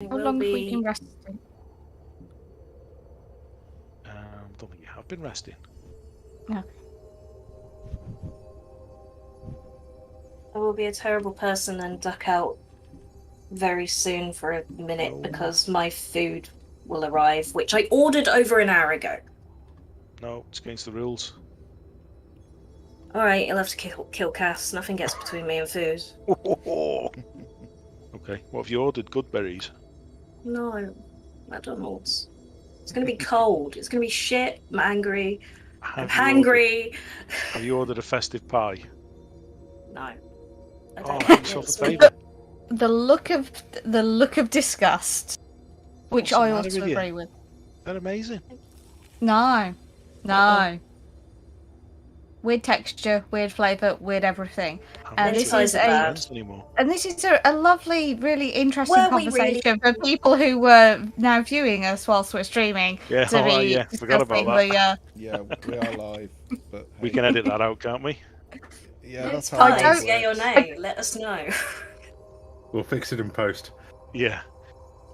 How long have we been resting? Don't think you have been resting. No. I will be a terrible person and duck out very soon for a minute because my food will arrive, which I ordered over an hour ago. No, it's against the rules. Alright, you'll have to kill Cass. Nothing gets between me and food. Okay, what have you ordered? Good berries? No, McDonald's. It's going to be cold. It's going to be shit. I'm angry. I'm hangry. Have you ordered a festive pie? No. I Oh, don't do yourself a favour. The look of disgust, which What's the I matter also with you? agree with. They're amazing. No. Weird texture, weird flavour, weird everything. And this is a lovely, really interesting conversation for people who were now viewing us whilst we're streaming. Yeah, forgot about that. Yeah, we are live, but we can edit that out, can't we? Yeah, that's how pies, it works. yay or nay, let us know. We'll fix it in post. Yeah.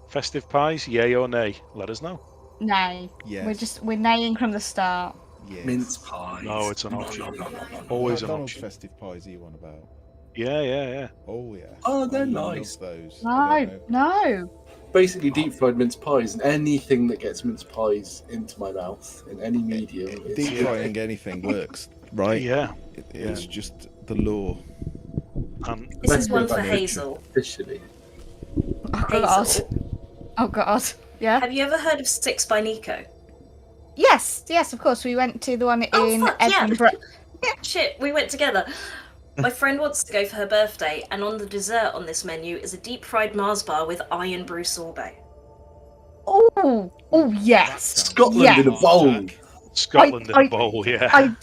Festive pies, yay or nay? Let us know. Nay. Yes. We're naying from the start. Yes. Mince pies. No, it's an option. Always an McDonald's option. festive pies you want about? Yeah. Oh yeah. Oh, they're I nice. love those. I don't know. No. Basically, deep fried mince pies and anything that gets mince pies into my mouth in any medium. Deep frying anything works, right? Yeah. It's just the law. This is one for Hazel. Officially. Oh god. Hazel, Oh god. Yeah. have you ever heard of Sticks by Nico? Yes, of course. We went to the one in fuck, Edinburgh. Yeah. Shit, we went together. My friend wants to go for her birthday, and on the dessert on this menu is a deep fried Mars bar with iron brew sorbet. Oh yes. Scotland in a bowl. Scotland in a bowl, yeah.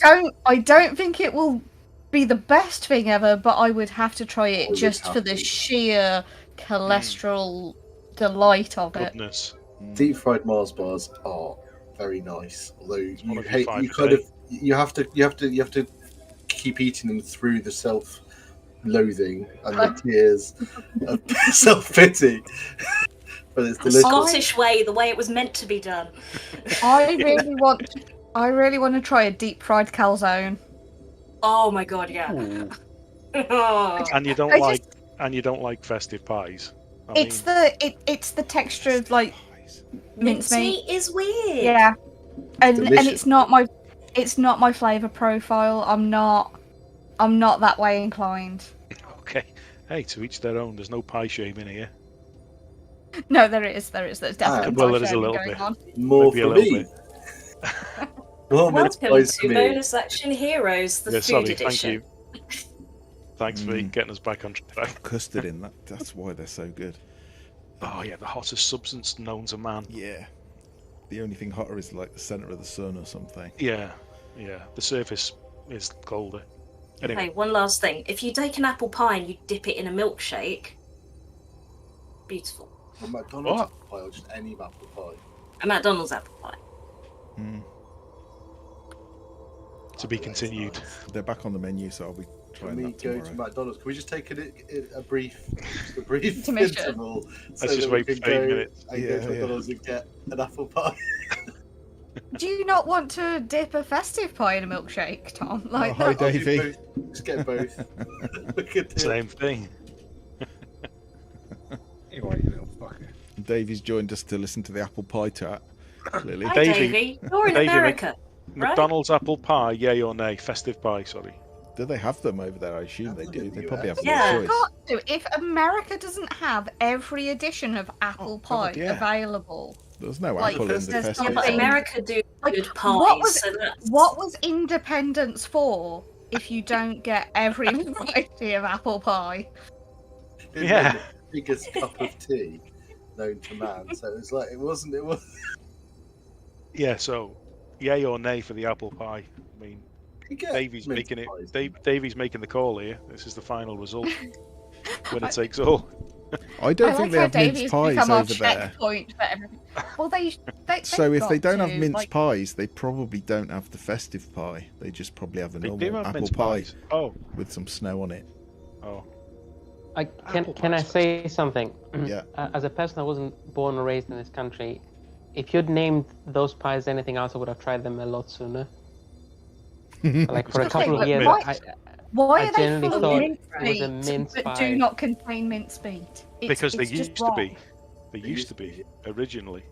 I don't think it will be the best thing ever, but I would have to try it just for the sheer cholesterol delight of it. Goodness. Deep fried Mars bars are very nice, although you have to keep eating them through the self-loathing and the tears of self-pity. But it's delicious. Scottish way, the way it was meant to be done. I really want to try a deep fried calzone. Oh my god, yeah. And you don't like festive pies. It's the texture of like mincemeat. Is weird. Yeah, and delicious. it's not my flavour profile. I'm not that way inclined. Okay. Hey, to each their own. There's no pie shaming here. No, there is. There's definitely well, pie there is a shaming little going bit. on. More Maybe for a little me. bit. More mince Welcome pies to for me. Bonus Action Heroes, the food edition. Thank you. Thanks for getting us back on track. Custard in that. That's why they're so good. Oh yeah, the hottest substance known to man. Yeah. The only thing hotter is like the center of the sun or something. Yeah. The surface is colder. Anyway. Hey, one last thing. If you take an apple pie and you dip it in a milkshake, beautiful. A McDonald's apple pie or just any apple pie? A McDonald's apple pie. To be continued. They're back on the menu, so I'll be trying Can we that go tomorrow. to McDonald's? Can we just take a brief Intermission. interval? Let's just wait for 8 minutes. And go to McDonald's and get an apple pie. Do you not want to dip a festive pie in a milkshake, Tom? Like hi, that? Davey. Just get both. We could do it. Same thing. You little fucker. Davey's joined us to listen to the apple pie chat. Clearly. Hi, Davey. Davey. You're in Davey, America, right? McDonald's apple pie, yay or nay? Festive pie, sorry. Do they have them over there? I assume they do. They probably have Yeah. no choice. Got to. If America doesn't have every edition of apple pie God, yeah. available, There's no Like, apple in the there's festive. Yeah, but something- America do Like, good pies. what was independence for if you don't get every variety of apple pie? Didn't Yeah. know the biggest cup of tea known to man. So it was. Yeah, so yay or nay for the apple pie? I mean, You get Davey's mince making it. pies. Davey's making the call here. This is the final result. Winner takes all. I don't I think like they how have mince Davey's pies become our over there. checkpoint for everything. Well, they So if they don't have to, mince like- pies, they probably don't have the festive pie. They just probably have a They do normal have apple mince pie pies. Oh, with some snow on it. oh. Can I say something? Yeah. As a person that wasn't born or raised in this country, if you'd named those pies anything else, I would have tried them a lot sooner. Like for a couple of years, why I are they generally full thought of mince it was a meat mince but pie. do not contain mince meat? Because they used to be. They They used to be originally.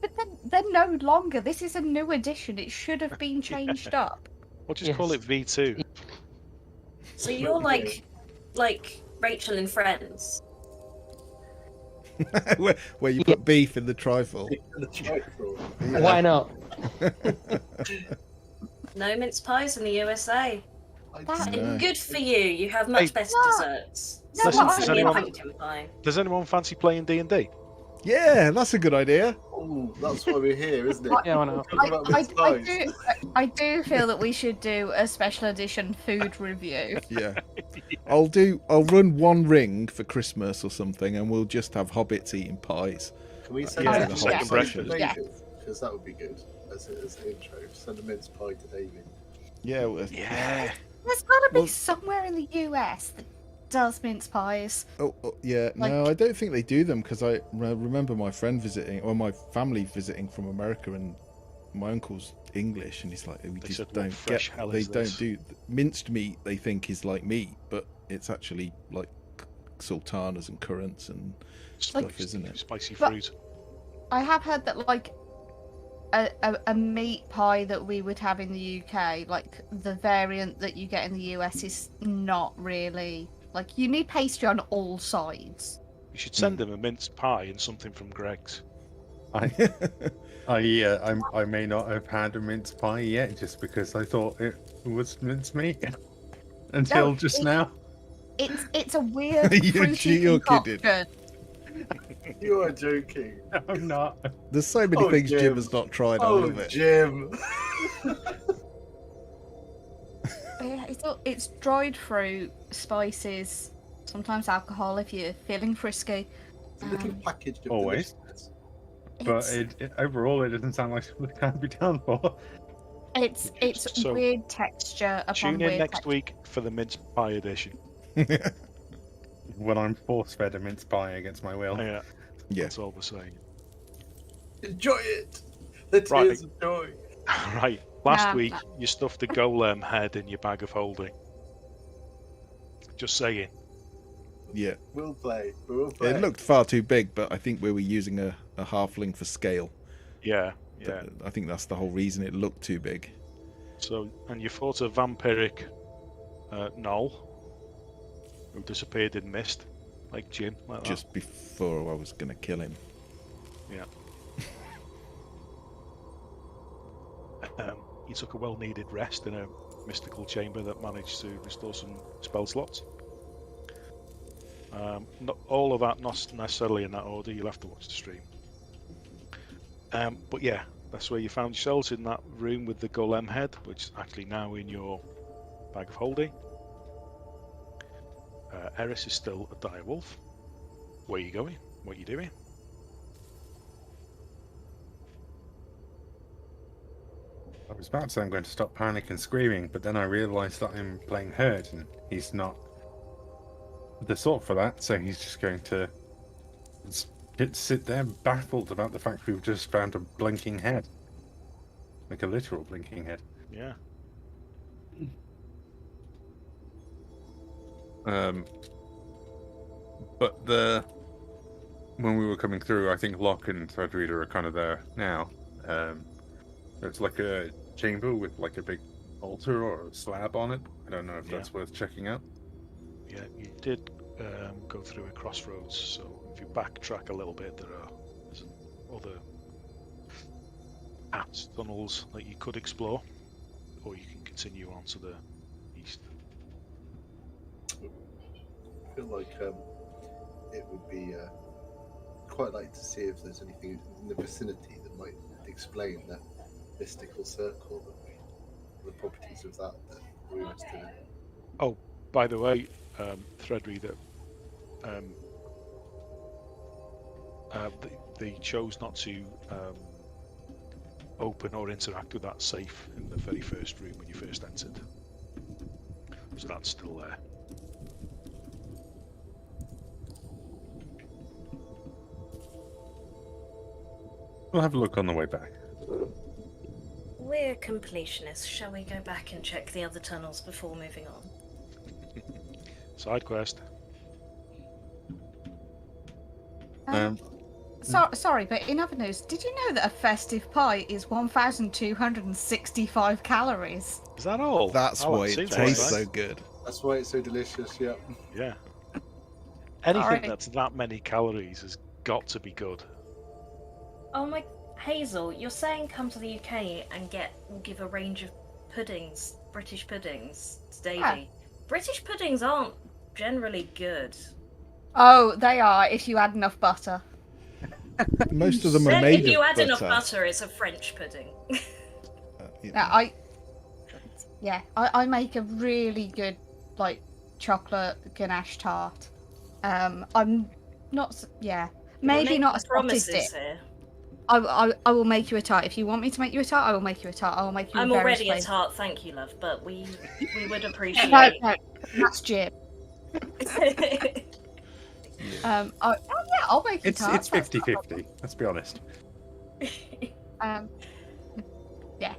But they're no longer. This is a new edition. It should have been changed up. We'll just call it V2. So you're like Rachel in Friends. where you put beef in the trifle. Yeah. Why not? No mince pies in the USA. No. Good for you. You have much better desserts. No, Listen, but does I mean, anyone- Pumpkin pie. Does anyone fancy playing D&D? Yeah, that's a good idea. Oh, that's why we're here, isn't it? Yeah, why not? Talking about mince pies. I do feel that we should do a special edition food review. Yeah. I'll run one ring for Christmas or something, and we'll just have hobbits eating pies. Can we send Yeah, a the second second breakfast? breakfast. Because that would be good as an intro. Send a mince pie to David. Yeah. Yeah. There's got to be somewhere in the US that does mince pies. Oh, yeah. No, I don't think they do them because I remember my friend visiting, or my family visiting from America, and my uncle's English, and he's like, we They just said, "What don't fresh get. hell They is don't this?" do minced meat. They think is like meat, but it's actually like sultanas and currants and stuff, isn't it? Spicy But- fruit. I have heard that like a meat pie that we would have in the UK, like the variant that you get in the US, is not really like you need pastry on all sides. You should send them a minced pie and something from Greg's. I may not have had a mince pie yet, just because I thought it was mince meat until just now. It's a weird You're fruity kidding. concoction. You are joking. I'm not. There's so many things Jim has not tried. I love it. Jim. Yeah, it's dried fruit, spices, sometimes alcohol if you're feeling frisky. It's a little package of Always. deliciousness. But It's- overall, it doesn't sound like something that can be done for. It's So- weird texture upon Tune in weird next texture. week for the mince pie edition. When I'm force-fed a mince pie against my will. Yeah, Yeah. that's all we're saying. Enjoy it. The Right. tears of joy. Right, last Nah. week you stuffed a golem head in your bag of holding. Just saying. Yeah. We'll play. We'll play. It looked far too big, but I think we were using a halfling for scale. Yeah, yeah. I think that's the whole reason it looked too big. So, and you fought a vampyric gnoll who disappeared in mist, like Jim, like that. Just before I was going to kill him. Yeah. You took a well-needed rest in a mystical chamber that managed to restore some spell slots. Not all of that, not necessarily in that order. You'll have to watch the stream. But yeah, that's where you found yourselves, in that room with the golem head, which is actually now in your bag of holding. Eris is still a direwolf. Where are you going? What are you doing? I was about to say I'm going to stop panic and screaming, but then I realised that I'm playing herd, and he's not the sort for that, so he's just going to sit there baffled about the fact we've just found a blinking head. Like a literal blinking head. Yeah. But when we were coming through, I think Locke and Threadreader are kind of there now. It's like a chamber with like a big altar or a slab on it. I don't know if that's worth checking out. Yeah, you did go through a crossroads, so if you backtrack a little bit, there's other paths, tunnels that you could explore, or you can continue on to the east. I feel like it would be quite like to see if there's anything in the vicinity that might explain that mystical circle, the properties of that we're interested in. Oh, by the way, Threadreader, they chose not to open or interact with that safe in the very first room when you first entered. So that's still there. We'll have a look on the way back. We're completionists. Shall we go back and check the other tunnels before moving on? Side quest. Sorry, but in other news, did you know that a festive pie is 1,265 calories? Is that all? That's why it tastes so good. That's why it's so delicious, yeah. Yeah. Anything that's that many calories has got to be good. Oh my... Hazel, you're saying come to the UK and we'll give a range of puddings, British puddings, to Davy. Yeah. British puddings aren't generally good. Oh, they are if you add enough butter. Most of them are made if you add enough butter, it's a French pudding. I make a really good like chocolate ganache tart. I'm not maybe not a spotted dip. Here. I will make you a tart. If you want me to make you a tart, I will make you a tart. I will make you. I'm already a tart, thank you, love. But we would appreciate. No, that's Jim. I'll make you a tart. It's 50-50. Let's be honest. Yeah,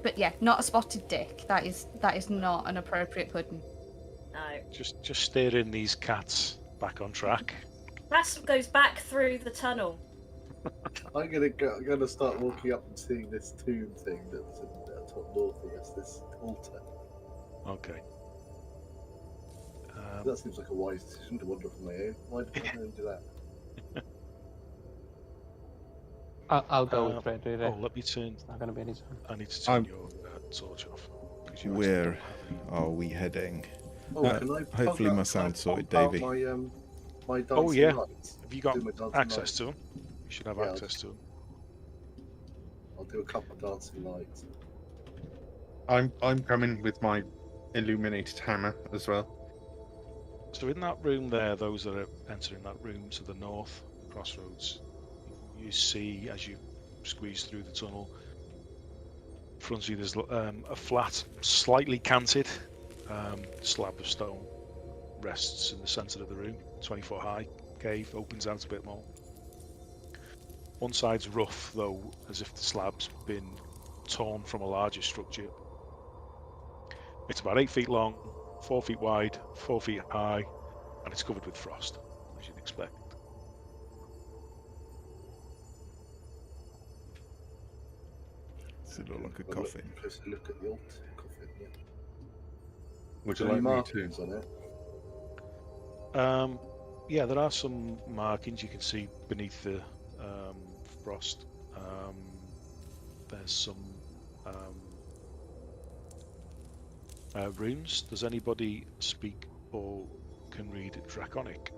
but yeah, not a spotted dick. That is not an appropriate pudding. No. Just steering these cats back on track. That goes back through the tunnel. I'm gonna start walking up and seeing this tomb thing that's in top north. I guess this altar. Okay. That seems like a wise decision to wander from my own. Why did I do that? I'll go with Fred. Oh, let me turn. It's not going to be any time. I need to turn your torch off. Where are we heading? Oh, can I hopefully my sound's sorted, Davey. My dancing lights. Have you got access to them? You should have access to them. I'll do a couple of dancing lights. I'm coming with my illuminated hammer as well. So in that room there, those that are entering that room to the north, crossroads, you see as you squeeze through the tunnel, in front of you there's a flat, slightly canted slab of stone rests in the centre of the room. 20-foot high cave, opens out a bit more. One side's rough though, as if the slab's been torn from a larger structure. It's about 8 feet long, 4 feet wide, 4 feet high, and it's covered with frost, as you'd expect. Does it look like a coffin? Look at the old coffin, yeah. Would you like me to? On it? Yeah, there are some markings you can see beneath the frost. There's some runes. Does anybody speak or can read Draconic?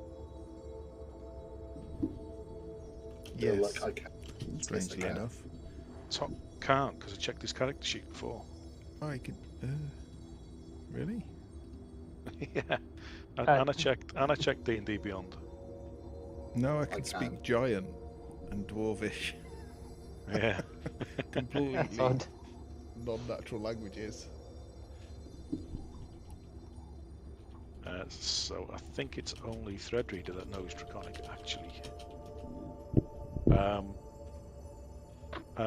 Yes. Strangely enough. Top can't, because I checked his character sheet before. I can. Really? Yeah. And I checked D&D Beyond. No, I can speak giant and dwarvish. Yeah. Completely non-natural languages. So I think it's only Threadreader that knows Draconic, actually.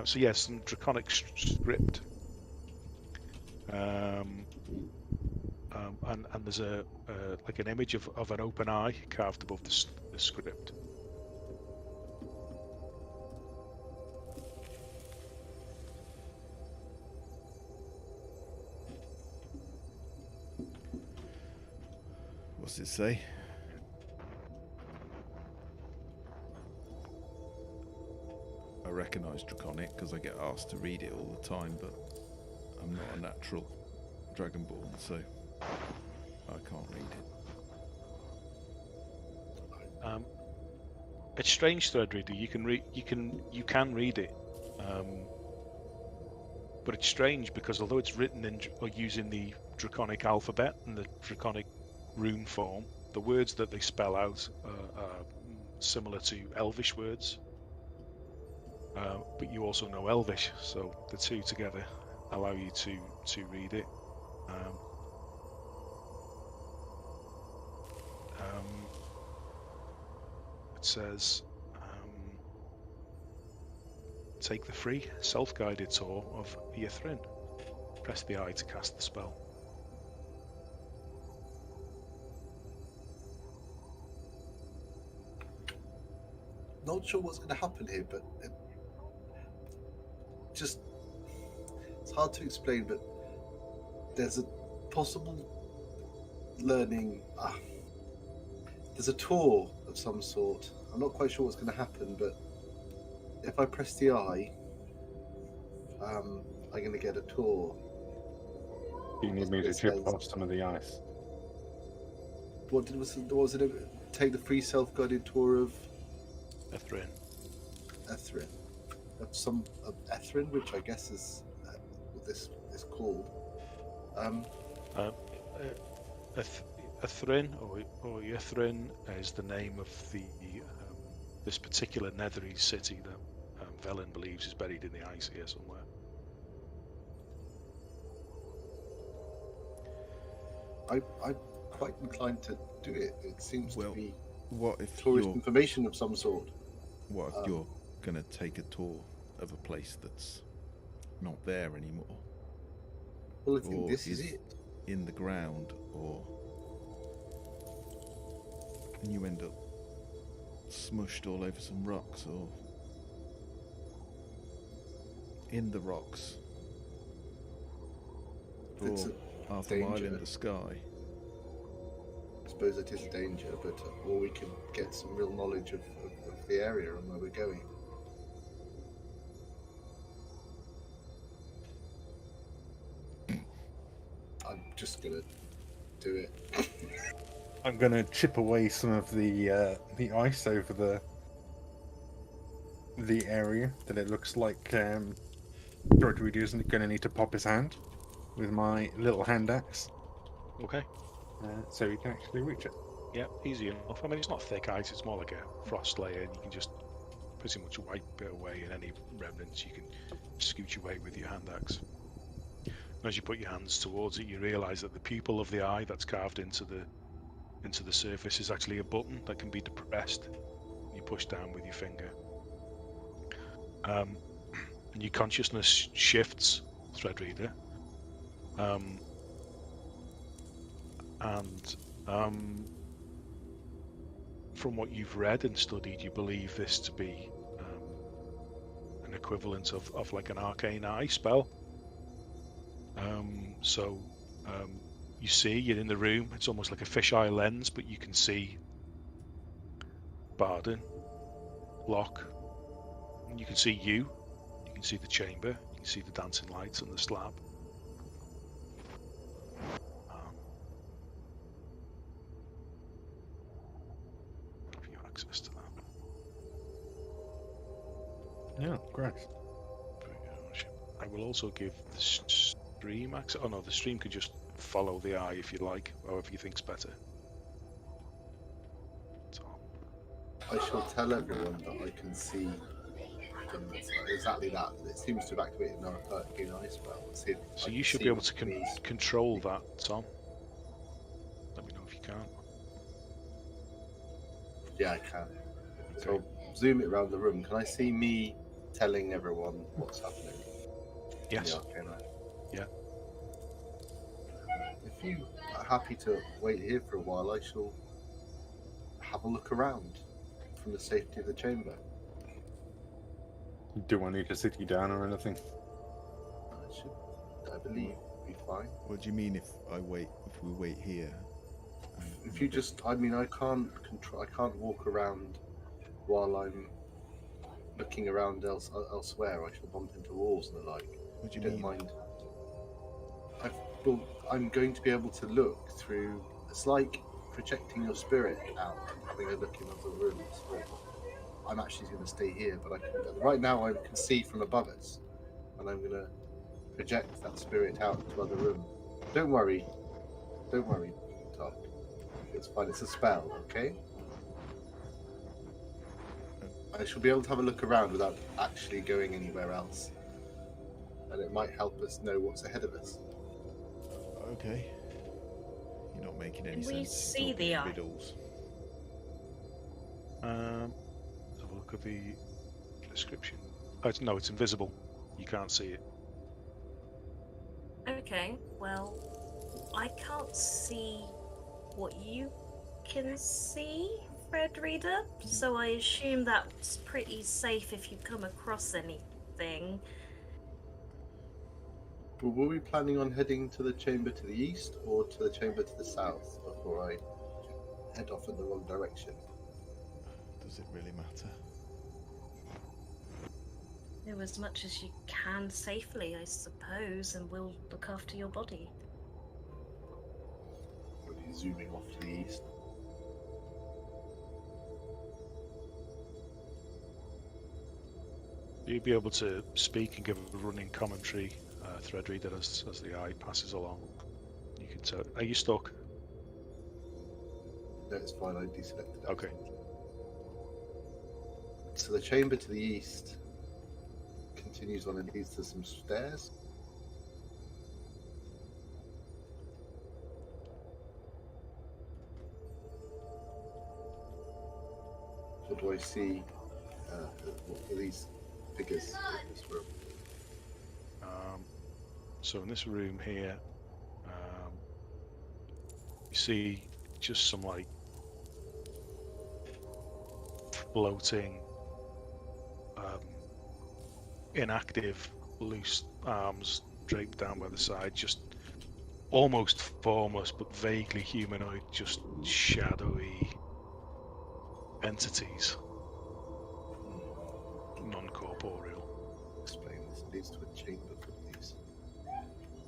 So yes, some Draconic script. And there's like an image of an open eye carved above the script. What's it say? I recognise Draconic because I get asked to read it all the time, but I'm not a natural Dragonborn, so I can't read it. It's strange, Threadreader. You can read it, but it's strange because although it's written in or using the Draconic alphabet and the Draconic rune form, the words that they spell out are similar to Elvish words. But you also know Elvish, so the two together allow you to read it. It says take the free self-guided tour of Ythrin. Press the I to cast the spell. Not sure what's going to happen here, but it's hard to explain, but there's a possible learning. There's a tour of some sort. I'm not quite sure what's going to happen, but if I press the I, I'm going to get a tour. You need me to chip off some of the ice. What was it? Take the free self-guided tour of Ythrin. Ythrin. Of Ythrin, which I guess is what this is called. Ythrin or Ythrin is the name of this particular Netherese city that Velen believes is buried in the ice here somewhere. I'm quite inclined to do it. It seems to be what if tourist information of some sort. What if you're going to take a tour of a place that's not there anymore? Well, I think this is it. In the ground, and you end up smushed all over some rocks, or in the rocks, or half a mile in the sky. I suppose it is a danger, but or we can get some real knowledge of the area and where we're going. I'm just gonna do it. I'm gonna chip away some of the ice over the area that it looks like George isn't gonna need to pop his hand with my little hand axe. Okay. So he can actually reach it. Yeah, easy enough. I mean, it's not thick ice, it's more like a frost layer, and you can just pretty much wipe it away, and any remnants you can scoot away with your hand axe. And as you put your hands towards it, you realise that the pupil of the eye that's carved into the surface is actually a button that can be depressed. You push down with your finger. And your consciousness shifts, Threadreader. From what you've read and studied, you believe this to be an equivalent of like an arcane eye spell. You see, you're in the room, it's almost like a fisheye lens, but you can see Barden, Locke, and you can see you can see the chamber, you can see the dancing lights and the slab. Give you access to that. Yeah, great. I will also give the stream access. Oh no, the stream can just follow the eye if you like, however you think's better. So. I shall tell everyone that I can see them. Exactly that. It seems to have activated an arcane eye spell. So you should be able to control that, Tom. Let me know if you can. Yeah, I can. Okay. So zoom it around the room. Can I see me telling everyone what's happening? Yes. Yeah. If you are happy to wait here for a while, I shall have a look around from the safety of the chamber. Do I need to sit you down or anything? I believe be fine. What do you mean if we wait here? If you just, I mean, I can't walk around while I'm looking around elsewhere. I shall bump into walls and the like. What do you don't mean? mind. I'm going to be able to look through. It's like projecting your spirit out and having a look in other rooms. I'm actually going to stay here, but right now I can see from above us, and I'm going to project that spirit out into other rooms. Don't worry, Todd. It's fine. It's a spell, okay? I shall be able to have a look around without actually going anywhere else, and it might help us know what's ahead of us. Okay. You're not making any Can sense. we see the eye? Riddles. Let's have a look at the description. No, it's invisible. You can't see it. Okay, well, I can't see what you can see, Fred Reader, so I assume that's pretty safe if you come across anything. Well, were we planning on heading to the chamber to the east or to the chamber to the south before I head off in the wrong direction? Does it really matter? Do as much as you can safely, I suppose, and we'll look after your body. We'll be zooming off to the east. You'll be able to speak and give a running commentary, thread reader, as the eye passes along. You can tell. Are you stuck? No, it's fine. I deselected. Okay. So the chamber to the east continues on and leads to some stairs. What do I see? What are these figures in this room? So in this room here, you see just some like floating, inactive, loose arms draped down by the side, just almost formless but vaguely humanoid, just shadowy entities, non-corporeal. Explain this leads to a chamber for these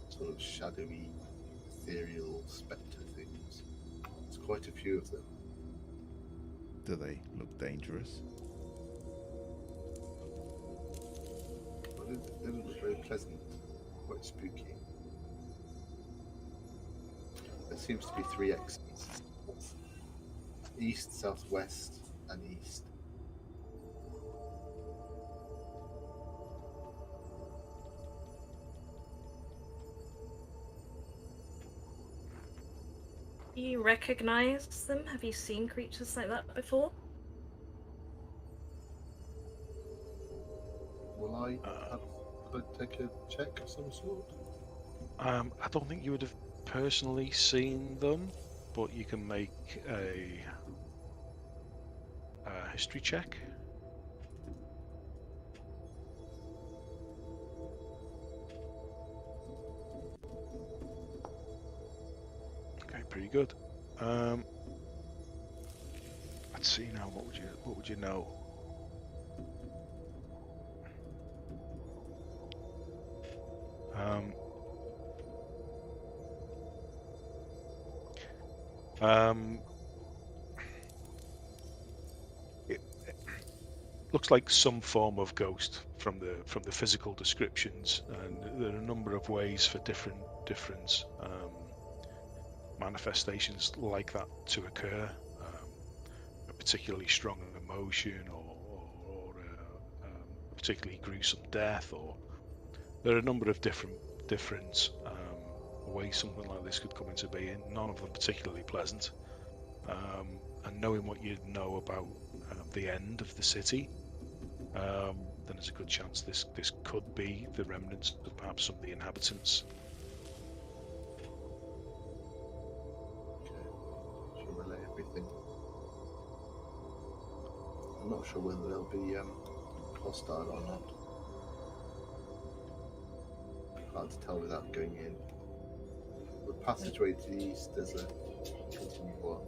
sort of shadowy, ethereal spectre things. There's quite a few of them. Do they look dangerous? Well, they don't look very pleasant, quite spooky. There seems to be 3 exits: east, southwest, and east. Do you recognize them? Have you seen creatures like that before? Will I could I take a check of some sort? I don't think you would have personally seen them, but you can make a history check. Okay, pretty good. Let's see now. What would you know? It looks like some form of ghost from the physical descriptions, and there are a number of ways for different manifestations like that to occur. A particularly strong emotion, or a particularly gruesome death, or there are a number of different ways something like this could come into being. None of them particularly pleasant. And knowing what you know about the end of the city, then there's a good chance this could be the remnants of perhaps some of the inhabitants. Okay, she'll relay everything. I'm not sure whether they'll be hostile or not. Hard to tell without going in. The passageway to the east, there's a continue on.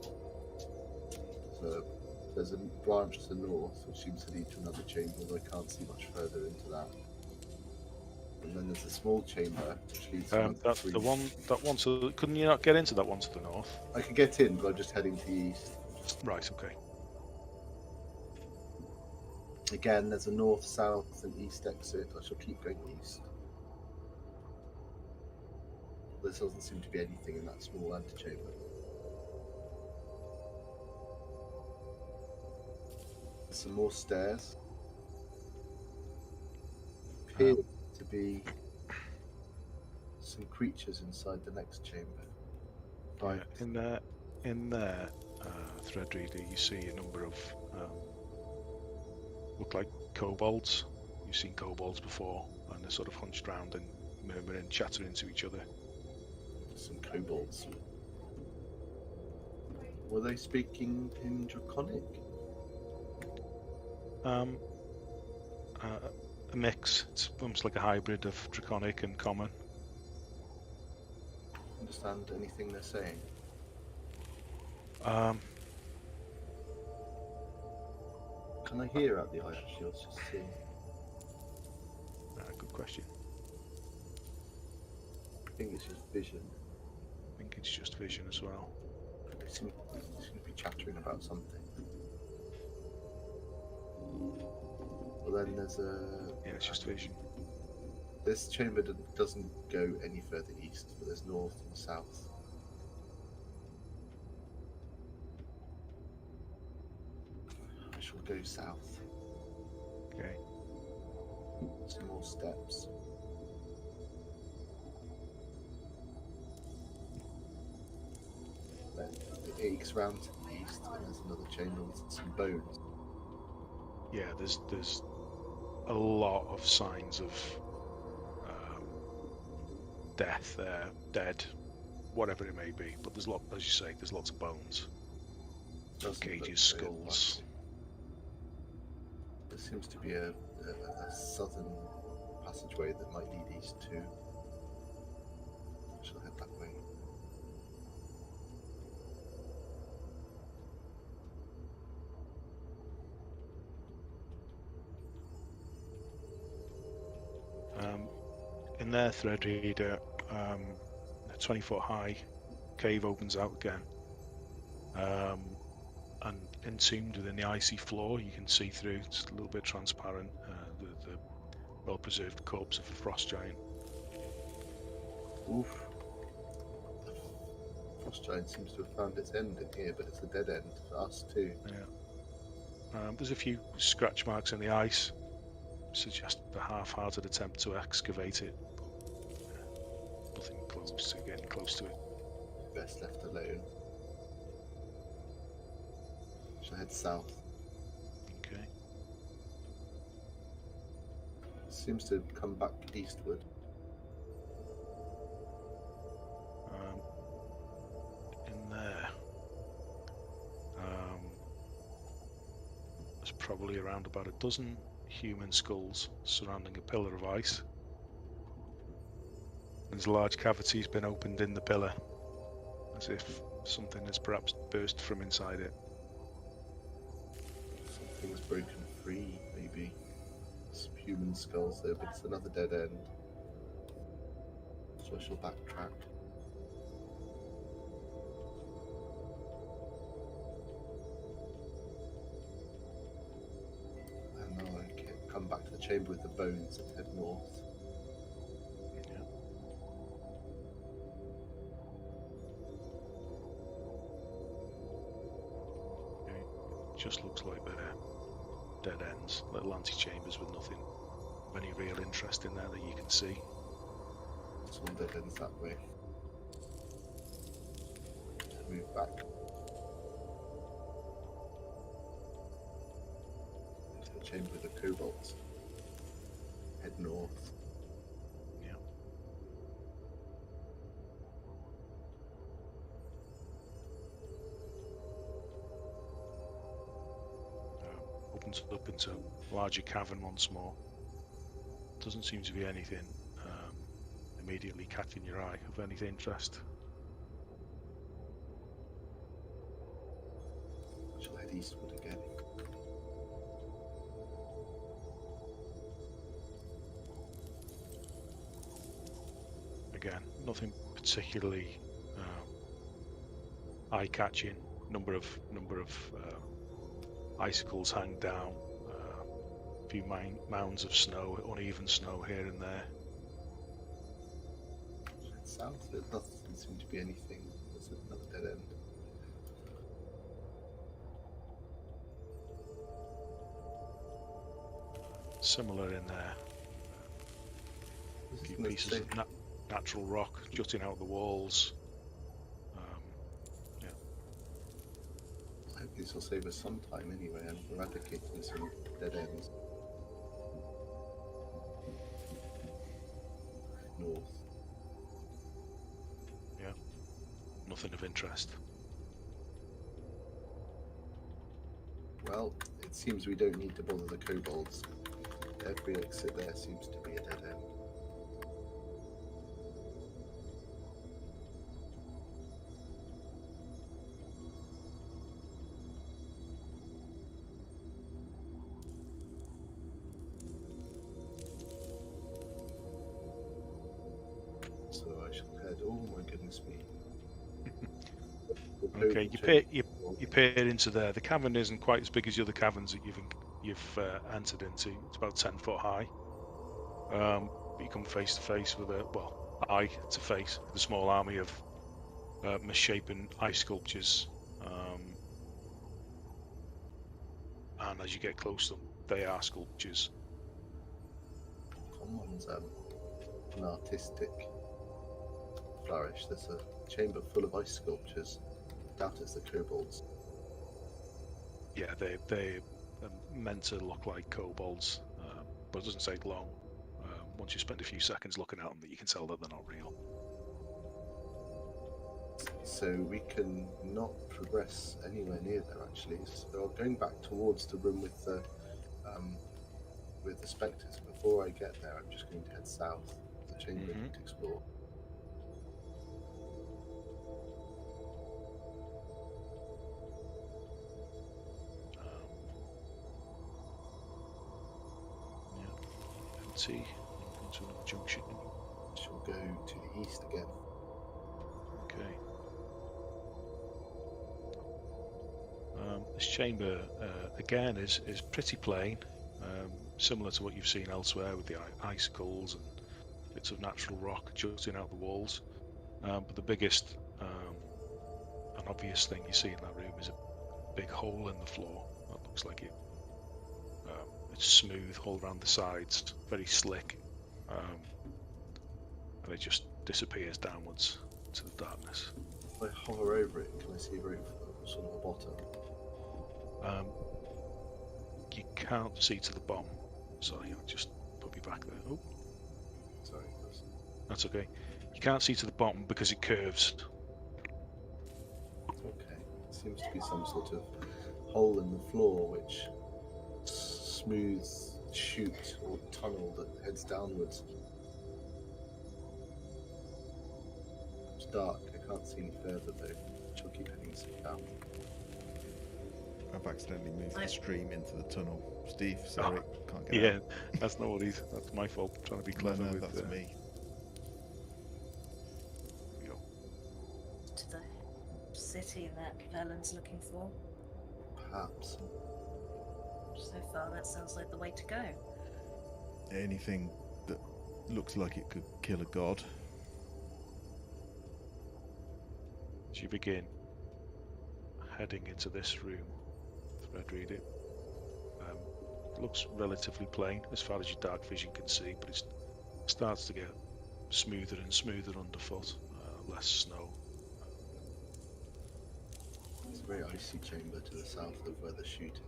There's a branch to the north which seems to lead to another chamber, although I can't see much further into that. And then there's a small chamber which leads to That's the one. That one. So couldn't you not get into that one to the north? I could get in, but I'm just heading to the east. Right. Okay. Again, there's a north, south, and east exit. I shall keep going east. There doesn't seem to be anything in that small antechamber. Some more stairs. Appear to be some creatures inside the next chamber. Yeah, in there, thread reader, you see a number of look like kobolds, you've seen kobolds before, and they're sort of hunched round and murmuring, chattering to each other. Some kobolds. Were they speaking in Draconic? A mix. It's almost like a hybrid of Draconic and Common. Understand anything they're saying? Can I hear out the eye of shields? Just see. Good question. I think it's just vision. I think it's just vision as well. They seem to be chattering about something. Well, then there's a... Yeah, it's just vision. This chamber doesn't go any further east, but there's north and south. I shall go south. Okay. Some more steps. Then it ekes round to the east, and there's another chamber with some bones. Yeah, there's a lot of signs of death there, dead, whatever it may be. But there's as you say, there's lots of bones, cages, skulls. There seems to be a southern passageway that might lead east too. I shall head that way. In their thread reader, a 20-foot high cave opens out again, and entombed within the icy floor, you can see through. It's a little bit transparent. The well-preserved corpse of a frost giant. Oof. The frost giant seems to have found its end in here, but it's a dead end for us too. Yeah. There's a few scratch marks in the ice. Suggest a half-hearted attempt to excavate it, but nothing close to getting close to it. Best left alone. Shall I head south? Okay. Seems to come back eastward. In there, there's probably around about a dozen human skulls surrounding a pillar of ice. There's a large cavity's been opened in the pillar, as if something has perhaps burst from inside it. Something's broken free, maybe. Some human skulls there, but it's another dead end. So I shall backtrack. And now I can come back to the chamber with the bones and head north. Yeah. It just looks like they're dead ends, little antechambers with nothing of any real interest in there that you can see. Some dead ends that way. Move back. Into the chamber with the kobolds. Head north. Yeah. Opens up into a larger cavern once more. Doesn't seem to be anything immediately catching your eye of any interest. Shall head eastward again. Again, nothing particularly eye-catching. Number of icicles hang down. A few mounds of snow, uneven snow here and there. South, there doesn't seem to be anything. There's another dead end. Similar in there. A few pieces of natural rock jutting out of the walls. Yeah. I hope this will save us some time anyway. I'm eradicating some dead ends. nothing of interest. Well, it seems we don't need to bother the kobolds. Every exit there seems to be a dead end. So I shall head. Oh my goodness me! Okay, you peer into there. The cavern isn't quite as big as the other caverns that you've entered into. It's about 10 foot high. But you come face to face with eye to face with a small army of misshapen ice sculptures. And as you get close to them, they are sculptures. Someone's an artistic flourish. There's a chamber full of ice sculptures. Doubt it's the kobolds. Yeah, they're meant to look like kobolds, but it doesn't take long. Once you spend a few seconds looking at them, that you can tell that they're not real. So we can not progress anywhere near there actually. So going back towards the room with the spectres. Before I get there, I'm just going to head south. The chamber to explore. See, into another junction. She'll go to the east again. Okay. This chamber again is pretty plain, similar to what you've seen elsewhere with the icicles and bits of natural rock jutting out the walls. But the biggest and obvious thing you see in that room is a big hole in the floor. That looks like it's smooth all around the sides, very slick, and it just disappears downwards into the darkness. If I hover over it, can I see very sort of a bottom? You can't see to the bottom. Sorry, I'll just put me back there. Oh, sorry. That's okay. You can't see to the bottom because it curves. Okay. It seems to be some sort of hole in the floor, which smooth chute or tunnel that heads downwards. It's dark. I can't see any further though. She'll keep heading down. I've accidentally moved the stream into the tunnel. Steve, sorry, can't get out. Yeah, that's not what he's. That's my fault. I'm trying to be clever No, with. that's me. To the city that Velen's looking for. Perhaps. So far, that sounds like the way to go. Anything that looks like it could kill a god. As you begin heading into this room, Threadreader, it looks relatively plain as far as your dark vision can see, but it starts to get smoother and smoother underfoot, less snow. It's a very icy chamber to the south of where they're shooting.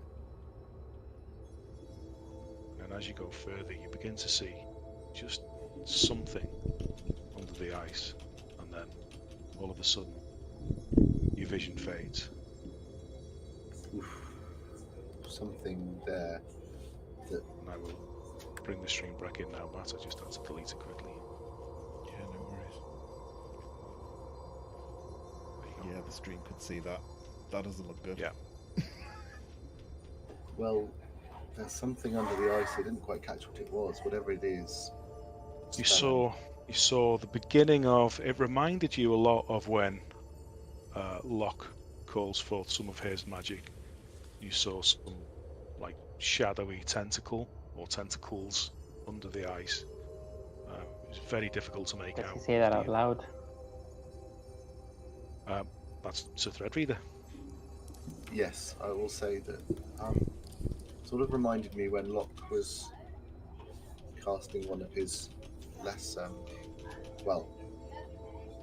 And as you go further, you begin to see just something under the ice, and then all of a sudden, your vision fades. Oof. Something there that... And I will bring the stream back in now, Matt. I just had to delete it quickly. Yeah, no worries. Yeah, the stream could see that. That doesn't look good. Yeah. Well, there's something under the ice. I didn't quite catch what it was. Whatever it is. You saw the beginning of. It reminded you a lot of when Locke calls forth some of his magic. You saw some like shadowy tentacle or tentacles under the ice. It was very difficult to make out. Does he say that out loud? That's Sir Threadreader. Yes, I will say that. Sort of reminded me when Locke was casting one of his less,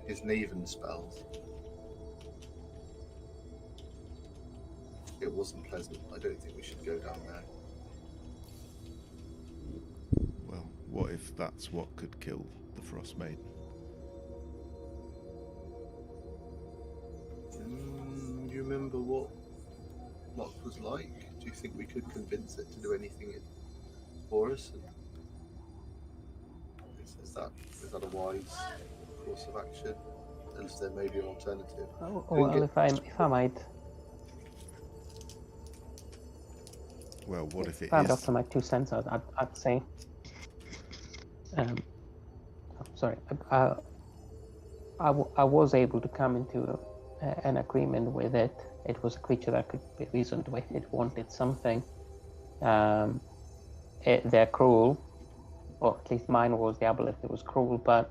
his Naven spells. It wasn't pleasant. I don't think we should go down there. Well, what if that's what could kill the Frost Maiden? remember what Locke was like? Do you think we could convince it to do anything for us? Is that a wise course of action? Is there maybe an alternative? Oh, well, if I might. Well, what if it Round is? up to my 2 cents, I'd say. Sorry, I was able to come into an agreement with it. It was a creature that could be reasoned with. It wanted something. They're cruel, or at least mine was the aboleth. It was cruel, but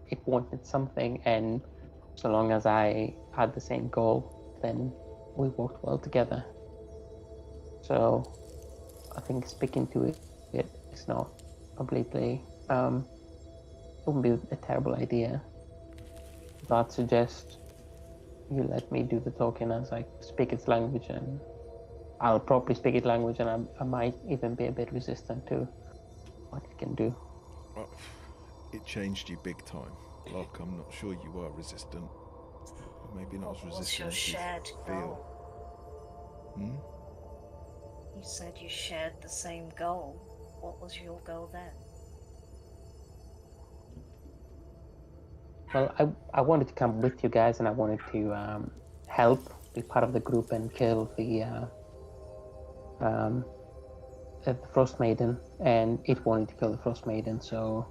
it wanted something, and so long as I had the same goal, then we worked well together. So I think speaking to it is not completely, it wouldn't be a terrible idea. But I'd suggest you let me do the talking as I speak its language, and I'll probably speak its language, and I might even be a bit resistant to what it can do. Well, it changed you big time. Locke, I'm not sure you are resistant. Or maybe not as resistant What's your as you shared feel. goal? You said you shared the same goal. What was your goal then? Well, I wanted to come with you guys, and I wanted to help, be part of the group, and kill the Frost Maiden. And it wanted to kill the Frost Maiden, so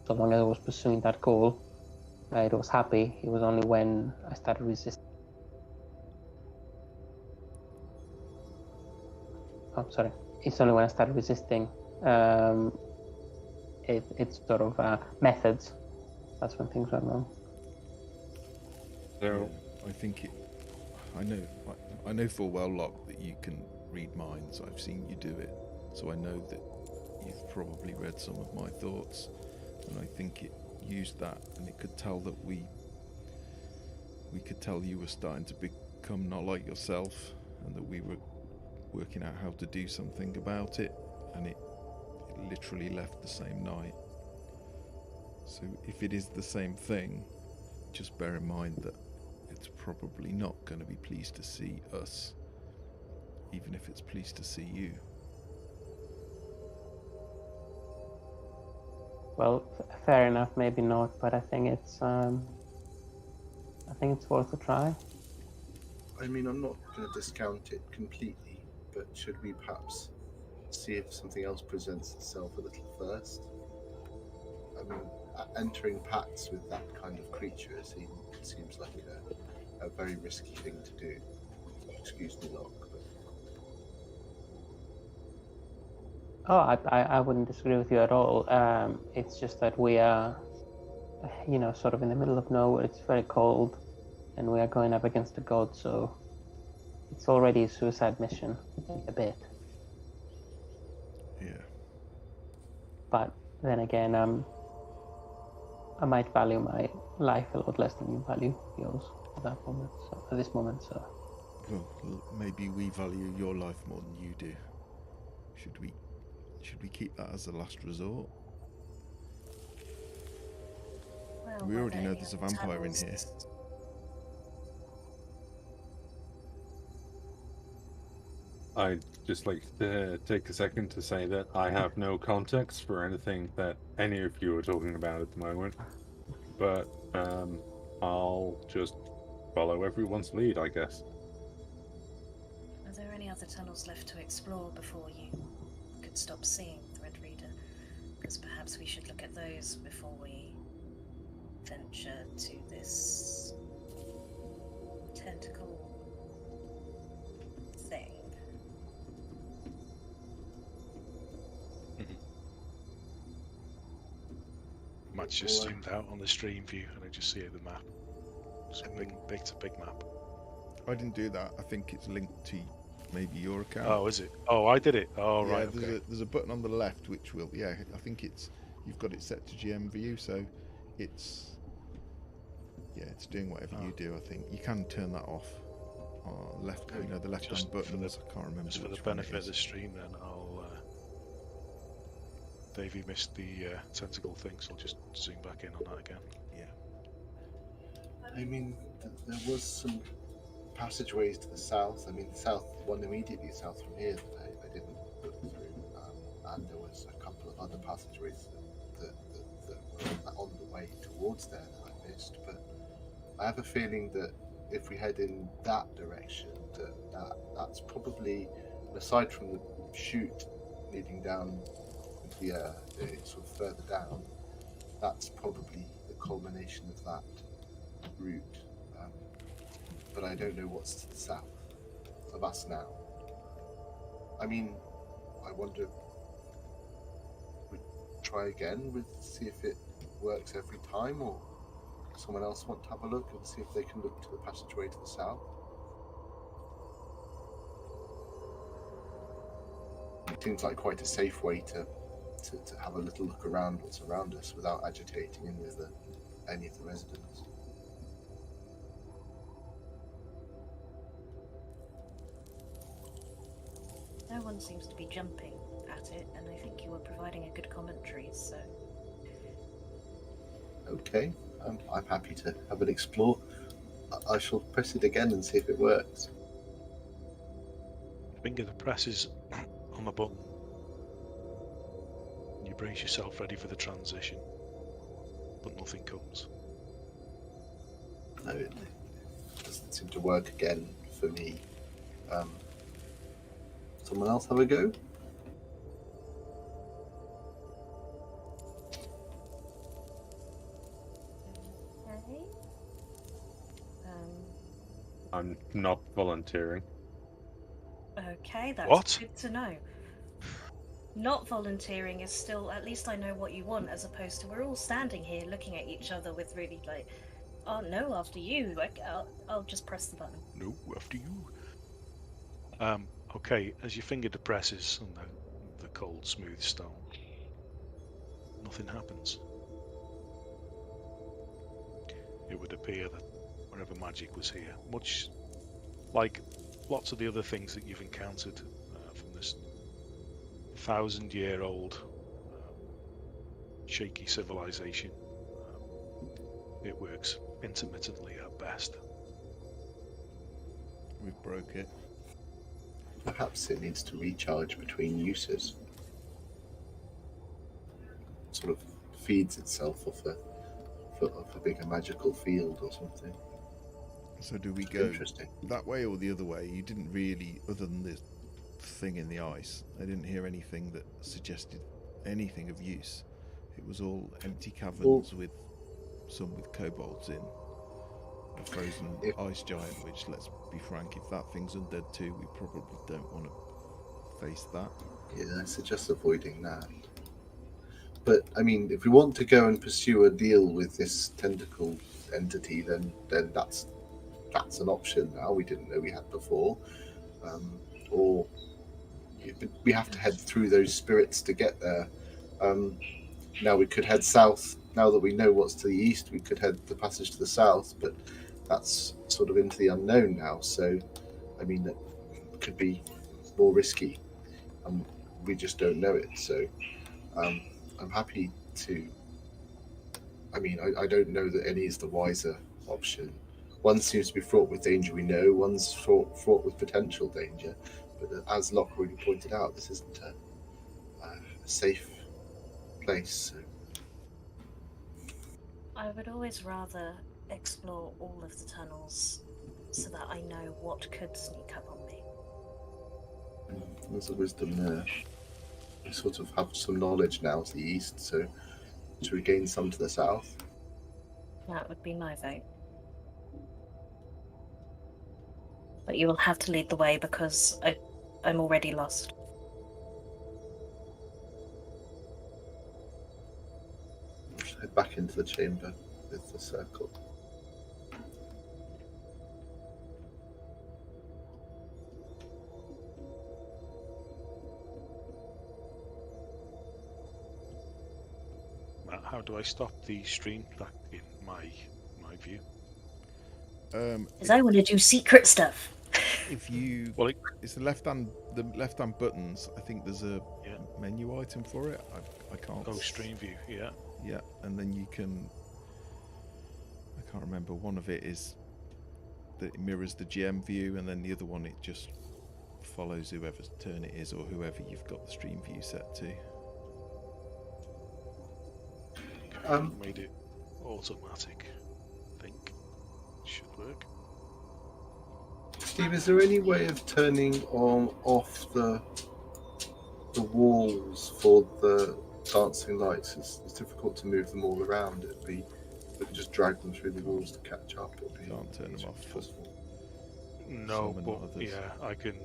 long as I was pursuing that goal, it was happy. It was only when I started resisting. Oh, sorry. It's only when I started resisting its sort of methods. That's when things went wrong. So, I think I know full well, Locke, that you can read minds. I've seen you do it, so I know that you've probably read some of my thoughts, and I think it used that, and it could tell that we could tell you were starting to become not like yourself, and that we were working out how to do something about it, and it literally left the same night. So if it is the same thing, just bear in mind that it's probably not going to be pleased to see us, even if it's pleased to see you. Well, fair enough, maybe not, but I think it's worth a try. I mean, I'm not going to discount it completely, but should we perhaps see if something else presents itself a little first? I mean, entering pacts with that kind of creature seems like a very risky thing to do. Excuse me, Locke. Oh, I wouldn't disagree with you at all. It's just that we are, sort of in the middle of nowhere. It's very cold, and we are going up against the gods, so it's already a suicide mission, a bit. Yeah. But then again, I might value my life a lot less than you value yours at that moment. So at this moment, so. Well, maybe we value your life more than you do. Should we keep that as a last resort? Well, We already know there's a vampire in here. I'd just like to take a second to say that I have no context for anything that any of you are talking about at the moment, but I'll just follow everyone's lead, I guess. Are there any other tunnels left to explore before you could stop seeing Threadreader? Because perhaps we should look at those before we venture to this tentacle thing. Matt's just zoomed out on the stream view, and I just see the map. It's a big map. I didn't do that. I think it's linked to maybe your account. Oh, is it? Oh, I did it. Oh, yeah, right. Okay. There's a button on the left which will. Yeah, I think you've got it set to GM view, so it's doing whatever you do. I think you can turn that off. Left, the left-hand button. I can't remember. Just for the benefit of the stream, then I'll. Davey missed the tentacle thing, so I'll just zoom back in on that again. Yeah. I mean, there was some passageways to the south. I mean, the south one immediately south from here that I didn't look through, and there was a couple of other passageways that were on the way towards there that I missed. But I have a feeling that if we head in that direction, that's probably, aside from the chute leading down the sort of further down, that's probably the culmination of that route. But I don't know what's to the south of us now. I mean, I wonder, we try again with see if it works every time, or someone else want to have a look and see if they can look to the passageway to the south. It seems like quite a safe way to have a little look around what's around us without agitating any of the residents. No one seems to be jumping at it, and I think you were providing a good commentary, so... Okay, I'm happy to have an explore. I shall press it again and see if it works. Finger the presses on the button. You brace yourself ready for the transition, but nothing comes. No, it doesn't seem to work again for me. Someone else have a go? Okay. I'm not volunteering. Okay, that's What? good to know. Not volunteering is still, at least I know what you want, as opposed to we're all standing here looking at each other with really like, oh no, after you. Like, I'll just press the button. No, after you. Okay, as your finger depresses on the cold, smooth stone, nothing happens. It would appear that wherever magic was here, much like lots of the other things that you've encountered from this 1,000-year-old shaky civilization, it works intermittently at best. We broke it. Perhaps it needs to recharge between uses. Sort of feeds itself off a bigger magical field or something. So do we go that way or the other way? You didn't really, other than this thing in the ice, I didn't hear anything that suggested anything of use. It was all empty caverns with some with kobolds in. A frozen ice giant, which, let's be frank, if that thing's undead too, we probably don't want to face that. Yeah, I suggest avoiding that. But, I mean, if we want to go and pursue a deal with this tentacle entity, then that's an option now we didn't know we had before. Or we have to head through those spirits to get there. Now we could head south. Now that we know what's to the east, we could head the passage to the south, but that's sort of into the unknown now. So, I mean, that could be more risky. We just don't know it. So, I'm happy to. I mean, I don't know that any is the wiser option. One seems to be fraught with danger, we know. One's fraught with potential danger. But as Locke already pointed out, this isn't a safe place. So. I would always rather explore all of the tunnels so that I know what could sneak up on me. There's a wisdom there. We sort of have some knowledge now to the east, so to regain some to the south. That would be my vote. But you will have to lead the way because I'm already lost. Let's head back into the chamber with the circle. How do I stop the stream back in my view? Because I want to do secret stuff. If you, it's the left hand buttons. I think there's a menu item for it. I can't. Oh, stream view. Yeah. Yeah, and then you can. I can't remember. One of it is that mirrors the GM view, and then the other one it just follows whoever's turn it is, or whoever you've got the stream view set to. Made it automatic. I think should work. Steve, is there any way of turning off the walls for the dancing lights? It's difficult to move them all around. It'd be we could just drag them through the walls to catch up. Can't turn them off. No, but yeah, I can.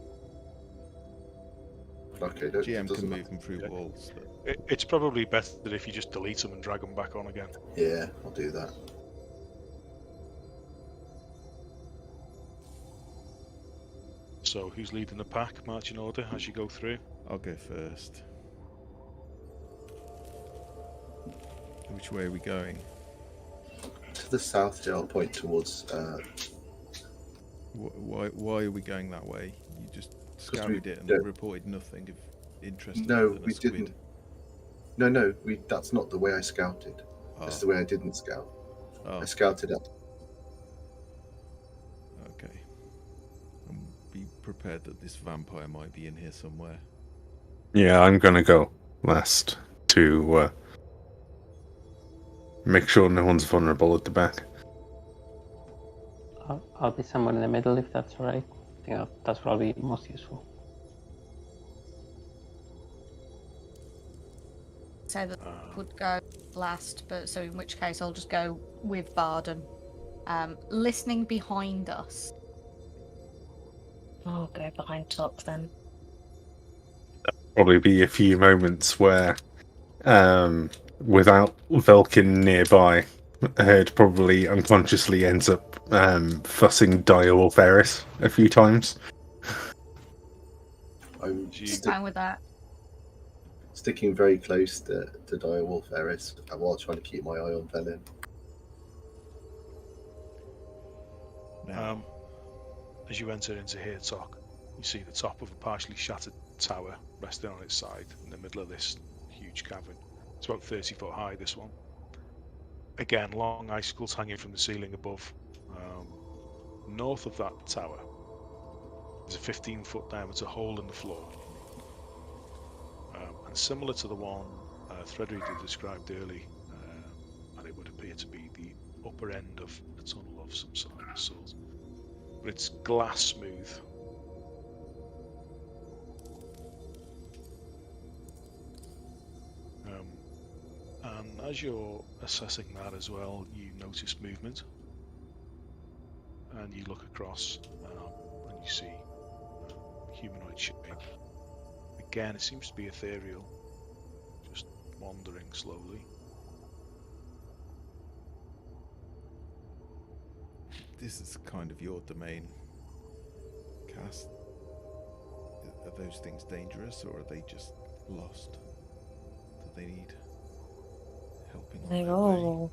Okay, GM can move them through walls. It's probably better if you just delete them and drag them back on again. Yeah, I'll do that. So, who's leading the pack, marching order, as you go through? I'll go first. Which way are we going? To the south here, I'll point towards... Why are we going that way? You just scoured it and reported nothing of interest. No, we didn't. No, that's not the way I scouted. That's the way I didn't scout. I scouted up. Okay. And be prepared that this vampire might be in here somewhere. Yeah, I'm gonna go last to make sure no one's vulnerable at the back. I'll be somewhere in the middle if that's alright. I think that's probably most useful. So that would go last, but so in which case I'll just go with Barden. Listening behind us. I'll go behind Top then. Probably be a few moments where, without Velkin nearby, Herd probably unconsciously ends up fussing Direwolf Eris a few times. I'm fine with that. Sticking very close to Direwolf Eris while trying to keep my eye on Velin. As you enter into Hirtok, you see the top of a partially shattered tower resting on its side in the middle of this huge cavern. It's about 30 foot high, this one. Again, long icicles hanging from the ceiling above. North of that tower, there's a 15-foot diameter hole in the floor. And similar to the one Frederick had described earlier, and it would appear to be the upper end of a tunnel of some sort. But it's glass smooth. And as you're assessing that as well, you notice movement. And you look across and you see humanoid shape. Again, it seems to be ethereal, just wandering slowly. This is kind of your domain, Cass. Are those things dangerous, or are they just lost? Do they need helping? They're all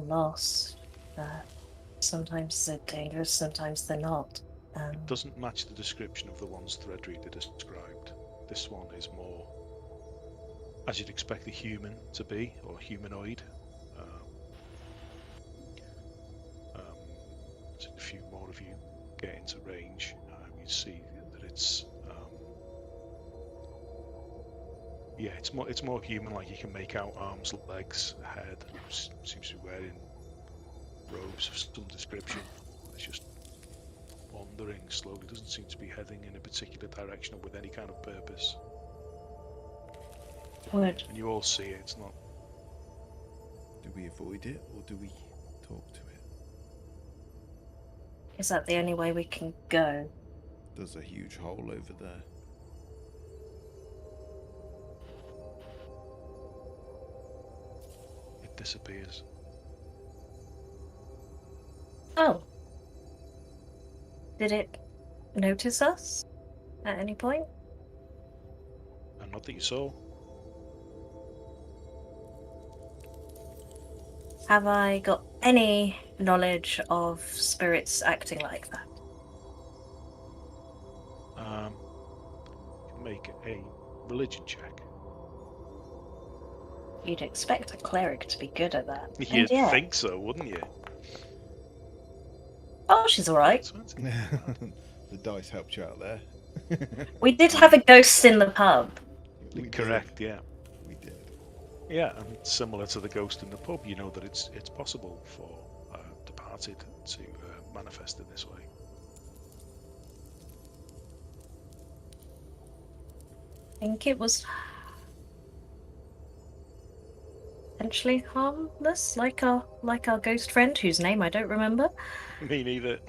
lost. Sometimes they're dangerous, sometimes they're not. It doesn't match the description of the ones Threadreader described. This one is more, as you'd expect a human to be, or humanoid. As a few more of you get into range, you see that it's it's more human-like. You can make out arms, legs, a head. Seems to be wearing robes of some description. It's just wandering slowly. Doesn't seem to be heading in a particular direction or with any kind of purpose. Word. And you all see it. It's not. Do we avoid it, or do we talk to it? Is that the only way we can go? There's a huge hole over there. It disappears. Oh. Did it notice us at any point? And not that you saw. Have I got any knowledge of spirits acting like that? You can make a religion check. You'd expect a cleric to be good at that. You'd think so, wouldn't you? Oh, she's all right. The dice helped you out there. We did have a ghost in the pub. Correct, yeah. We did. Yeah, and similar to the ghost in the pub, you know that it's possible for departed to manifest in this way. I think it was potentially harmless, like our ghost friend, whose name I don't remember. Me neither.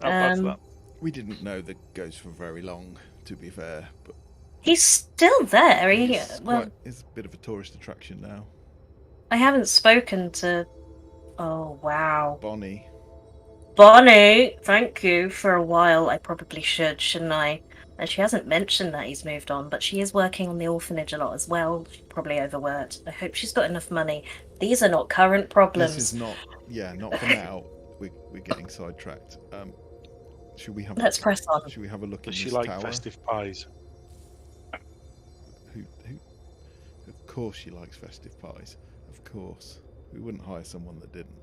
How bad's that? We didn't know the ghost for very long, to be fair, but He's still there. it's a bit of a tourist attraction now. I haven't spoken to. Oh wow, Bonnie, thank you for a while. I probably should, shouldn't I? And she hasn't mentioned that he's moved on, but she is working on the orphanage a lot as well. She's probably overworked. I hope she's got enough money. These are not current problems. this is not for now. We're getting sidetracked. Should we have? Let's press on. Should we have a look in Does she this like tower? festive pies? Who? Of course she likes festive pies. Of course. We wouldn't hire someone that didn't.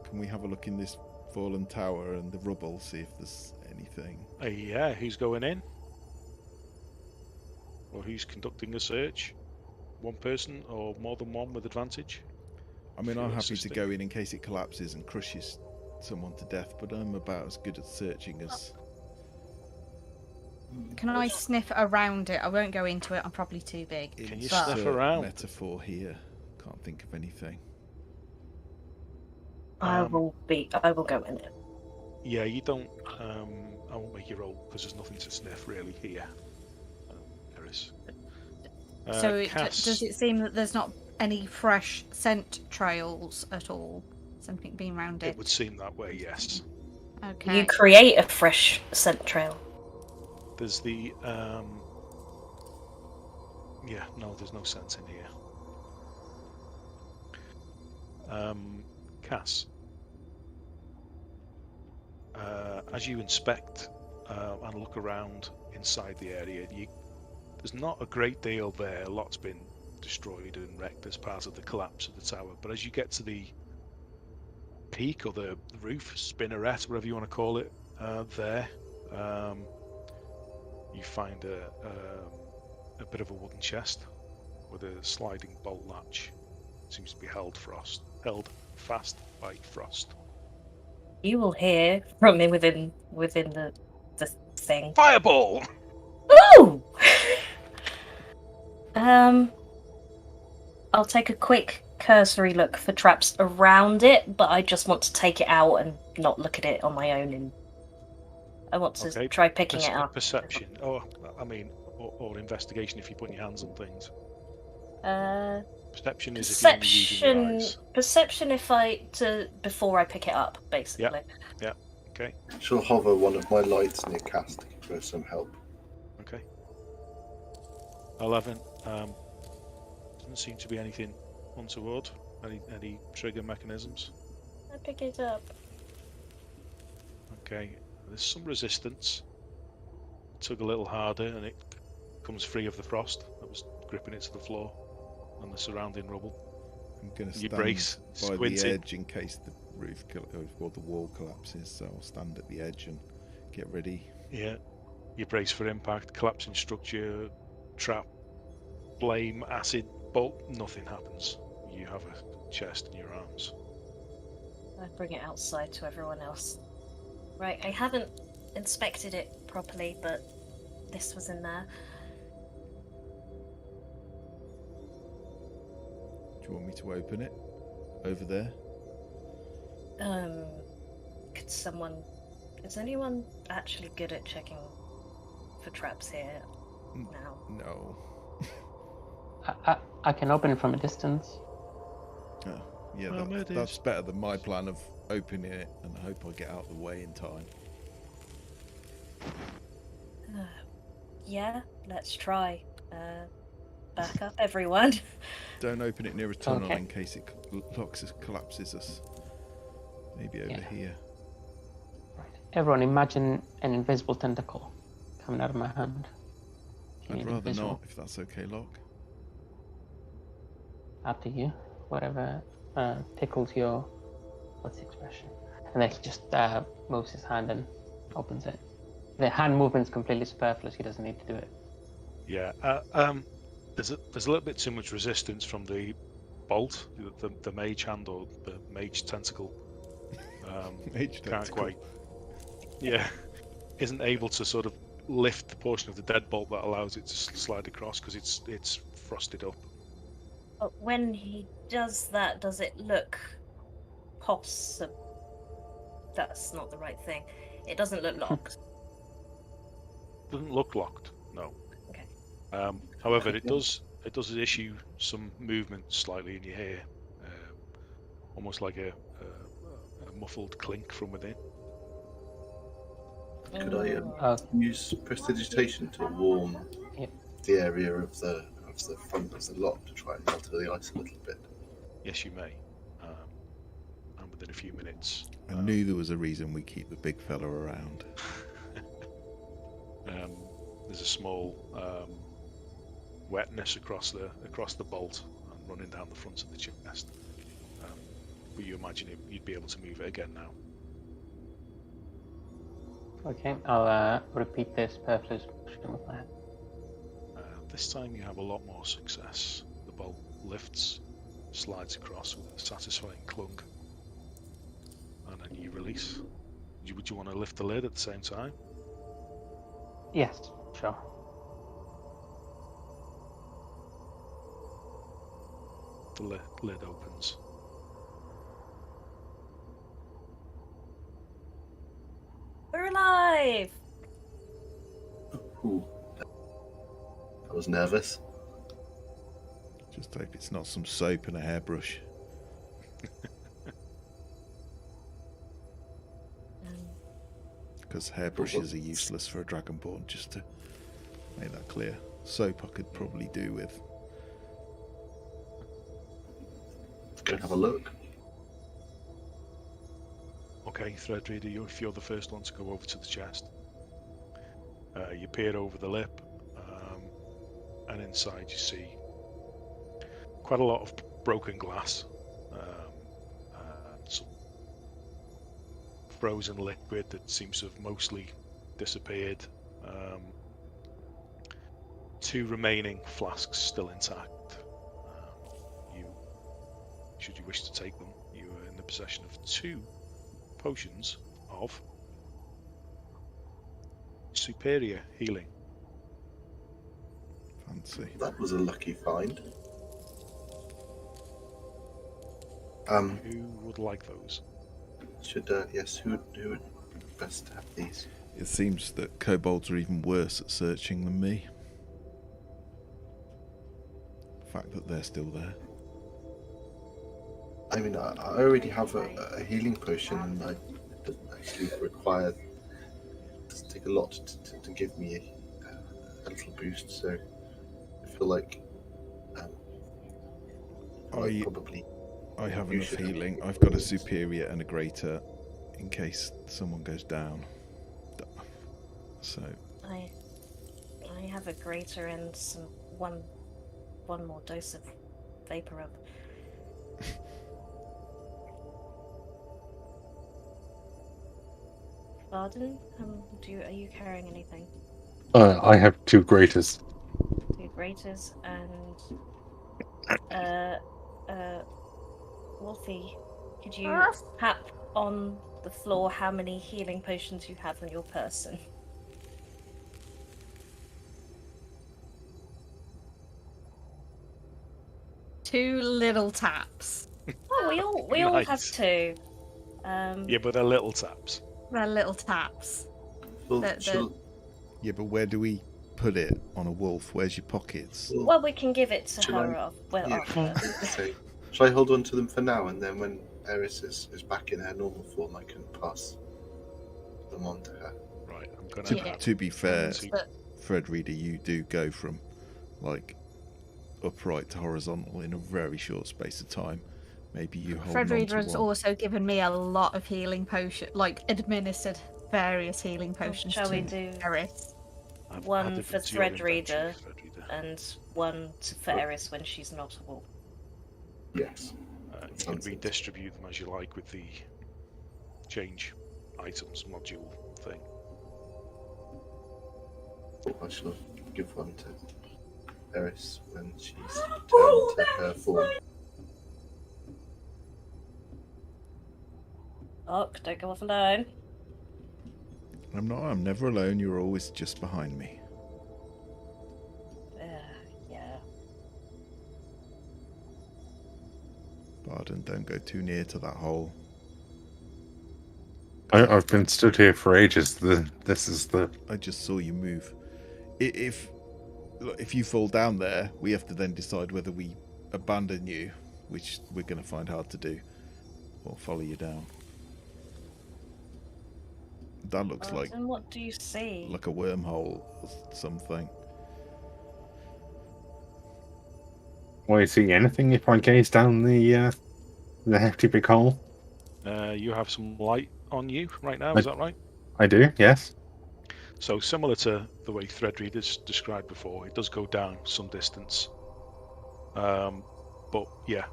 Can we have a look in this fallen tower and the rubble, see if there's anything? Yeah, who's going in? Or who's conducting a search? One person or more than one with advantage? I mean, I'm happy to go in case it collapses and crushes someone to death, but I'm about as good at searching as... Can I sniff around it? I won't go into it. I'm probably too big. Can you sniff around? Metaphor here. Can't think of anything. I will go in it. Yeah, you don't. I won't make you roll because there's nothing to sniff really here. There is. So does it seem that there's not any fresh scent trails at all? Something being around it? It would seem that way, yes. Okay. You create a fresh scent trail. There's the. Yeah, no, there's no scent in here. Cass. As you inspect and look around inside the area, there's not a great deal there. A lot's been destroyed and wrecked as part of the collapse of the tower. But as you get to the peak or the roof, spinneret, whatever you want to call it, there, you find a bit of a wooden chest with a sliding bolt latch. It seems to be held fast by frost. You will hear from me within the thing. Fireball! Ooh! I'll take a quick cursory look for traps around it, but I just want to take it out and not look at it on my own. And I want to try picking it up. Perception. Oh, I mean, or investigation if you're putting your hands on things. Perception is if you're using your eyes. Perception before I pick it up, basically. Yeah. Okay. She'll hover one of my lights near Cass to give her some help. Okay. 11. Doesn't seem to be anything untoward. Any trigger mechanisms? I pick it up. Okay. There's some resistance. Tug a little harder and it comes free of the frost that was gripping it to the floor and the surrounding rubble. I'm going to You stand brace, by squinting. the edge in case the roof or the wall collapses, so I'll stand at the edge and get ready. Yeah. You brace for impact, collapsing structure, trap, flame, acid, bolt, nothing happens. You have a chest in your arms. I bring it outside to everyone else. Right, I haven't inspected it properly, but this was in there. Do you want me to open it? Over there? Is anyone actually good at checking for traps here now? No. I can open it from a distance. Oh, yeah, that's better than my plan of opening it and I hope I get out of the way in time. Yeah, let's try. Back up, everyone. Don't open it near a tunnel Okay. in case it collapses us. Maybe over here. Right. Everyone, imagine an invisible tentacle coming out of my hand. I'd rather not, if that's okay, Locke. Up to you. Whatever tickles your... What's the expression? And then he just moves his hand and opens it. The hand movement's completely superfluous. He doesn't need to do it. Yeah. There's a little bit too much resistance from the bolt, the mage hand or the mage tentacle. Mage Can't tentacle. quite. Yeah. Isn't able to sort of lift the portion of the deadbolt that allows it to slide across because it's frosted up. But when he does that, does it look possible? That's not the right thing. It doesn't look locked. Doesn't look locked, no. Okay. However, it does issue some movement slightly in your hair, almost like a muffled clink from within. Could I use prestidigitation to warm the area of the front of the lock to try and alter the ice a little bit? Yes, you may. And within a few minutes. I knew there was a reason we keep the big fella around. There's a small wetness across the bolt and running down the front of the chest. But you imagine you'd be able to move it again now. Okay, I'll repeat this superfluous motion with my hand. This time you have a lot more success. The bolt lifts, slides across with a satisfying clunk, and then you release. Would you want to lift the lid at the same time? Yes, sure. The lid opens. We're alive! Ooh. I was nervous. Just hope it's not some soap and a hairbrush. Because hairbrushes are useless for a dragonborn, just to make that clear. Soap I could probably do with. Go and have a look. Okay, Threadreader, if you're the first one to go over to the chest, you peer over the lip, and inside you see quite a lot of broken glass, and some frozen liquid that seems to have mostly disappeared. Two remaining flasks still intact. Should you wish to take them, you are in the possession of 2 potions of superior healing. Fancy. That was a lucky find. Who would like those? Yes, who would best have these? It seems that kobolds are even worse at searching than me. The fact that they're still there. I mean, I already have a healing potion, and it doesn't actually require. It doesn't take a lot to give me a little boost. So I feel like I have enough healing. I've got a superior and a greater in case someone goes down. So I have a greater and one more dose of vapor up. Varden, are you carrying anything? I have 2 greaters. 2 greaters and Wolfie, could you tap on the floor how many healing potions you have on your person? Two little taps. Oh, we all Nice. have 2. Yeah, but they're little taps. They're little taps. Well, yeah, but where do we put it on a wolf? Where's your pockets? Well, we can give it to her after. Okay. Shall I hold on to them for now, and then when Eris is back in her normal form, I can pass them on to her? Right, I'm gonna. To be fair, Fred Reader, you do go from like upright to horizontal in a very short space of time. Maybe you hold Fred on Reader to has one. also given me a lot of healing potions, like administered various healing potions. Shall to we do Eris? One for Threadreader and one for Eris when she's not a wolf? Yes. You can redistribute them as you like with the change items module thing. I shall give one to Eris when she's turned to her form. Oh, don't go off alone. I'm not. I'm never alone. You're always just behind me. Yeah. Pardon, don't go too near to that hole. I've been stood here for ages. This is the... I just saw you move. If you fall down there, we have to then decide whether we abandon you, which we're going to find hard to do, or follow you down. That looks like... And what do you see? Like a wormhole or something. Will you see anything if I gaze down the hefty big hole? You have some light on you right now, is that right? I do, yes. So similar to the way Threadreader's described before, it does go down some distance. But yeah,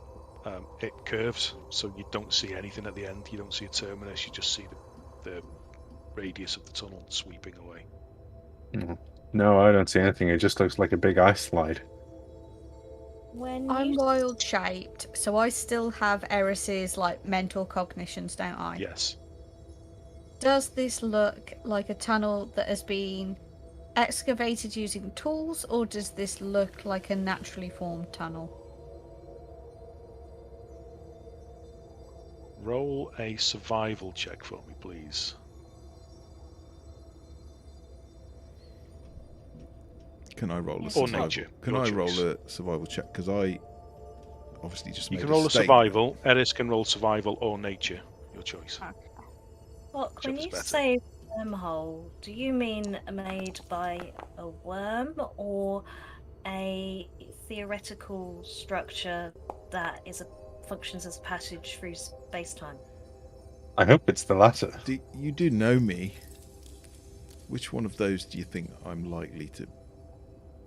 it curves, so you don't see anything at the end. You don't see a terminus, you just see the radius of the tunnel sweeping away. No, I don't see anything. It just looks like a big ice slide. I'm wild shaped, so I still have Eris's like mental cognitions, don't I? Yes. Does this look like a tunnel that has been excavated using tools, or does this look like a naturally formed tunnel? Roll a survival check for me, please. Can I roll a Or survival? nature. Can your I choice. roll a survival check? Because I obviously just You made can roll a statement. survival. Eris can roll survival or nature. Your choice. Look, when Whichever's you better. say wormhole, do you mean made by a worm or a theoretical structure that functions as a passage through space-time? I hope it's the latter. You do know me. Which one of those do you think I'm likely to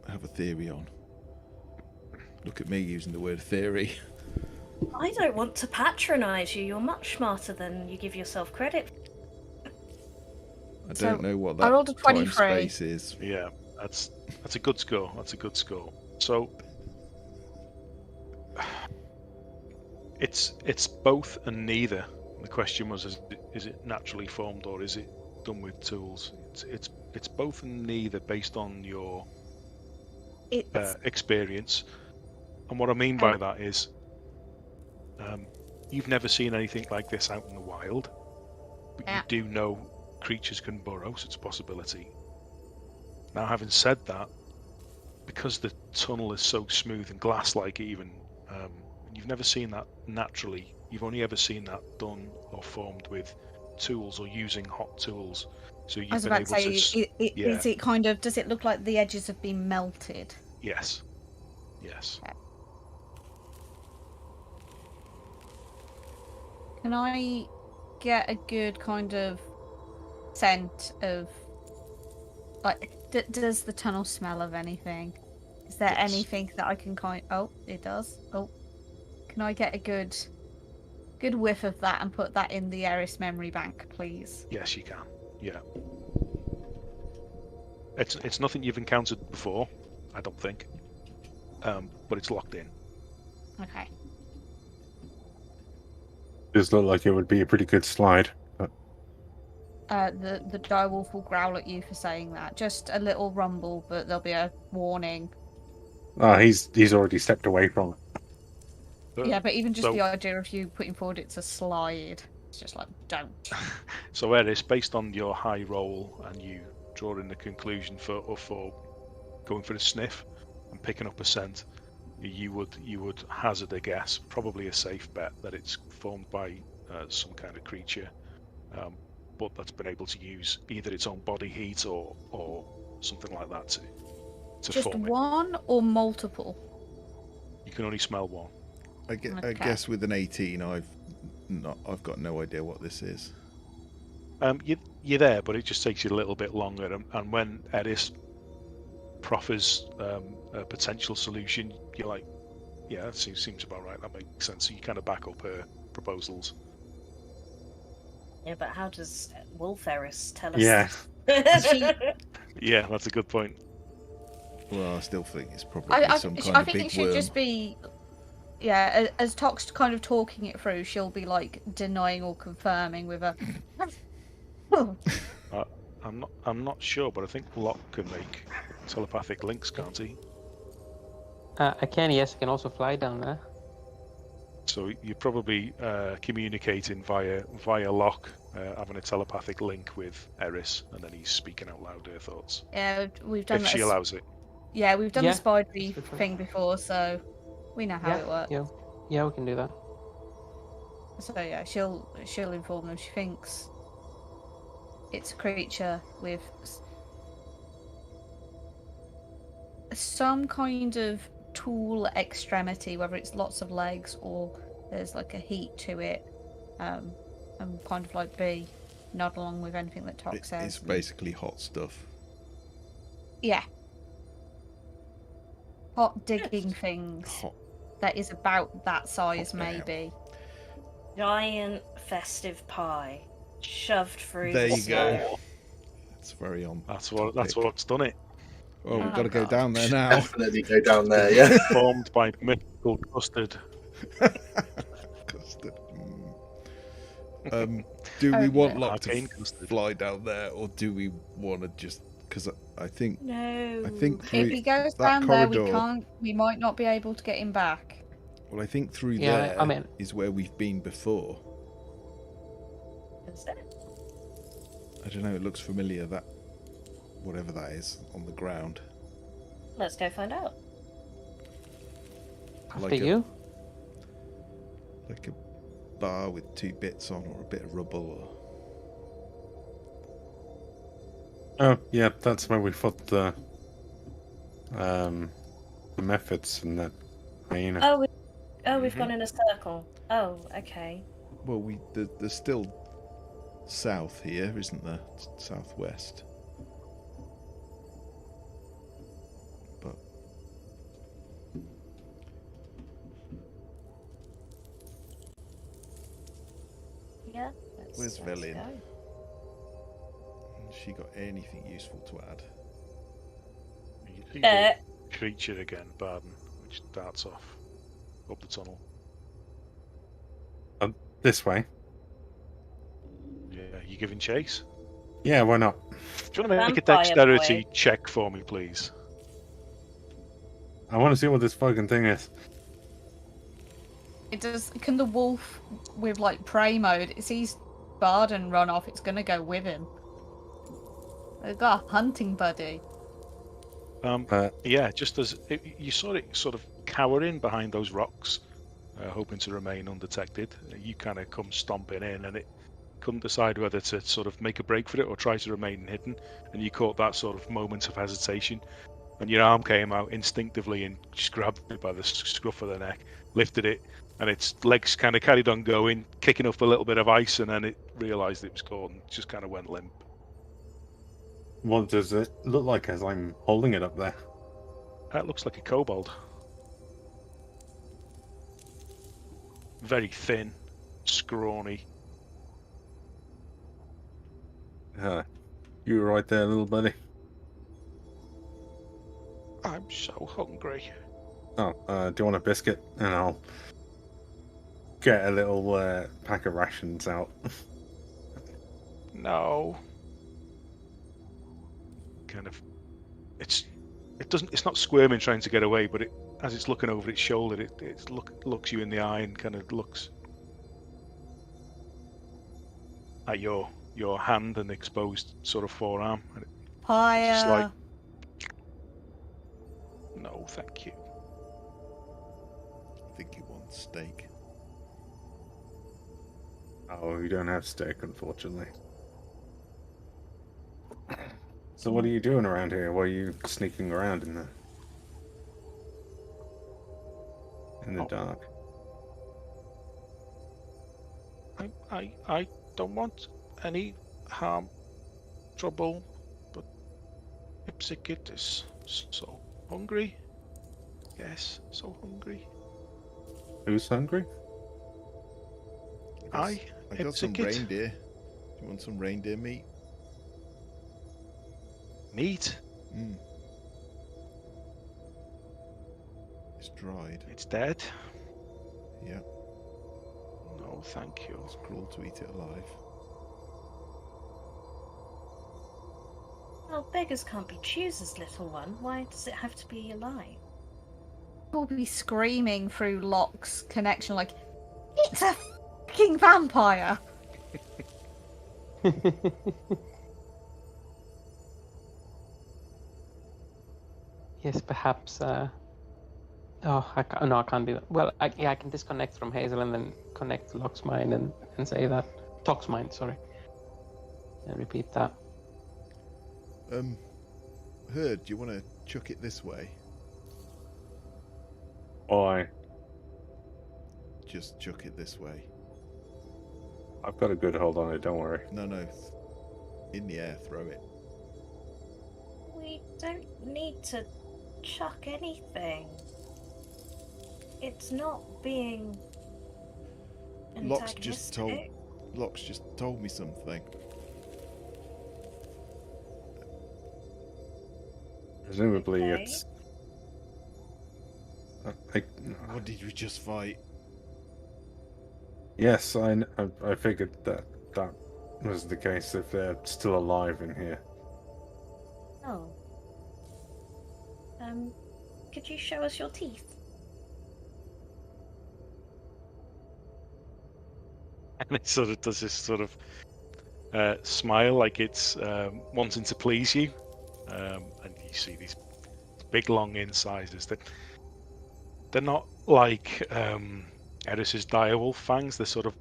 have a theory on? Look at me using the word theory. I don't want to patronise you. You're much smarter than you give yourself credit. I So, don't know what I rolled that a time 23. space is. Yeah, that's a good score. That's a good score. So it's both and neither. The question was, is it naturally formed or is it done with tools? It's both and neither based on your experience. And what I mean by that is, you've never seen anything like this out in the wild, but you do know creatures can burrow, so it's a possibility. Now, having said that, because the tunnel is so smooth and glass-like even, you've never seen that naturally. You've only ever seen that done or formed with tools or using hot tools. So you've been able to... Is it kind of... Does it look like the edges have been melted? Yes. Yes. Okay. Can I get a good kind of scent of... Like, does the tunnel smell of anything? Is there anything that I can kind... Oh, it does. Oh. Can I get a good whiff of that and put that in the Eris memory bank, please? Yes, you can. Yeah. It's nothing you've encountered before, I don't think. But it's locked in. Okay. Does look like it would be a pretty good slide. But... The direwolf will growl at you for saying that. Just a little rumble, but there'll be a warning. Oh, he's already stepped away from it. Yeah, but even just the idea of you putting forward it's a slide, it's just like, don't. So Eris, based on your high roll and you drawing the conclusion for going for a sniff and picking up a scent, you would hazard a guess, probably a safe bet, that it's formed by some kind of creature, but that's been able to use either its own body heat or something like that to just form it. One or multiple? You can only smell one. I guess with an 18, I've got no idea what this is. You're there, but it just takes you a little bit longer. And when Eris proffers a potential solution, you're like, yeah, that seems about right. That makes sense. So you kind of back up her proposals. Yeah, but how does Wolf Eris tell us? Yeah. Yeah, that's a good point. Well, I still think it's probably some kind I of think big it should worm. just be, yeah, as Tox kind of talking it through, she'll be like denying or confirming with a. I'm not sure, but I think Locke can make telepathic links, can't he? I can, yes. I can also fly down there. So you're probably communicating via Locke, having a telepathic link with Eris, and then he's speaking out loud her thoughts. Yeah, we've done If that. she allows it. Yeah, we've done Yeah, the spidery that's good. thing before, so we know how it works. Yeah, we can do that. So yeah, she'll inform them. She thinks it's a creature with some kind of tool extremity, whether it's lots of legs or there's like a heat to it, and kind of like be nod along with anything that Tox says. It's basically hot stuff. Yeah. Hot digging things. That is about that size, maybe. Giant festive pie shoved through. There the you snow. go. It's very on. That's what's done it. Oh, we've got to go down there now. Definitely go down there, yeah. Formed by mythical custard. Custard. Do we want Locke to Arcane custard. fly down there, or do we want to just? Because I think No. I think through If he goes that down corridor, there, we might not be able to get him back. Well, I think through Yeah, there is where we've been before. Is it? I don't know. It looks familiar. That whatever that is on the ground. Let's go find out. After you? Like a bar with two bits on, or a bit of rubble. Oh, yeah, that's where we fought the methods and that hyena. We've gone in a circle. Oh, okay. Well, there's still south here, isn't there? Southwest. But Yeah. where's let's Velin? go. Has she got anything useful to add? You see the creature again, Barden, which darts off up the tunnel. This way. Yeah, you giving chase? Yeah, why not? Do you want to make a Vampire dexterity boy. check for me, please? I want to see what this fucking thing is. It does. Can the wolf with like prey mode? It sees Barden run off. It's gonna go with him. They've got a hunting buddy. Yeah, just as you saw it sort of cowering behind those rocks, hoping to remain undetected. You kind of come stomping in, and it couldn't decide whether to sort of make a break for it or try to remain hidden. And you caught that sort of moment of hesitation, and your arm came out instinctively and just grabbed it by the scruff of the neck, lifted it, and its legs kind of carried on going, kicking up a little bit of ice, and then it realised it was caught and just kind of went limp. What does it look like as I'm holding it up there? That looks like a kobold. Very thin, scrawny. You were right there, little buddy. I'm so hungry. Oh, do you want a biscuit? And I'll get a little pack of rations out. No. Kind of. It's not squirming trying to get away, but as it's looking over its shoulder, it looks you in the eye and kind of looks at your hand and exposed sort of forearm. And it's just like, no, thank you. I think you want steak. Oh, we don't have steak, unfortunately. So what are you doing around here? Why are you sneaking around in the dark? I don't want any harm, trouble, but Ipsikit is so hungry. Yes, so hungry. Who's hungry? I got some Ipsikit. reindeer. you want some reindeer meat? Meat? Mm. It's dried. It's dead? Yeah. No, thank you. It's cruel to eat it alive. Well, beggars can't be choosers, little one. Why does it have to be alive? We'll be screaming through Locke's connection like, it's a fucking vampire! Yes, perhaps. Oh, I can't do that. Well, I can disconnect from Hazel and then connect to Locke's mind and say that. Tock's mind, sorry. And repeat that. Herd, do you want to chuck it this way? Why? Just chuck it this way. I've got a good hold on it, don't worry. No. In the air, throw it. We don't need to chuck anything. It's not being Locke's just antagonistic. told me something. Presumably Okay. it's... What did we just fight? Yes, I figured that was the case if they're still alive in here. Oh. Could you show us your teeth? And it sort of does this sort of smile like it's wanting to please you. And you see these big long incisors. They're not like Eris's direwolf fangs. They're sort of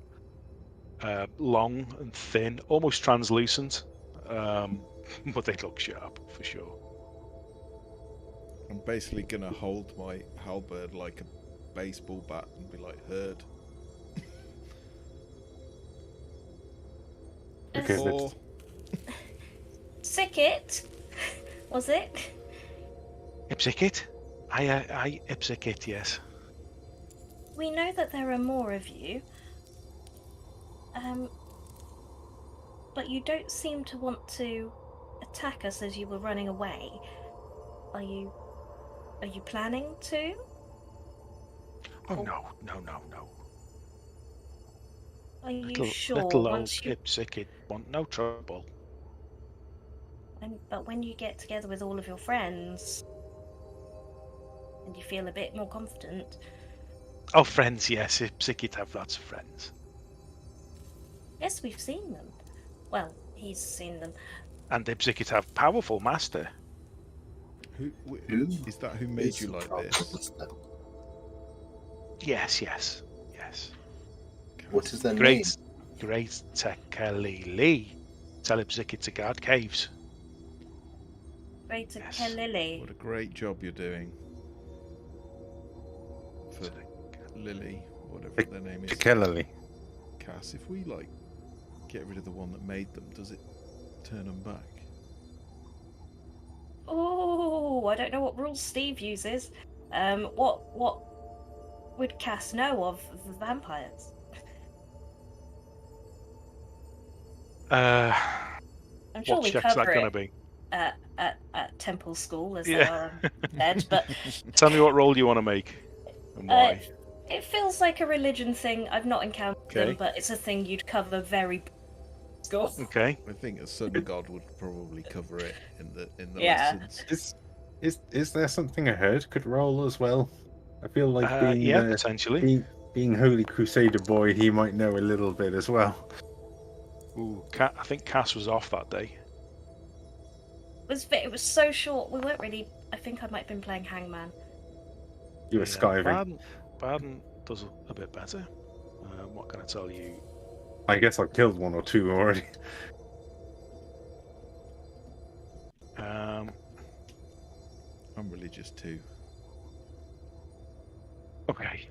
long and thin, almost translucent. But they look sharp for sure. I'm basically gonna hold my halberd like a baseball bat and be like, Herd. Okay, Or Sickit, was it? Ipsickit? I Ipsickit, yes. We know that there are more of you. But you don't seem to want to attack us as you were running away. Are you planning to? Oh no. Are you Little sure? old Once you... Ipsickit want no trouble. But when you get together with all of your friends and you feel a bit more confident. Oh, friends, yes. Ipsickit have lots of friends. Yes, we've seen them. Well, he's seen them. And Ipsickit have powerful master. who is that? Who made you like this? Yes. What is their name? Great Tekelili. Tell Ipsickit to guard caves. Greater Yes. Kelili. What a great job you're doing for Lily, whatever their name is. Particularly. Cass, if we like get rid of the one that made them, does it turn them back? Oh, I don't know what rules Steve uses. What would Cass know of the vampires? I'm sure What we check's that cover going to it be? at Temple School, as they Yeah. are said, but Tell me what role you want to make and why. it feels like a religion thing. I've not encountered them, Okay. but it's a thing you'd cover very school. Okay. I think a sun god would probably cover it in the Yeah. lessons. Is there something a herd could roll as well? I feel like being Yeah, potentially. being Holy Crusader boy, he might know a little bit as well. Ooh, I think Cass was off that day. It was so short. We weren't really. I think I might have been playing Hangman. You were skiving. Baden does a bit better. What can I tell you? I guess I've killed one or two already. I'm religious too. Okay.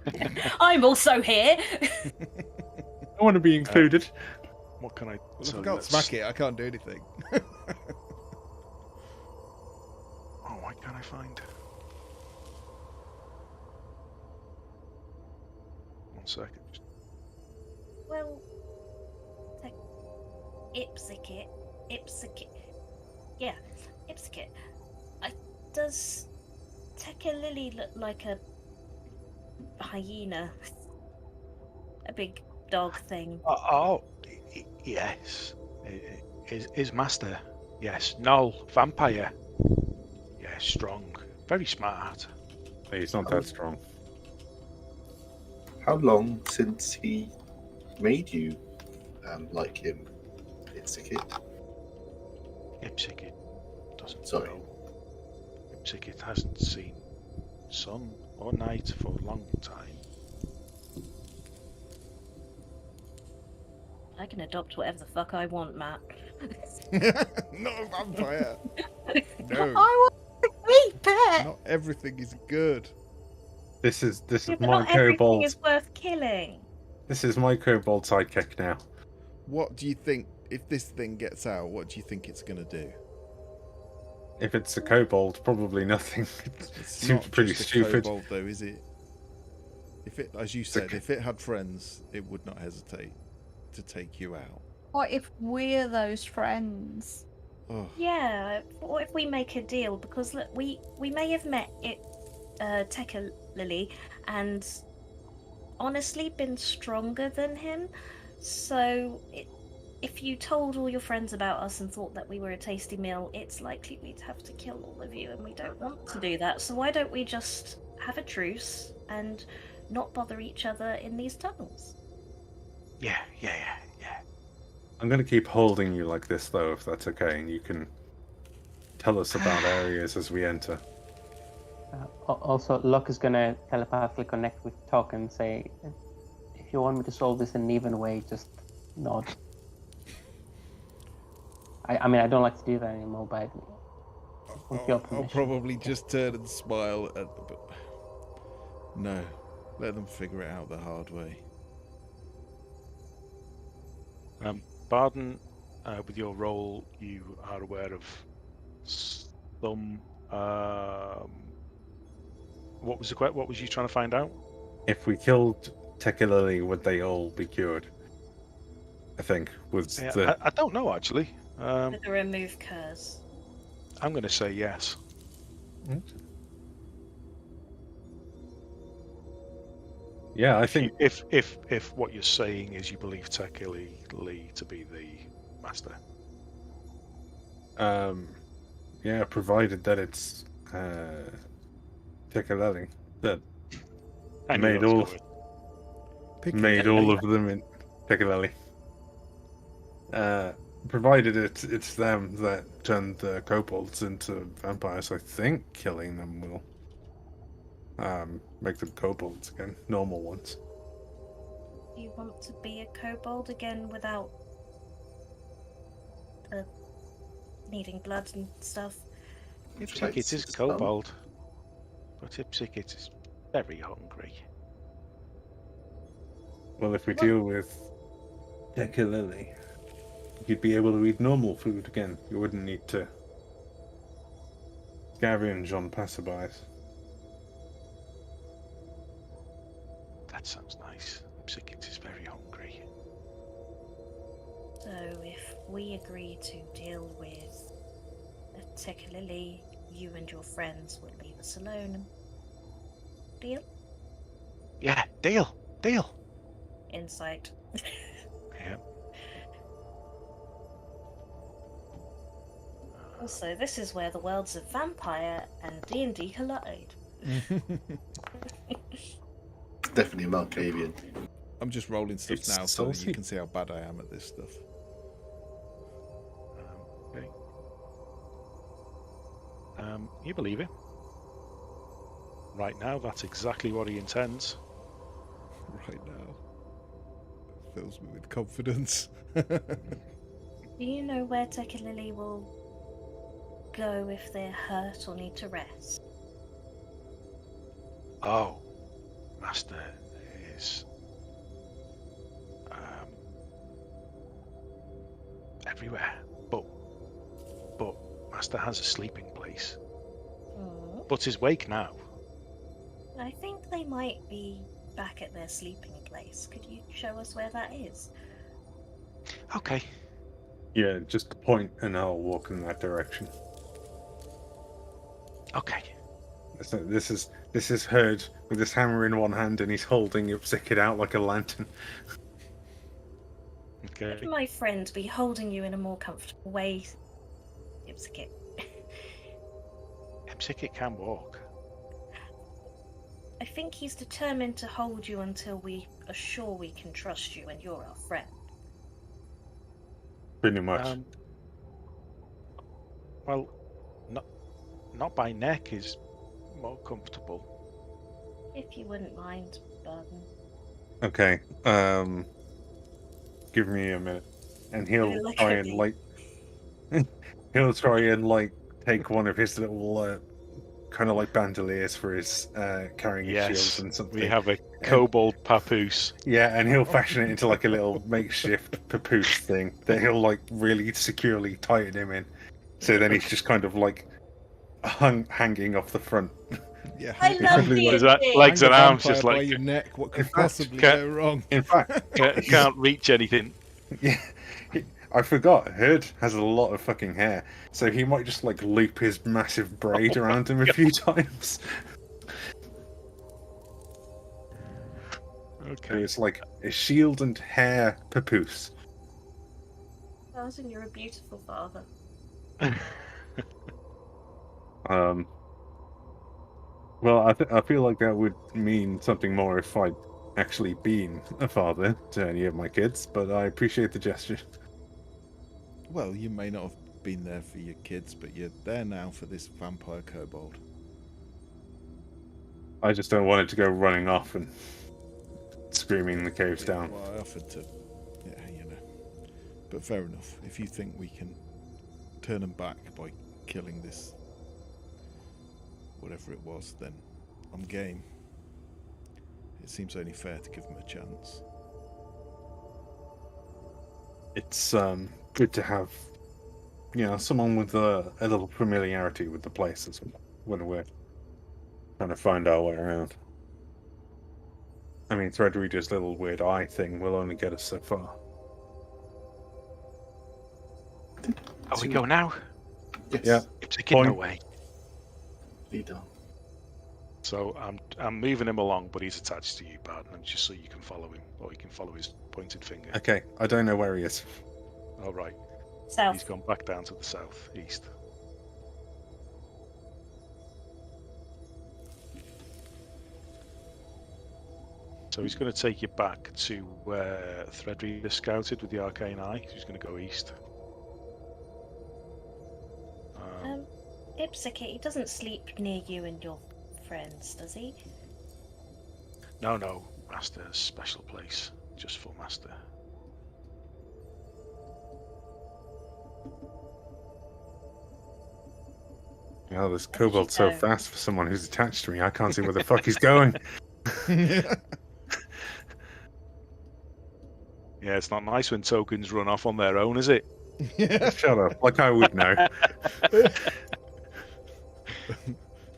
I'm also here. I want to be included. What can I Well, if tell I you? can't smack it, I can't do anything. Oh, what can I find? One second. Well, Ipsikit. Yeah, Ipsikit. Does Tekelili look like a hyena? A big dog thing? Yes. His master. Yes. Gnoll. Vampire. Yeah, strong. Very smart. He's not that strong. How long since he made you like him? Ipsikit? Ipsikit doesn't Sorry. know. Ipsikit hasn't seen sun or night for a long time. I can adopt whatever the fuck I want, Matt. Not a vampire. No. I want a great pet. Not everything is good. This is Yeah, but my not everything kobold. is worth killing. This is my kobold sidekick now. What do you think, if this thing gets out, what do you think it's going to do? If it's a kobold, probably nothing. It's Seems not pretty just stupid. a kobold, though, is it? If it, as you said, if it had friends, it would not hesitate to take you out. What if we're those friends? Oh, Yeah, what if we make a deal? Because look, we may have met it, Tekelili, and honestly been stronger than him. So if you told all your friends about us and thought that we were a tasty meal, it's likely we'd have to kill all of you, and we don't want to do that. So why don't we just have a truce and not bother each other in these tunnels? Yeah. I'm going to keep holding you like this, though, if that's okay, and you can tell us about areas as we enter. Also, Locke is gonna telepathically connect with Tok and say, if you want me to solve this in an even way, just nod. I mean, I don't like to do that anymore, but with your I'll permission. probably just turn and smile at but no, let them figure it out the hard way. Barden, with your role, you are aware of some. What was you trying to find out? If we killed Tekelili, would they all be cured? I think was the. I don't know actually. With the remove curse. I'm going to say yes. Yeah, I think if what you're saying is you believe Tekelili to be the master. Yeah, provided that it's Tekelili that made all of them in Tekelili. Provided it's them that turned the kobolds into vampires, I think killing them will make them kobolds again, normal ones. You want to be a kobold again without needing blood and stuff? Ipsikit is kobold, but Ipsikit is very hungry. Well, if we deal with Tekelili, you'd be able to eat normal food again. You wouldn't need to scavenge on passerbys. That sounds nice. Ipsikit is very hungry. So if we agree to deal with Tekelili, you and your friends will leave us alone. Deal? Yeah, deal. Insight. Yeah. Also, this is where the worlds of vampire and D&D collide. Definitely a Malkavian. I'm just rolling stuff It's now so that saucy. you can see how bad I am at this stuff. Okay. You believe it? Right now, that's exactly what he intends. Right now. It fills me with confidence. Do you know where Tekelili will go if they're hurt or need to rest? Oh, Master is everywhere, but Master has a sleeping place. But he's awake now. I think they might be back at their sleeping place. Could you show us where that is? Okay. Yeah, just point and I'll walk in that direction. Okay. So this is Herd with his hammer in one hand and he's holding Ipsikit out like a lantern. Okay. Could my friend be holding you in a more comfortable way, Ipsikit? Ipsikit can walk. I think he's determined to hold you until we are sure we can trust you and you're our friend. Pretty much. Well, not by neck is more comfortable. If you wouldn't mind, Burden. Okay. Give me a minute, and he'll try and he'll try and take one of his little kind of like bandoliers for his carrying his shields and something. We have a kobold papoose. Yeah, and he'll fashion it into like a little makeshift papoose thing that he'll really securely tighten him in. So then he's just kind of hanging off the front. Yeah, I love the Is that legs and arms just by your neck? What could possibly can't- go wrong? In fact, can't reach anything. yeah, I forgot. Herd has a lot of fucking hair, so he might just loop his massive braid around him a few times. Okay. It's like a shield and hair papoose. Burden, you're a beautiful father. Well, I feel like that would mean something more if I'd actually been a father to any of my kids, but I appreciate the gesture. Well, you may not have been there for your kids, but you're there now for this vampire kobold. I just don't want it to go running off and screaming the caves down. Well, I offered to, but fair enough. If you think we can turn them back by killing this, whatever it was, then I'm game. It seems only fair to give them a chance. It's good to have, someone with a little familiarity with the place as well when we're trying to find our way around. I mean, Threadreader's little weird eye thing will only get us so far. Are we go now? Yes. Yeah. Ipsikit away. Lead on. So I'm moving him along, but he's attached to you, Barton, and just so you can follow him, or you can follow his pointed finger. Okay, I don't know where he is. All right. South. He's gone back down to the south, east. So he's going to take you back to where Threadreader scouted with the arcane eye. He's going to go east. Ipsikit, he doesn't sleep near you and your friends, does he? No, Master's special place, just for Master. Oh, this kobold's so fast for someone who's attached to me. I can't see where the fuck he's going. Yeah, it's not nice when tokens run off on their own, is it? Shut up. Like I would know.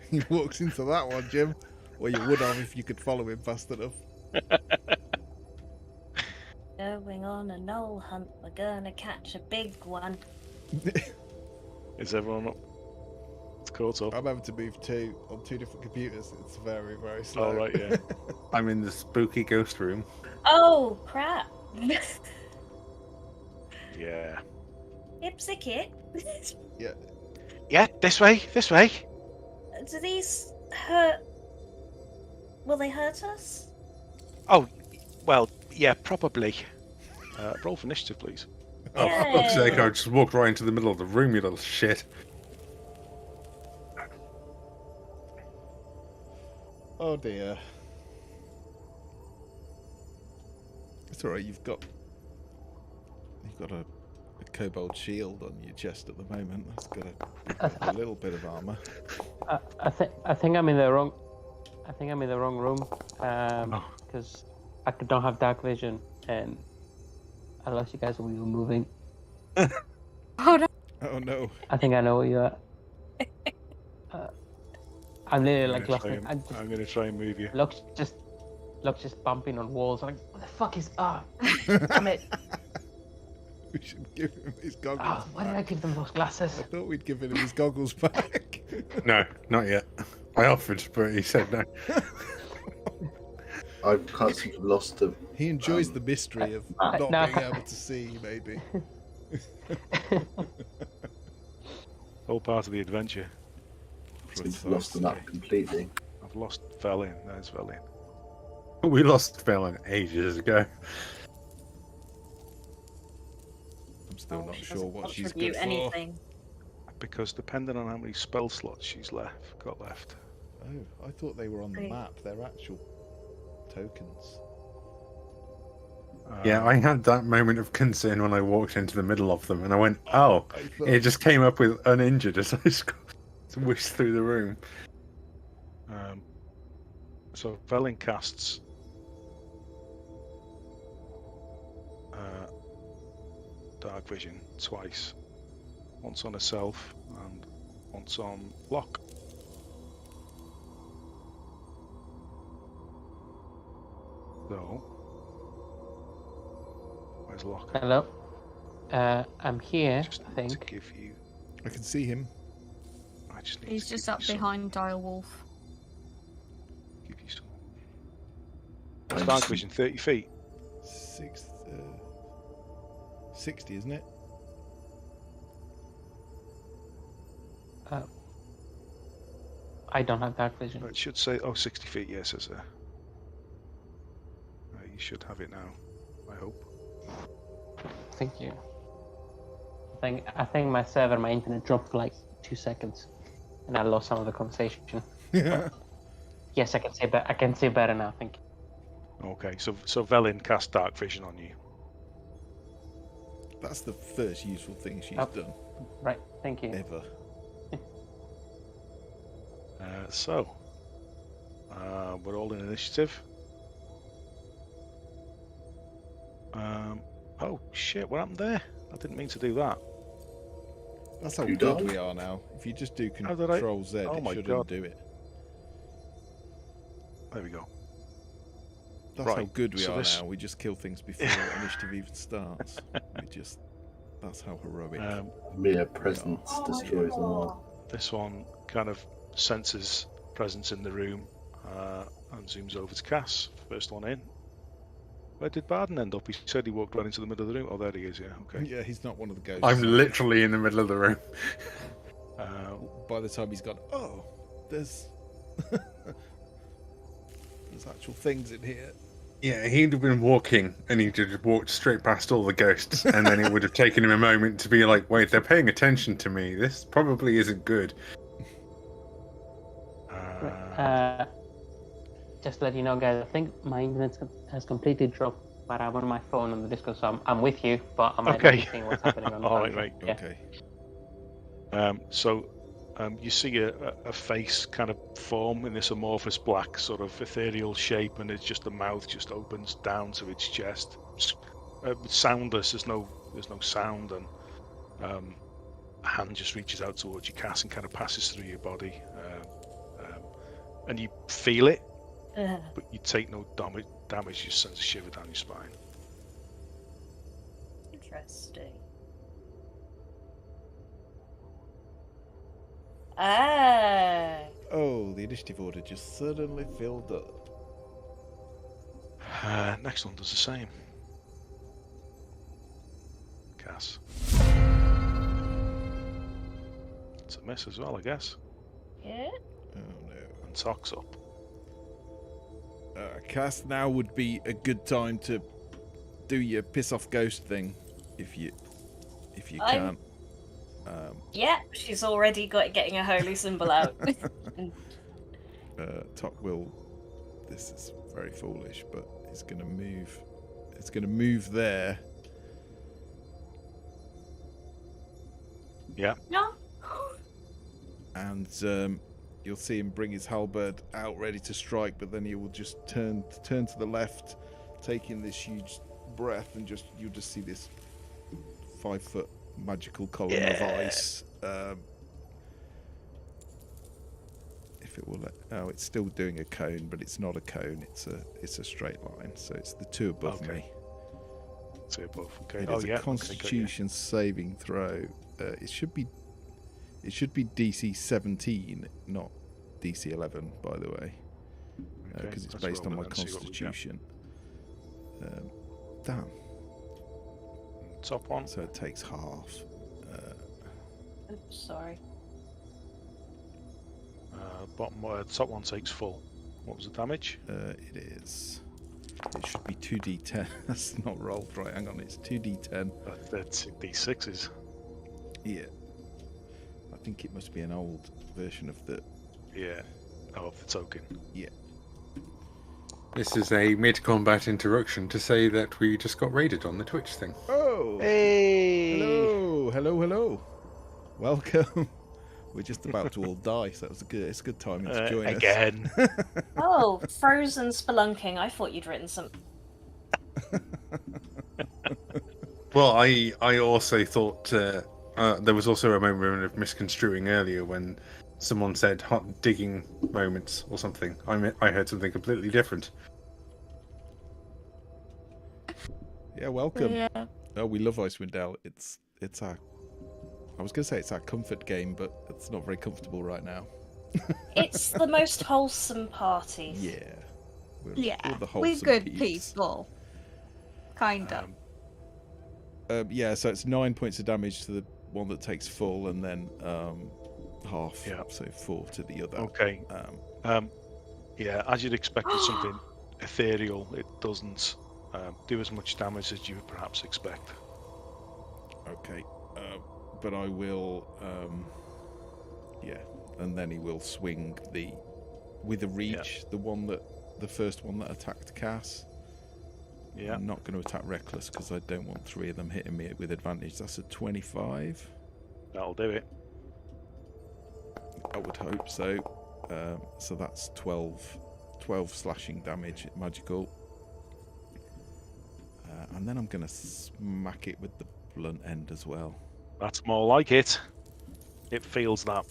He walks into that one, Jim. Well, you would have if you could follow him fast enough. Going on a gnoll hunt, we're gonna catch a big one. Is everyone up? It's caught up. I'm having to move on two different computers. It's very, very slow. All right, yeah. I'm in the spooky ghost room. Oh, crap. Yeah. Ipsikit? Yeah. Yeah, this way. Do these hurt? Will they hurt us? Oh, well, yeah, probably. Roll for initiative, please. Oh, for fuck's sake, I just walked right into the middle of the room, you little shit. Oh dear. It's alright, you've got a kobold shield on your chest at the moment. That's got a little bit of armor. I think I'm in the wrong. I think I'm in the wrong room because I don't have dark vision, and unless you guys will be moving. Oh no! Oh no! I think I know where you are. I'm literally lost. I'm gonna try and move you. Lux just bumping on walls. Like, what the fuck is? Damn it! We should give him his goggles Oh, why did I back. give them those glasses? I thought we'd given him his goggles back. No, not yet. I offered, but he said no. I can't seem to have lost them. He enjoys the mystery of not no. being able to see, maybe. All part of the adventure. I seem to have lost the map completely. I've lost Felin. There's Felin. We lost Felin ages ago. I'm still not She sure doesn't what she's contribute good for. anything. Because depending on how many spell slots she's got left. Oh, I thought they were on the Right. map. They're actual tokens. Yeah, I had that moment of concern when I walked into the middle of them, and I went, "Oh!" I thought, It just came up with uninjured as I whisked through the room. So Felin casts Dark Vision twice. Once on herself and once on Locke. So, where's Locke? Hello. I'm here, Just I need to think. give you. I can see him. I just need He's to just give up you some- behind Direwolf. Give you some. It's Dark Vision, 30 feet. 60, isn't it? I don't have dark vision. It should say, 60 feet, yes, it says there. You should have it now, I hope. Thank you. I think my server, my internet dropped for like 2 seconds, and I lost some of the conversation. Yeah. Yes, I can see better. I can see better now. Thank you. Okay, so Velin cast Dark Vision on you. That's the first useful thing she's Oh. done Right. Thank you. ever. We're all in initiative. Oh shit, what happened there? I didn't mean to do that. That's how You good don't? we are now. If you just do How did I- Control Z, Oh it my should God. undo it. There we go. That's how Right, good we so are this- now. We just kill things before initiative even starts. That's how heroic. Mere presence destroys them all. This one kind of senses presence in the room and zooms over to Cass. First one in. Where did Barden end up? He said he walked right into the middle of the room. Oh, there he is, yeah, okay. Yeah, he's not one of the ghosts. I'm literally in the middle of the room. By the time he's gone, oh, there's there's actual things in here. Yeah, he'd have been walking, and he'd have walked straight past all the ghosts, and then it would have taken him a moment to be like, wait, they're paying attention to me. This probably isn't good. Just to let you know, guys. I think my internet has completely dropped, but I'm on my phone on the Discord, so I'm with you. But I might not be seeing what's happening on the All right, phone. right. Yeah. Okay. You see a face kind of form in this amorphous black sort of ethereal shape, and it's just the mouth just opens down to its chest. Soundless. There's no sound, and a hand just reaches out towards you, Cass, and kind of passes through your body, and you feel it, but you take no damage. You just sends a shiver down your spine. Interesting. Ah. Oh, the initiative order just suddenly filled up. Next one does the same. Cass. It's a miss as well, I guess. Yeah. Oh no. And Tock's up. Cass, now would be a good time to do your piss off ghost thing, if you can. Yeah, she's already getting a holy symbol out. Tock will. This is very foolish, but it's going to move. It's going to move there. Yeah. No. And you'll see him bring his halberd out, ready to strike. But then he will just turn to the left, taking this huge breath, and you'll just see this 5-foot magical column of ice. If it will, it's still doing a cone, but it's not a cone. It's a straight line. So it's the two above me. say above. Okay. It is a Constitution saving throw. It should be DC 17, not DC 11, by the way, because it's based on my Constitution. Damn. Top one. So it takes half. Oops, sorry. Top one takes full. What was the damage? It is. It should be 2d10. That's not rolled right. Hang on, it's 2d10. That's d6s. Yeah. I think it must be an old version of the. Yeah. Of the token. Yeah. This is a mid-combat interruption to say that we just got raided on the Twitch thing. Oh! Hey! Hello! Welcome. We're just about to all die, so it's a good timing to join again. us. Oh, frozen spelunking. I thought you'd written some. Well, I also thought there was also a moment of misconstruing earlier when someone said hot digging moments or something. I heard something completely different. Yeah, welcome. Yeah. Oh, we love Icewind Dale. It's our. I was going to say it's our comfort game, but it's not very comfortable right now. It's the most wholesome party. Yeah. We're good people. Kind of. Yeah, so it's 9 points of damage to the one that takes full, and then half, so 4 to the other. Okay. Yeah, as you'd expect with something ethereal, it doesn't do as much damage as you would perhaps expect. Okay. But I will, and then he will swing with a reach, the first one that attacked Cass. Yeah. I'm not going to attack Reckless because I don't want 3 of them hitting me with advantage. That's a 25. That'll do it. I would hope so. So that's 12 slashing damage, magical. And then I'm going to smack it with the blunt end as well. That's more like it. It feels that.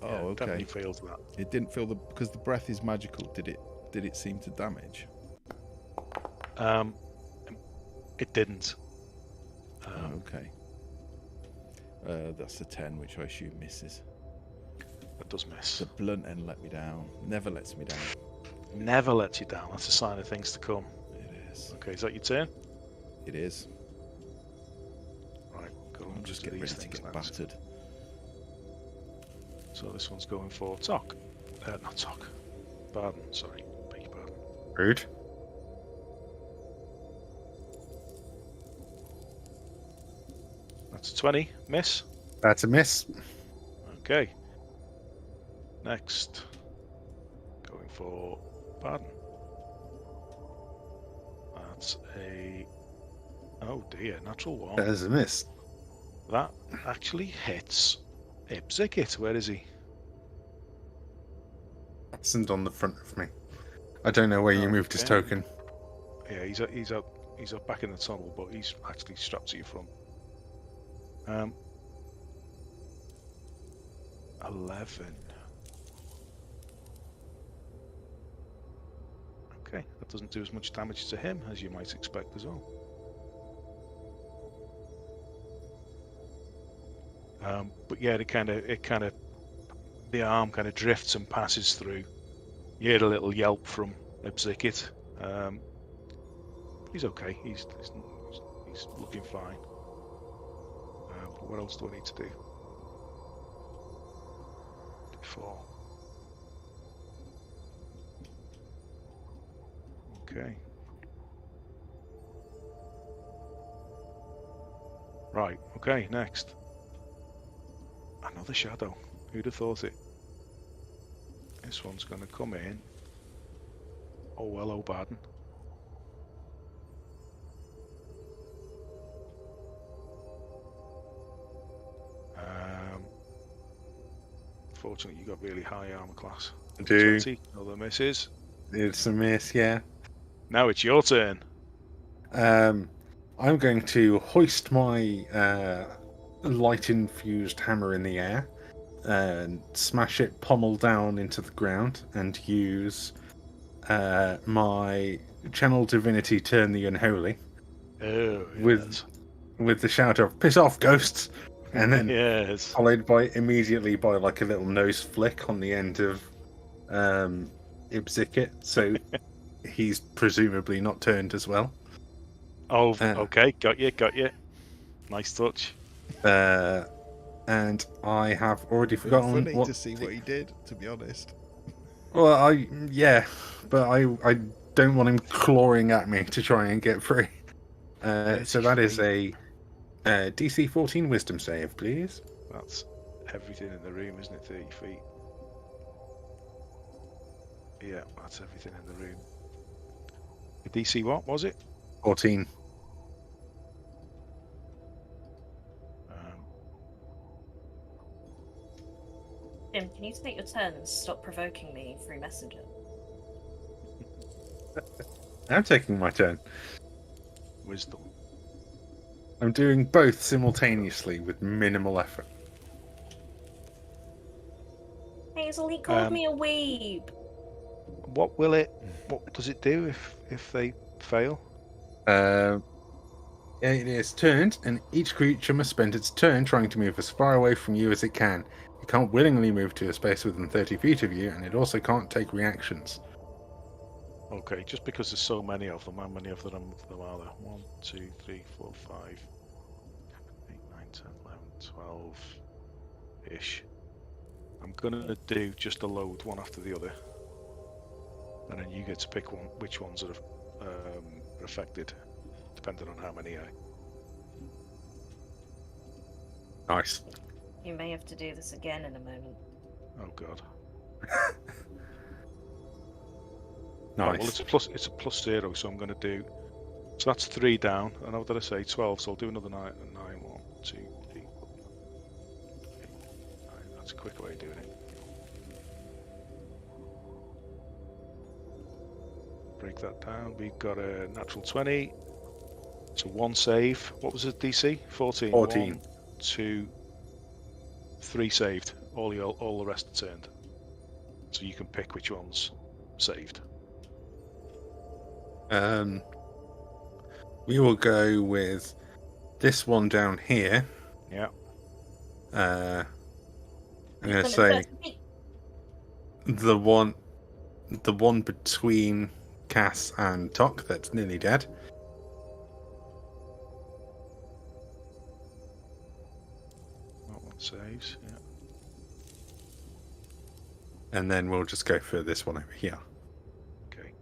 Oh, yeah, okay. Definitely feels that. It didn't feel because the breath is magical. Did it seem to damage? It didn't. Okay. That's a 10, which I assume misses. That does miss. The blunt end let me down. Never lets me down. Never lets you down. That's a sign of things to come. It is. Okay, is that your turn? It is. Right, go I'm just getting ready to get battered. So this one's going for Tok. Not Tok. Barden, sorry. Beg your pardon. Rude. That's a 20. Miss. That's a miss. Okay. Next. Going for Barden. That's a... Oh dear, natural one. That is a miss. That actually hits Ibzikit. Where is he? Isn't on the front of me. I don't know where you moved his token. Yeah, he's up back in the tunnel, but he's actually strapped to your front. 11. Okay, that doesn't do as much damage to him as you might expect as well. But yeah, the arm kind of drifts and passes through. You hear a little yelp from Ibzikit. He's okay. He's looking fine. But what else do I need to do? 4. Okay. Right. Okay. Next. Another shadow. Who'd have thought it? This one's going to come in. Oh well, oh Barden. Fortunately, you got really high armor class. I do. 20. Another misses. It's a miss, yeah. Now it's your turn. I'm going to hoist my light-infused hammer in the air and smash it pommel down into the ground and use my channel divinity turn the unholy Oh, with the shout of "Piss off, ghosts!" and then yes, followed immediately by like a little nose flick on the end of Ibzikit, so he's presumably not turned as well. Oh, okay, got you. Nice touch. And I have already forgotten funny to see what he did, to be honest. Well, but I don't want him clawing at me to try and get free. So that is a DC 14 Wisdom save, please. That's everything in the room, isn't it? 30 feet. Yeah, that's everything in the room. The DC what was it? 14. Jim, can you take your turn and stop provoking me through Messenger? I'm taking my turn. Wisdom. I'm doing both simultaneously with minimal effort. Hazel, he called me a weeb. What does it do if they fail? It is turned, and each creature must spend its turn trying to move as far away from you as it can. It can't willingly move to a space within 30 feet of you, and it also can't take reactions. Okay, just because there's so many of them, how many of them are there? 1, 2, 3, 4, 5, 8, 9, 10, 11, 12-ish. I'm gonna do just a load, one after the other. And then you get to pick which ones are affected, depending on how many are. Nice. You may have to do this again in a moment. Oh god. Nice. Oh, well, it's a plus 0, so I'm going to do. So that's 3 down. And how did I say 12? So I'll do another 9. 1, 2, 3, 4, 8, 9. That's a quick way of doing it. Break that down. We've got a natural 20. So 1 save. What was it, DC? 14. 14. 1, 2, 3 saved. All the rest are turned. So you can pick which one's saved. We will go with this one down here. Yeah. I'm going to say the one between Cass and Tok that's nearly dead. That one saves, yeah. And then we'll just go for this one over here. Okay.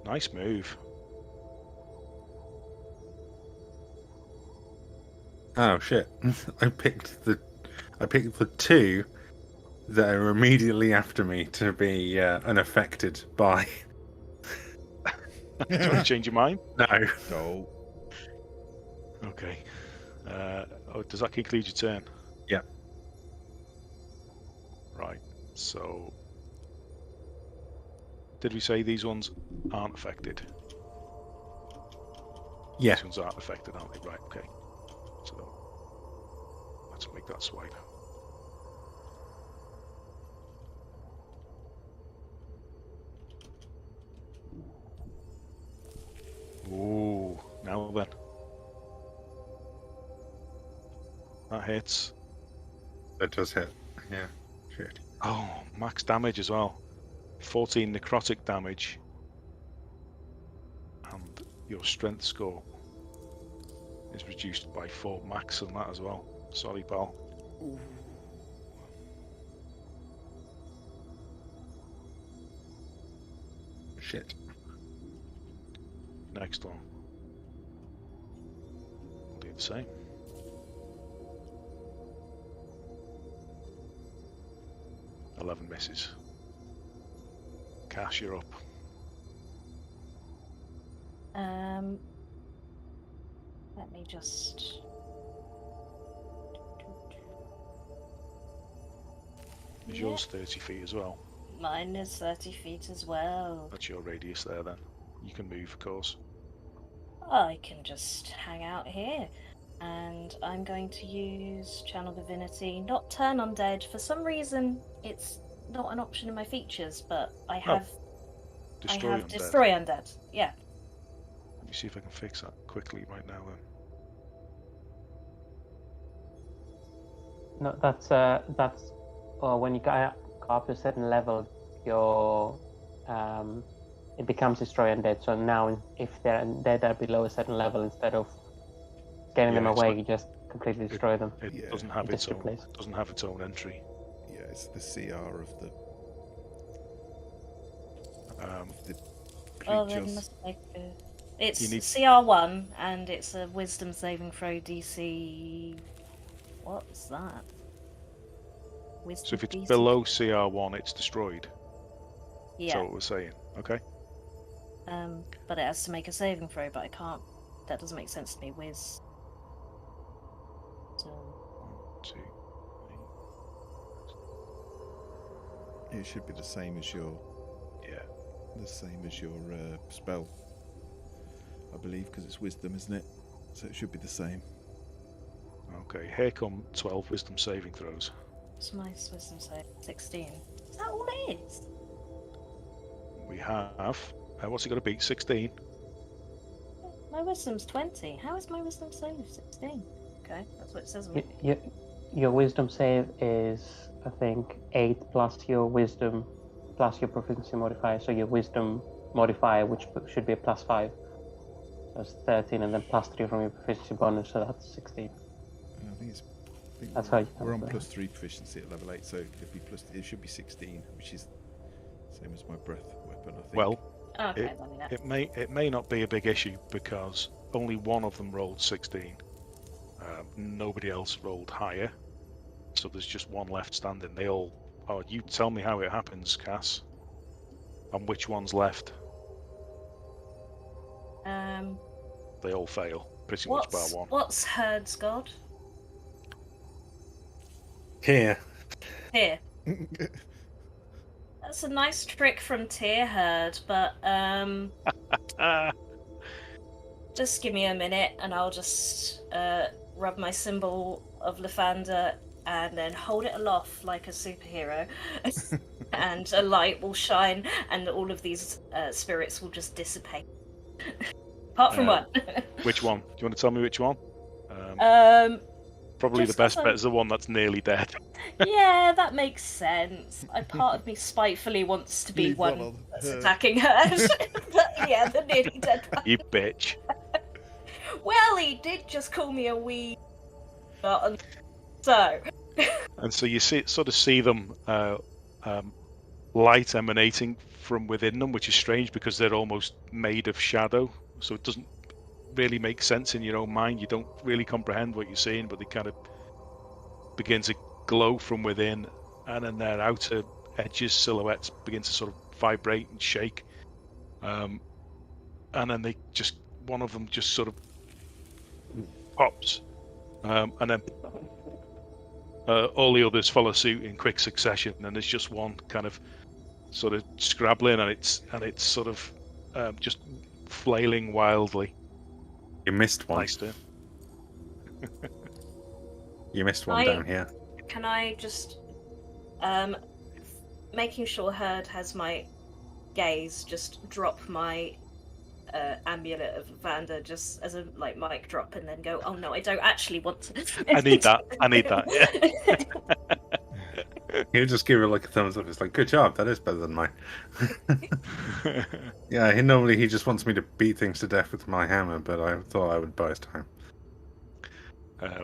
Nice move. Oh shit! I picked the 2 that are immediately after me to be unaffected by. Do you want to change your mind? No. No. Okay. Does that conclude your turn? Yeah. Right. So, did we say these ones aren't affected? Yeah. These ones aren't affected, aren't they? Right. Okay. So, let's make that swipe. Ooh, now then. That hits. That does hit. Yeah. Shit. Oh, max damage as well. 14 necrotic damage. And your strength score is reduced by 4 max on that as well. Sorry, pal. Ooh. Shit. Next one. We'll do the same. $11 misses. Cash, you're up. Let me just. Is yours 30 feet as well? Mine is 30 feet as well. That's your radius there then. You can move, of course. I can just hang out here. And I'm going to use Channel Divinity, not Turn Undead. For some reason, it's not an option in my features, but I have Destroy I have undead. destroy undead. Yeah. Let me see if I can fix that quickly right now then. No, that's when you go up to a certain level, your it becomes destroy undead. So now, if they're undead are below a certain level, instead of scaring them away, you just completely destroy them. It doesn't have its own. Replace. It doesn't have its own entry. Yeah, it's the CR of the Oh, then creatures. must make it's You need- CR1 and it's a Wisdom saving throw DC. What's that? Wisdom So if it's DC? below CR1, it's destroyed. Yeah. That's what we're saying. Okay. But it has to make a saving throw, but I can't. That doesn't make sense to me. Wiz. So 1, 2, 3. It should be the same as your spell, I believe, because it's wisdom, isn't it? So it should be the same. Okay. Here come 12 wisdom saving throws. what's my Wisdom save? 16. Is that all it is? We have. What's it got to beat? 16. My Wisdom's 20. How is my Wisdom save 16? Okay, that's what it says on it. Your wisdom save is, I think, 8 plus your wisdom plus your proficiency modifier. So your wisdom modifier, which should be a +5, so it's 13, and then +3 from your proficiency bonus, so that's 16. And I think That's how you we're on calculate. +3 proficiency at level 8, so it should be 16, which is the same as my breath weapon, I think. Well, Oh, okay, let me know. it may not be a big issue because only one of them rolled 16. Nobody else rolled higher, so there's just one left standing. They all. Oh, you tell me how it happens, Cass. And which one's left? They all fail, pretty much bar one. What's Herd's god? Here. Here. That's a nice trick from Tear Herd, but just give me a minute and I'll just rub my symbol of Lathander and then hold it aloft like a superhero and a light will shine and all of these spirits will just dissipate. Apart from one. Which one? Do you want to tell me which one? Probably the just best as bet is the one that's nearly dead. Yeah, that makes sense. A part of me spitefully wants to be Leave one one on that's her. attacking her. But yeah, the nearly dead one. You bitch. Well, he did just call me a wee button. So. And so you sort of see them light emanating from within them, which is strange because they're almost made of shadow. So it doesn't really make sense in your own mind. You don't really comprehend what you're seeing, but they kind of begin to glow from within, and then their outer edges, silhouettes, begin to sort of vibrate and shake. And then one of them just sort of pops, and then all the others follow suit in quick succession. And there's just one kind of sort of scrabbling, and it's sort of just flailing wildly. You missed one. Nice turn. You missed one down here. Can I just, making sure Herd has my gaze, just drop my amulet of Vander just as a mic drop, and then go, oh no, I don't actually want to. I need that. Yeah. He'll just give it like a thumbs up. It's like, good job, that is better than mine. Yeah, he just wants me to beat things to death with my hammer, but I thought I would buy his time.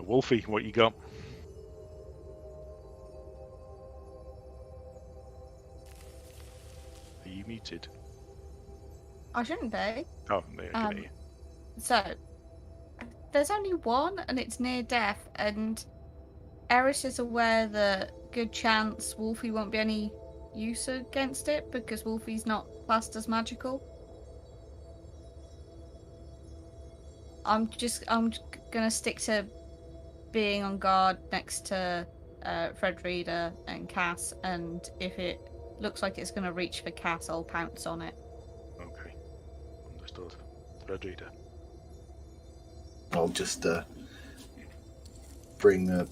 Wolfie, what you got? Are you muted? I shouldn't be. Oh, no, I can hear you. So, there's only one, and it's near death, and Eris is aware that good chance Wolfie won't be any use against it because Wolfie's not classed as magical. I'm gonna stick to being on guard next to Fred Reader and Cass, and if it looks like it's gonna reach for Cass, I'll pounce on it. Okay, understood. Fred Reader. I'll just bring a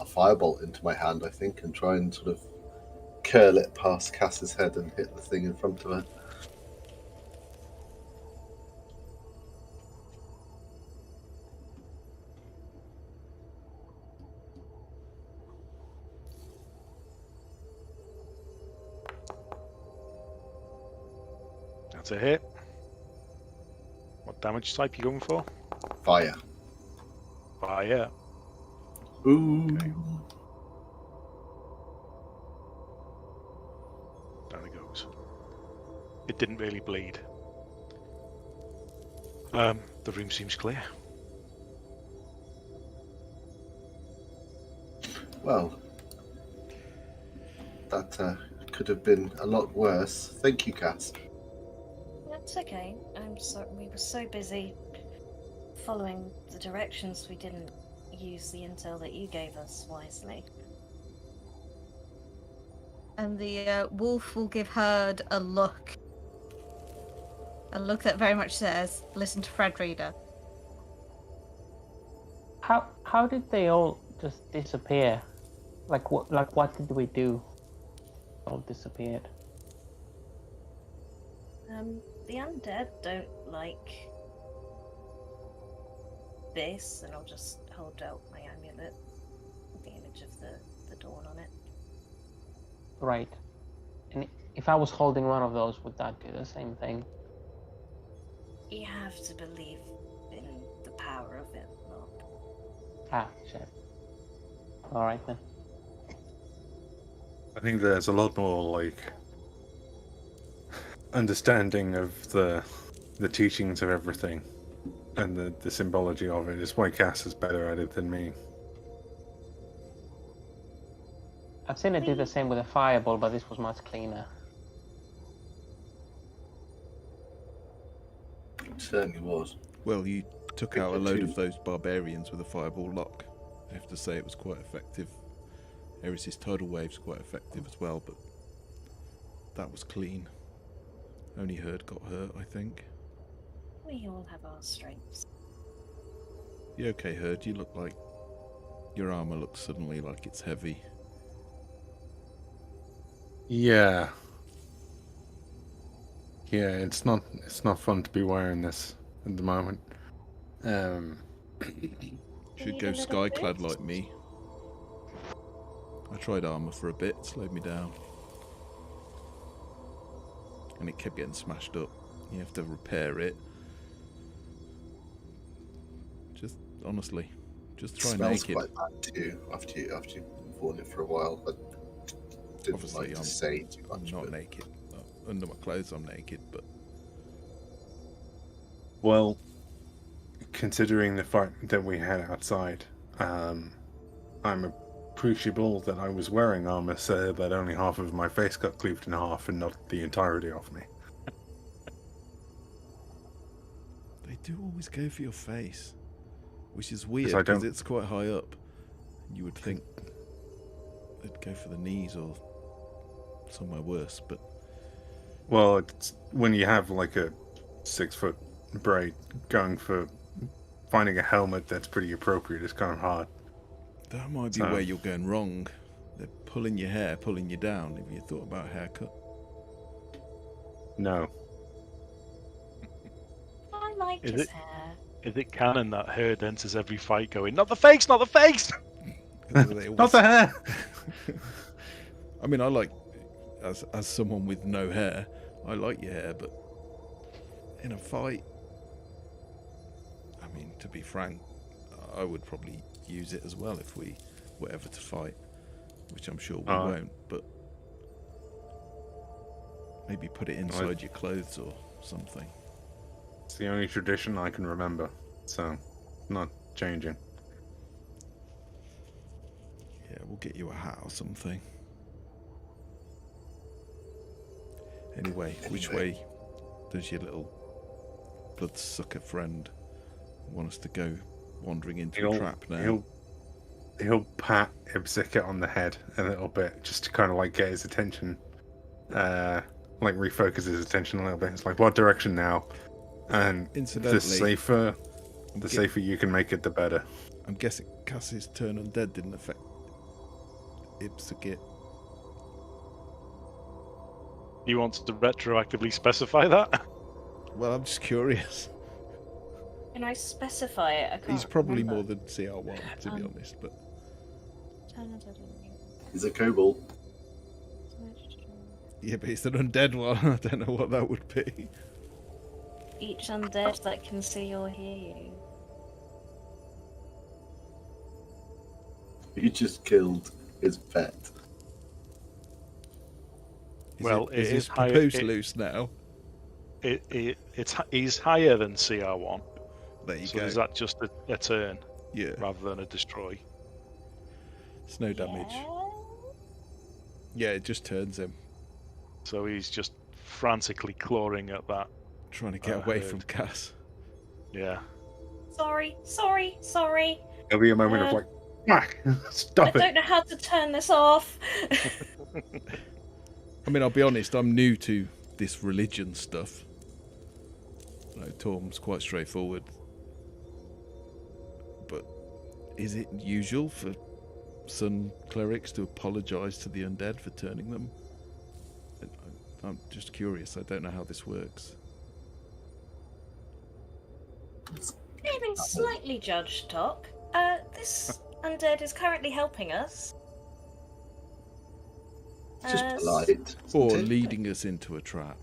firebolt into my hand, I think, and try and sort of curl it past Cass's head and hit the thing in front of her. That's a hit. What damage type you going for? Fire. Fire. Ooh. Okay. There it goes. It didn't really bleed. The room seems clear. Well, that could have been a lot worse. Thank you, Cass. That's okay. I'm sorry. We were so busy following the directions we didn't use the intel that you gave us wisely. And the wolf will give Herd a look. A look that very much says, listen to Fred Reader. How did they all just disappear? Like what did we do? All disappeared. The undead don't like this, and I'll just hold out my amulet with the image of the dawn on it. Right. And if I was holding one of those, would that do the same thing? You have to believe in the power of it, Mark. Ah, shit. Alright then. I think there's a lot more, like, understanding of the teachings of everything and the symbology of it. It's why Cass is better at it than me. I've seen it do the same with a fireball, but this was much cleaner. It certainly was. Well, you took out a load of those barbarians with a fireball lock. I have to say it was quite effective. Eris's tidal wave's quite effective as well, but that was clean. Only Herd got hurt, I think. We all have our strengths. You okay, Herd? You look like your armor looks suddenly like it's heavy. Yeah. Yeah, it's not fun to be wearing this at the moment. Should go skyclad like me. I tried armor for a bit, slowed me down. And it kept getting smashed up. You have to repair it. Just honestly, just try smells naked. Quite bad too after you've worn it for a while. I didn't Obviously, like to say too much. I'm not but... naked. Under my clothes, I'm naked, but Well, considering the fight that we had outside, I'm appreciable that I was wearing armor so that only half of my face got cleaved in half and not the entirety of me. they do always go for your face, which is weird I because don't- it's quite high up. You would think they'd go for the knees or somewhere worse, but Well, it's, when you have like a 6-foot braid, going for finding a helmet that's pretty appropriate is kind of hard. that might be where you're going wrong. They're pulling your hair, pulling you down. Have you thought about a haircut? No. I like Is his it- hair. Is it canon that Herd enters every fight going, not the face, not the face? They Not the hair! I mean, I like, as someone with no hair, I like your hair, but in a fight, I mean, to be frank, I would probably use it as well if we were ever to fight, which I'm sure we won't, but maybe put it inside your clothes or something. It's the only tradition I can remember, so not changing. Yeah, we'll get you a hat or something. Anyway, which way does your little bloodsucker friend want us to go? Wandering into a trap now? He'll pat Ibzika on the head a little bit, just to kind of like get his attention, like refocus his attention a little bit. It's like, what direction now? And Incidentally, the safer you can make it, the better. I'm guessing Cassie's turn undead didn't affect Ibzika. You want to retroactively specify that? Well, I'm just curious. Can I specify it? I can't He's probably remember. more than CR1, to be honest, but He's a kobold. yeah, but it's an undead one. I don't know what that would be. each undead that can see or hear you. You just killed his pet. Is his papoose loose now? He's higher than CR1. There you so go. Is that just a turn? Yeah. Rather than a destroy. It's no damage. Yeah, it just turns him. So he's just frantically clawing at that. Trying to get away from Cass. Yeah. Sorry. There'll be a moment of like, whack! Stop it! I don't know how to turn this off. I mean, I'll be honest, I'm new to this religion stuff. No, Torm's quite straightforward. But is it usual for Sun clerics to apologise to the undead for turning them? I'm just curious, I don't know how this works. Feeling slightly judged, Tok. This undead is currently helping us. Just polite. Or leading us into a trap.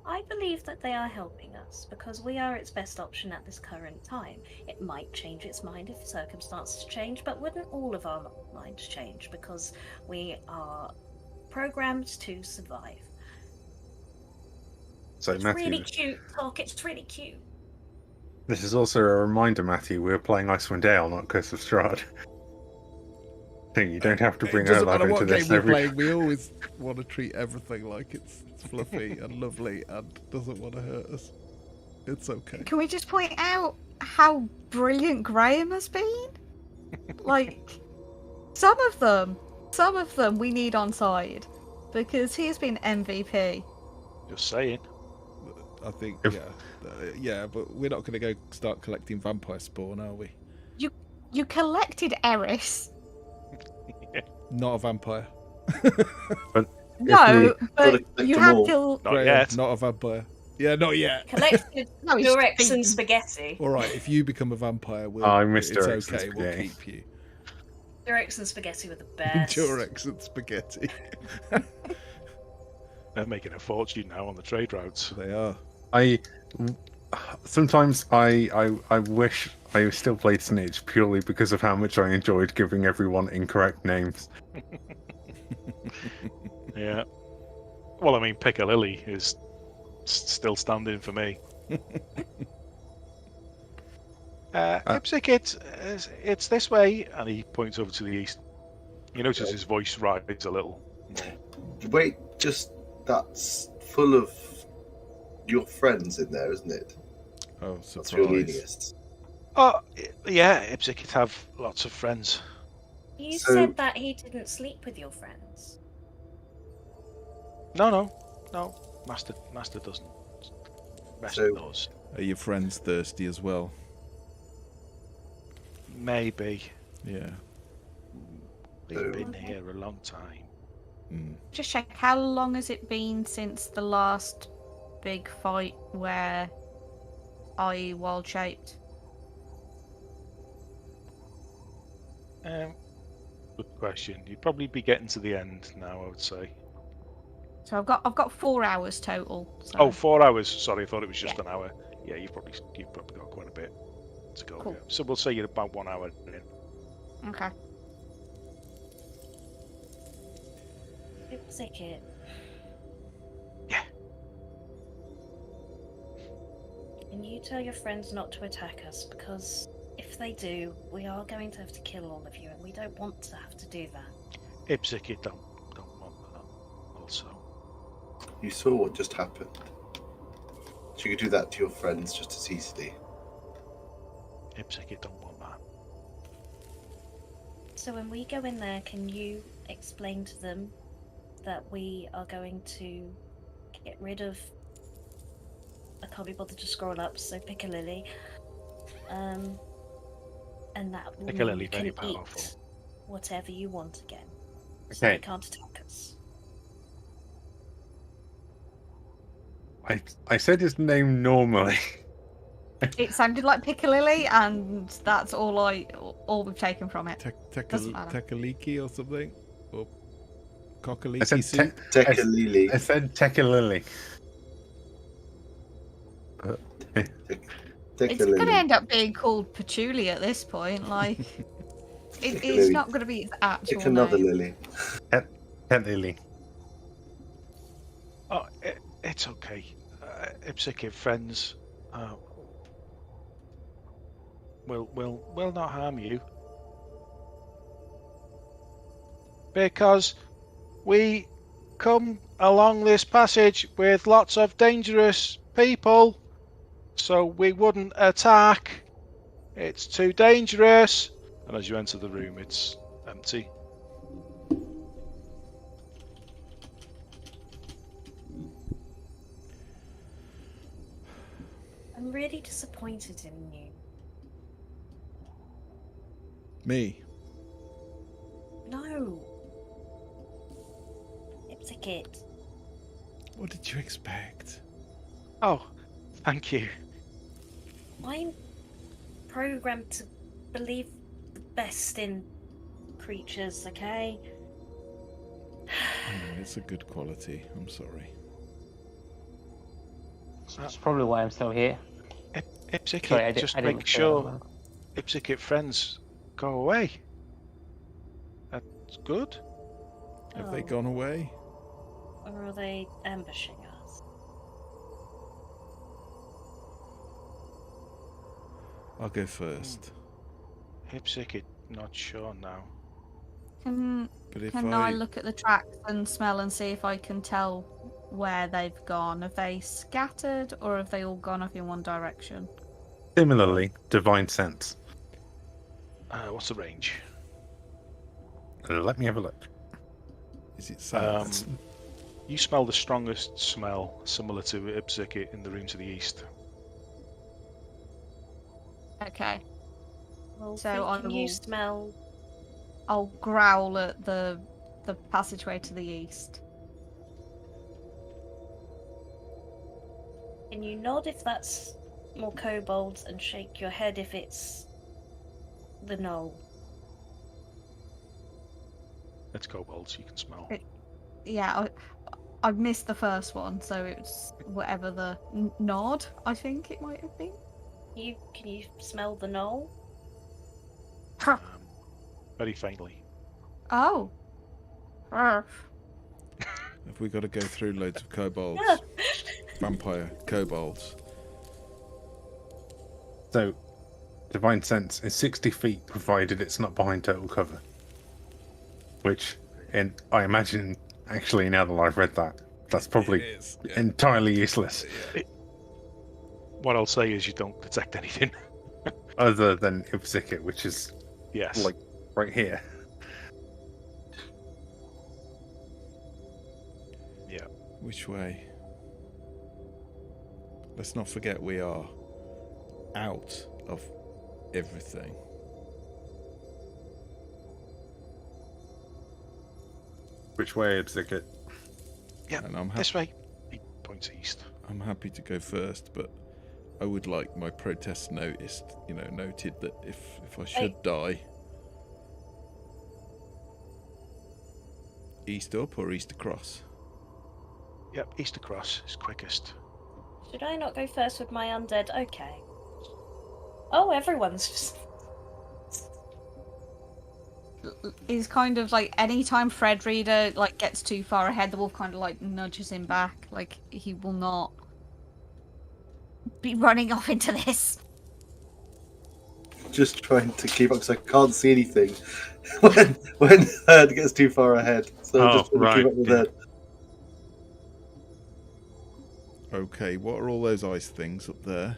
I believe that they are helping us because we are its best option at this current time. It might change its mind if circumstances change, but wouldn't all of our minds change because we are programmed to survive? So, it's Matthew, really cute, Tok. It's really cute. This is also a reminder, Matthew, we're playing Icewind Dale, not Curse of Strahd. You don't have to bring our love into this. We always want to treat everything like it's fluffy and lovely and doesn't want to hurt us. It's okay. Can we just point out how brilliant Graham has been? Like, some of them we need on side because he has been MVP. Just saying. I think, yeah, but we're not going to go start collecting vampire spawn, are we? You collected Eris. Not a vampire. No, but you had till... Not yet. Not a vampire. Yeah, not yet. Collected Durex and spaghetti. All right, if you become a vampire, it's okay. We'll keep you. Durex and spaghetti were the best. Durex and spaghetti. They're making a fortune now on the trade routes. They are. Sometimes I wish I still played Snitch purely because of how much I enjoyed giving everyone incorrect names. Yeah. Well, I mean, Piccalilli is still standing for me. Ipsic, it's this way, and he points over to the east. You notice his voice rises a little. Wait, that's full of your friends in there, isn't it? Oh, that's your surprise. Linus. Oh, yeah, Ipsic have lots of friends. You said that he didn't sleep with your friends. No. Master doesn't. Master does. Are your friends thirsty as well? Maybe. Yeah. They've been here a long time. Just check, how long has it been since the last big fight where I wild shaped? Good question. You'd probably be getting to the end now, I would say. So I've got 4 hours total. So. Oh, 4 hours. Sorry, I thought it was just an hour. Yeah, you've probably got quite a bit to go. Cool. Yeah. So we'll say you're about 1 hour in. Okay. Ipsic. Yeah. Can you tell your friends not to attack us? Because if they do, we are going to have to kill all of you, and we don't want to have to do that. Ipsic, you don't want that. Also. You saw what just happened. So you could do that to your friends just as easily. Ipsic, you don't want that. So when we go in there, can you explain to them that we are going to get rid of... I can't be bothered to scroll up, so Piccalilli. And that will mean you can eat whatever you want again. So they can't attack us. I said his name normally. It sounded like Piccalilli, and that's all we've taken from it. Tekaliki or something? Or Cockaliki? I said Tekalili. I said Tekalili. It's going to end up being called patchouli at this point. Like, it's not going to be its actual Pick another name. lily. Pet lily. Oh, it's okay. Ipsykit friends will not harm you. Because we come along this passage with lots of dangerous people, so we wouldn't attack. It's too dangerous. And as you enter the room, it's empty. I'm really disappointed in you. Me? No. Ipsykit. What did you expect? Oh, thank you. I'm programmed to believe the best in creatures, okay? It's a good quality. I'm sorry. That's probably why I'm still here. Ipsykit, Sorry, just I didn't make say sure that. Ipsykit friends go away. That's good. Have they gone away? Or are they ambushing us? I'll go first. Ipsykit, not sure now. But if Can I look at the tracks and smell and see if I can tell where they've gone? Have they scattered or have they all gone off in one direction? Similarly, divine sense. What's the range? Let me have a look. Is it south? You smell the strongest smell, similar to Ipsykit, in the room to the east. Okay. Well, So can you smell? I'll growl at the passageway to the east. Can you nod if that's more kobolds and shake your head if it's the gnoll? It's kobolds, you can smell. Yeah, I missed the first one, so it's whatever the nod, I think it might have been. Can you smell the gnoll? Very faintly. Oh. Have we got to go through loads of kobolds? Vampire kobolds. So, divine sense is 60 feet, provided it's not behind total cover. Which, I imagine, actually, now that I've read that, that's probably entirely useless. What I'll say is you don't detect anything. Other than Ipsykit, which is Yes. like right here. Yeah. Which way? Let's not forget we are out of everything. Which way, Ipsykit? Yeah, And this way. He points east. I'm happy to go first, but I would like my protest noted that if I should die, east up or east across? Yep, east across is quickest. Should I not go first with my undead? Okay. Oh, everyone's just... Is kind of like anytime Fred Reader like gets too far ahead, the wolf kind of like nudges him back. Like he will not be running off into this. Just trying to keep up because I can't see anything when the herd gets too far ahead. So I'm just trying to keep up with the herd. Okay, what are all those ice things up there?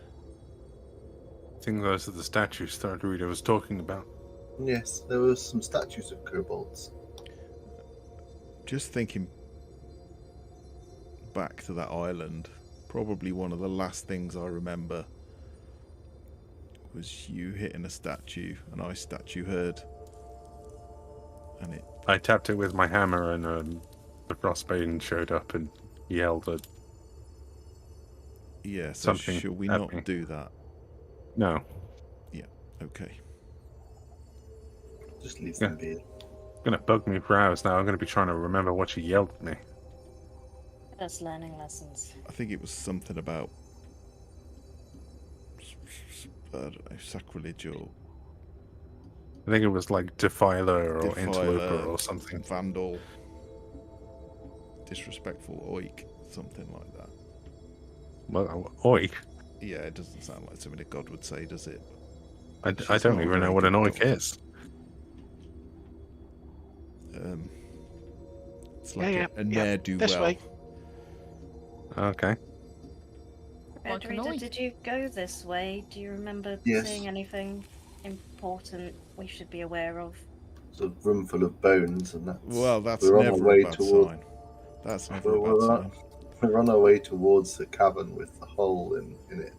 I think those are the statues Third Reader was talking about. Yes, there were some statues of kobolds. Just thinking back to that island, probably one of the last things I remember was you hitting a statue, an ice statue herd. And it... I tapped it with my hammer and the frostbane showed up and yelled at... Yeah, so something should we at not me. do that? No. Yeah, okay. Just leave them be. It's going to bug me for hours now. I'm going to be trying to remember what she yelled at me. That's learning lessons. I think it was something about I don't know, sacrilege or I think it was like defiler or interloper or something. vandal, disrespectful oik, something like that. Well, oik. Yeah, it doesn't sound like something a god would say, does it? I She's don't not a even know very what an good oik god. is. It's like Yeah, a yeah. ne'er-do-well. This way. Okay. Like an Edrida, oink. did you go this way? Do you remember Yes. seeing anything important we should be aware of? It's a room full of bones, and Well, that's we're on our never way a bad toward. sign. That's never a bad sign. We're on our way towards the cavern with the hole in it.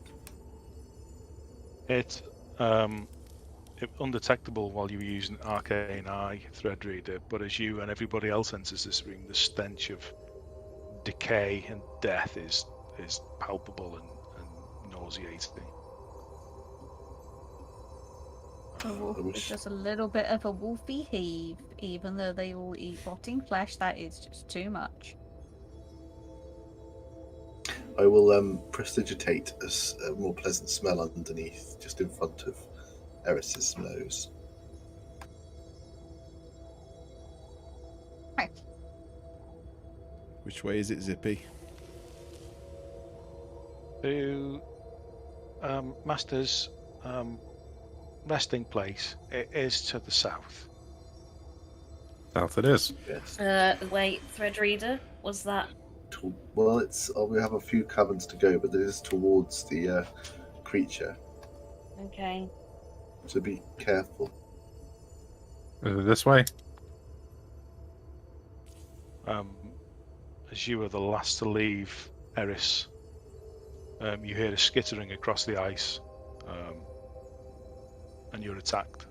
It's undetectable while you were using Arcane Eye Thread Reader, but as you and everybody else enters this room, the stench of decay and death is palpable and nauseating. The wolf is just a little bit of a wolfy heave, even though they all eat rotting flesh. That is just too much. I will prestidigitate a more pleasant smell underneath, just in front of Eris's nose. Right. Which way is it, Zippy? To Master's resting place, it is to the south. South it is. Yes. Wait, Thread Reader, was that? Well, it's we have a few caverns to go, but it is towards the creature, Okay. so be careful. Is it this way? As you are the last to leave Eris, you hear a skittering across the ice, and you're attacked.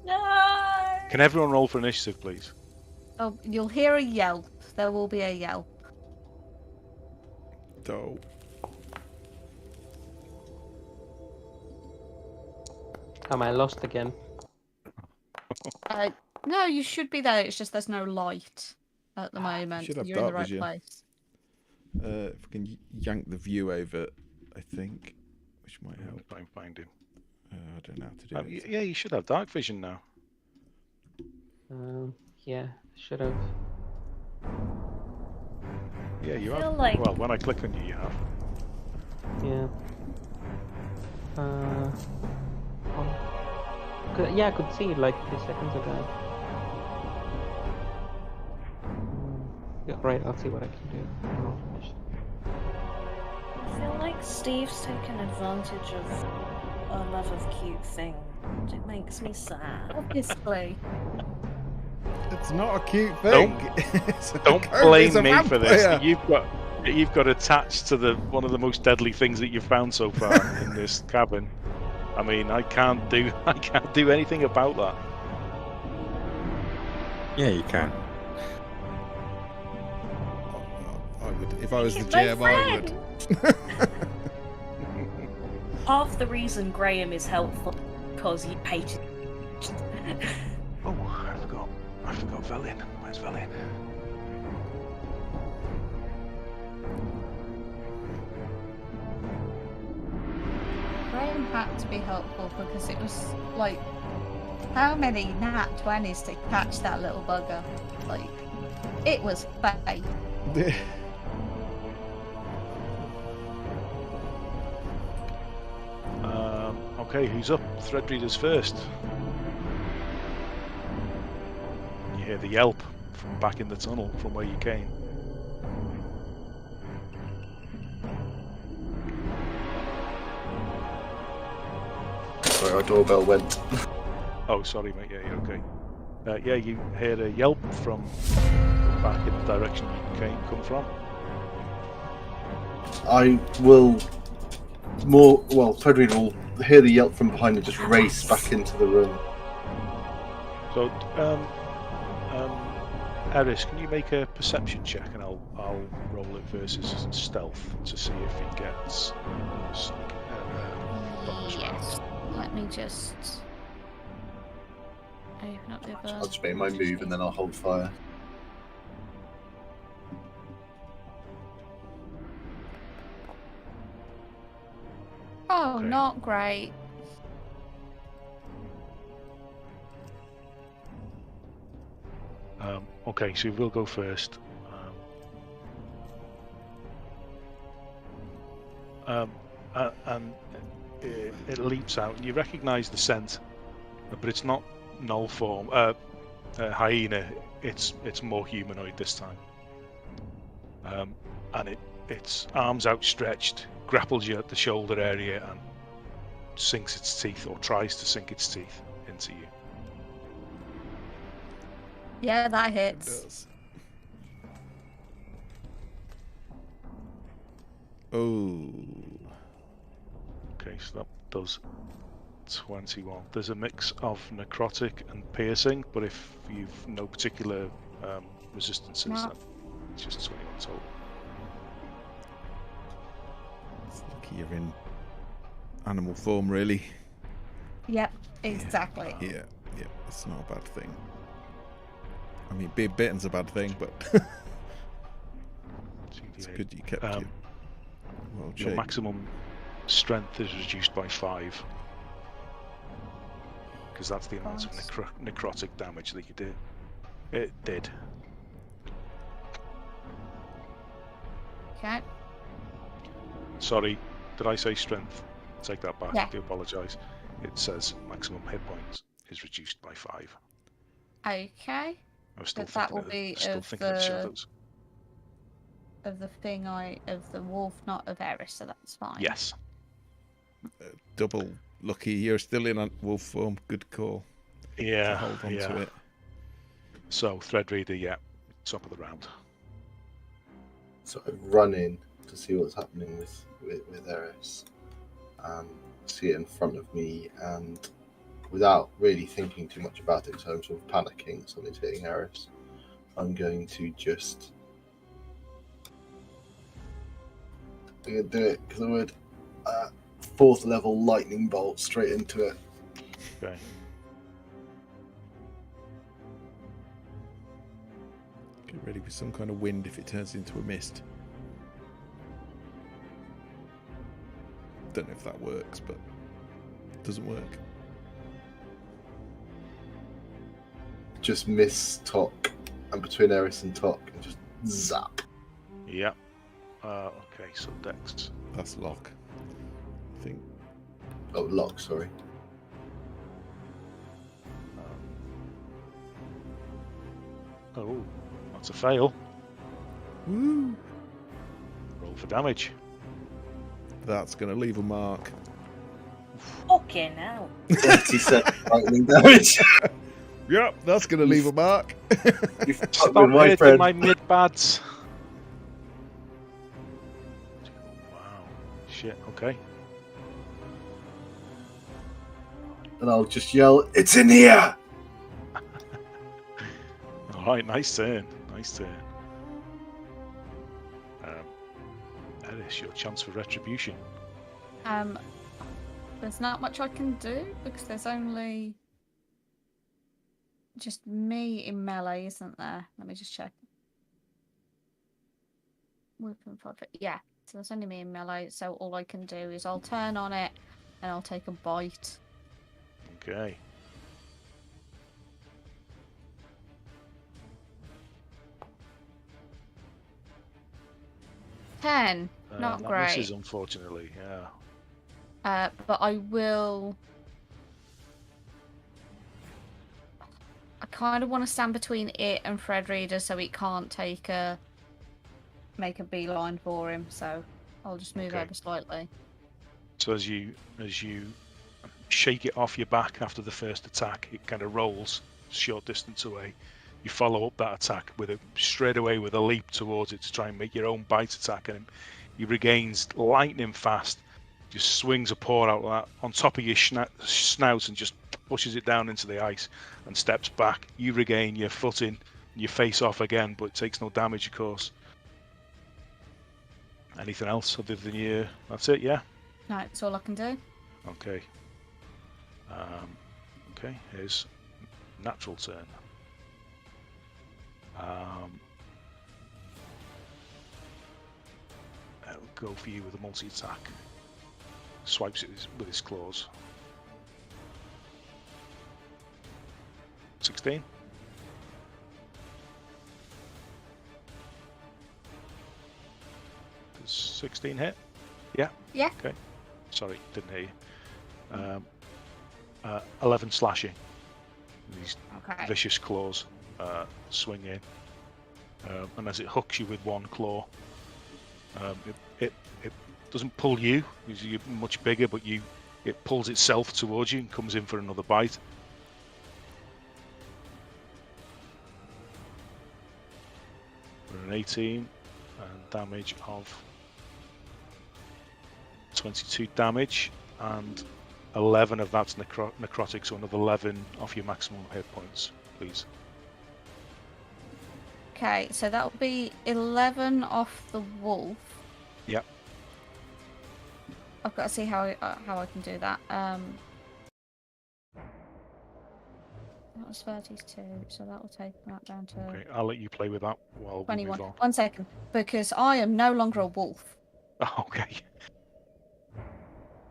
No! Can everyone roll for initiative, please? Oh, you'll hear a yelp. There will be a yelp. So, Am I lost again? No, you should be there. It's just there's no light at the moment. should have You're in the dark right vision. place. if we can yank the view over, I think, which might help. Try and find him. I don't know how to do it. Yeah, you should have dark vision now. Yeah, should have. Yeah, you I have. feel like- Well, when I click on you, you have. Yeah. Yeah, I could see it like 2 seconds ago. Yeah, right, I'll see what I can do. I feel like Steve's taken advantage of our love of cute things. It makes me sad. Obviously. It's not a cute thing. Don't blame me for this. You've got attached to one of the most deadly things that you've found so far in this cabin. I mean, I can't do anything about that. Yeah, you can. I would, if I was the It's my GM, I would. Half the reason Graham is helpful because he hated. Oh, I forgot Velin. Where's Velin? Graham had to be helpful because it was like, how many nat 20s to catch that little bugger? Like, it was fake. Okay, who's up? Threadreader's first. You hear the yelp from back in the tunnel from where you came. Sorry, our doorbell went. Oh, sorry, mate. Yeah, you're okay. Yeah, you heard a yelp from back in the direction you come from. I will Threadreader will hear the yelp from behind and just race back into the room. So, Eris, can you make a perception check, and I'll roll it versus stealth to see if he gets bonus round. Yes. Let me just open up the other. I'll just make my move and then I'll hold fire. Oh, Okay. not great. Okay, so we'll go first. And it leaps out, and you recognise the scent, but it's not gnoll form, hyena. It's more humanoid this time. And its arms outstretched, grapples you at the shoulder area, and sinks its teeth, or tries to sink its teeth into you. Yeah, that It hits. does. Oh. Okay, so that does 21. There's a mix of necrotic and piercing, but if you've no particular resistances, No. it's just 21 total. It's lucky you're in animal form, really. Yep, exactly. Yeah, that's not a bad thing. I mean, being bitten's a bad thing, but it's good you kept it. Well, your maximum strength is reduced by 5. Because that's the amount of necrotic damage that you did. It did. Okay. Sorry, did I say strength? Take that back. Yeah. I do apologise. It says maximum hit points is reduced by 5. Okay. I was still But that thinking will of, be still of thinking of shadows. of the wolf, not of Eris, so that's fine. Yes. Double lucky. You're still in wolf form. Good call. Yeah. Hold on to it. So, Threadreader, yeah, top of the round. So I run in to see what's happening with Eris. See it in front of me, and without really thinking too much about it in terms of panicking, something's hitting Eris, I'm going to just do it because I would 4th level lightning bolt straight into it. Okay. Get ready for some kind of wind if it turns into a mist. Don't know if that works, but it doesn't work. Just miss Tok, and between Eris and Tok, and just zap. Yeah. Okay, so Dex. That's lock. I think. Oh, lock, sorry. Oh, that's a fail. Woo! Roll for damage. That's going to leave a mark. Fucking hell. 27 lightning damage. Yep, that's going to leave a mark. You fucked Stop with my hitting friend. my mid-bads. Wow. Shit, okay. And I'll just yell, "It's in here!" Alright, nice turn. Nice turn. Eris, your chance for retribution. There's not much I can do because there's only just me in melee, isn't there? Let me just check. Weapon 5. Yeah, so there's only me in melee, so all I can do is I'll turn on it and I'll take a bite. Okay. Ten. Not that great. misses, unfortunately, yeah. But I will. I kind of want to stand between it and Threadreader so it can't make a beeline for him. So I'll just move Okay. ever slightly. So as you shake it off your back after the first attack, it kind of rolls short distance away. You follow up that attack straight away with a leap towards it to try and make your own bite attack, and he regains lightning fast. Just swings a paw out like that on top of your snout and just pushes it down into the ice and steps back. You regain your footing, you face off again, but it takes no damage, of course. Anything else other than you? That's it, yeah? No, that's all I can do. Okay. Okay, here's natural turn. It'll go for you with a multi-attack. Swipes it with his claws. 16. Does 16 hit? Yeah. Yeah. Okay. Sorry, didn't hear you. 11 slashing. These vicious claws swing in, and as it hooks you with one claw, it doesn't pull you because you're much bigger, but it pulls itself towards you and comes in for another bite. For an 18 and damage of 22 damage, and 11 of that's necrotic, so another 11 off your maximum hit points, please. Okay, so that will be 11 off the wolf. Yep. I've got to see how I can do that. That was 32, so that will take that down to... Okay, I'll let you play with that while 21. we move on. 1 second, because I am no longer a wolf. Okay.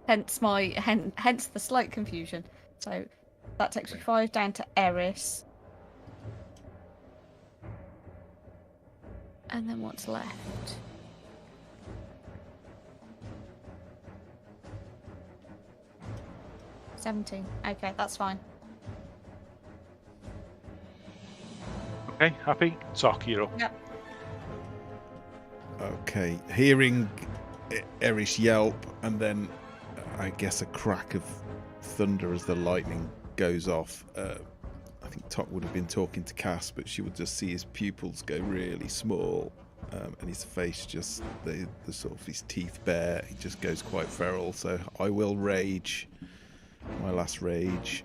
Hence the slight confusion. So that takes me 5 down to Eris. And then what's left? $17. Okay, that's fine. Okay, happy? Talk, you're up. Yep. Okay, hearing Eris yelp, and then I guess a crack of thunder as the lightning goes off. I think Tok would have been talking to Cass, but she would just see his pupils go really small, and his face just the sort of his teeth bare. He just goes quite feral. So I will rage. My last rage.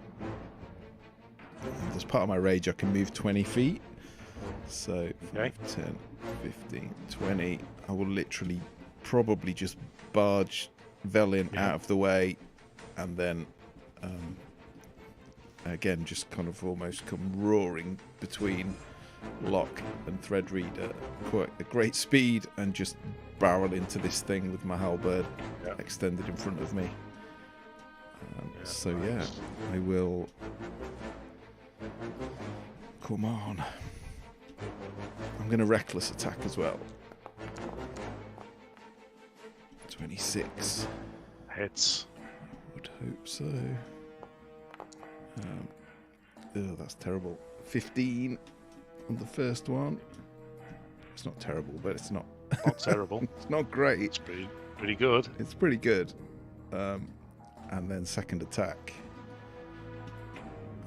And as part of my rage, I can move 20 feet. So 5, 10, 15, 20. I will literally probably just barge Velin out of the way, and then again just kind of almost come roaring between Locke and Threadreader quite a great speed, and just barrel into this thing with my halberd extended in front of me. So yeah, I will. Come on. I'm going to reckless attack as well. 26. Hits. I would hope so. Oh, that's terrible. 15 on the first one. It's not terrible, but it's not. Not terrible. It's not great. It's pretty good. It's pretty good. And then second attack.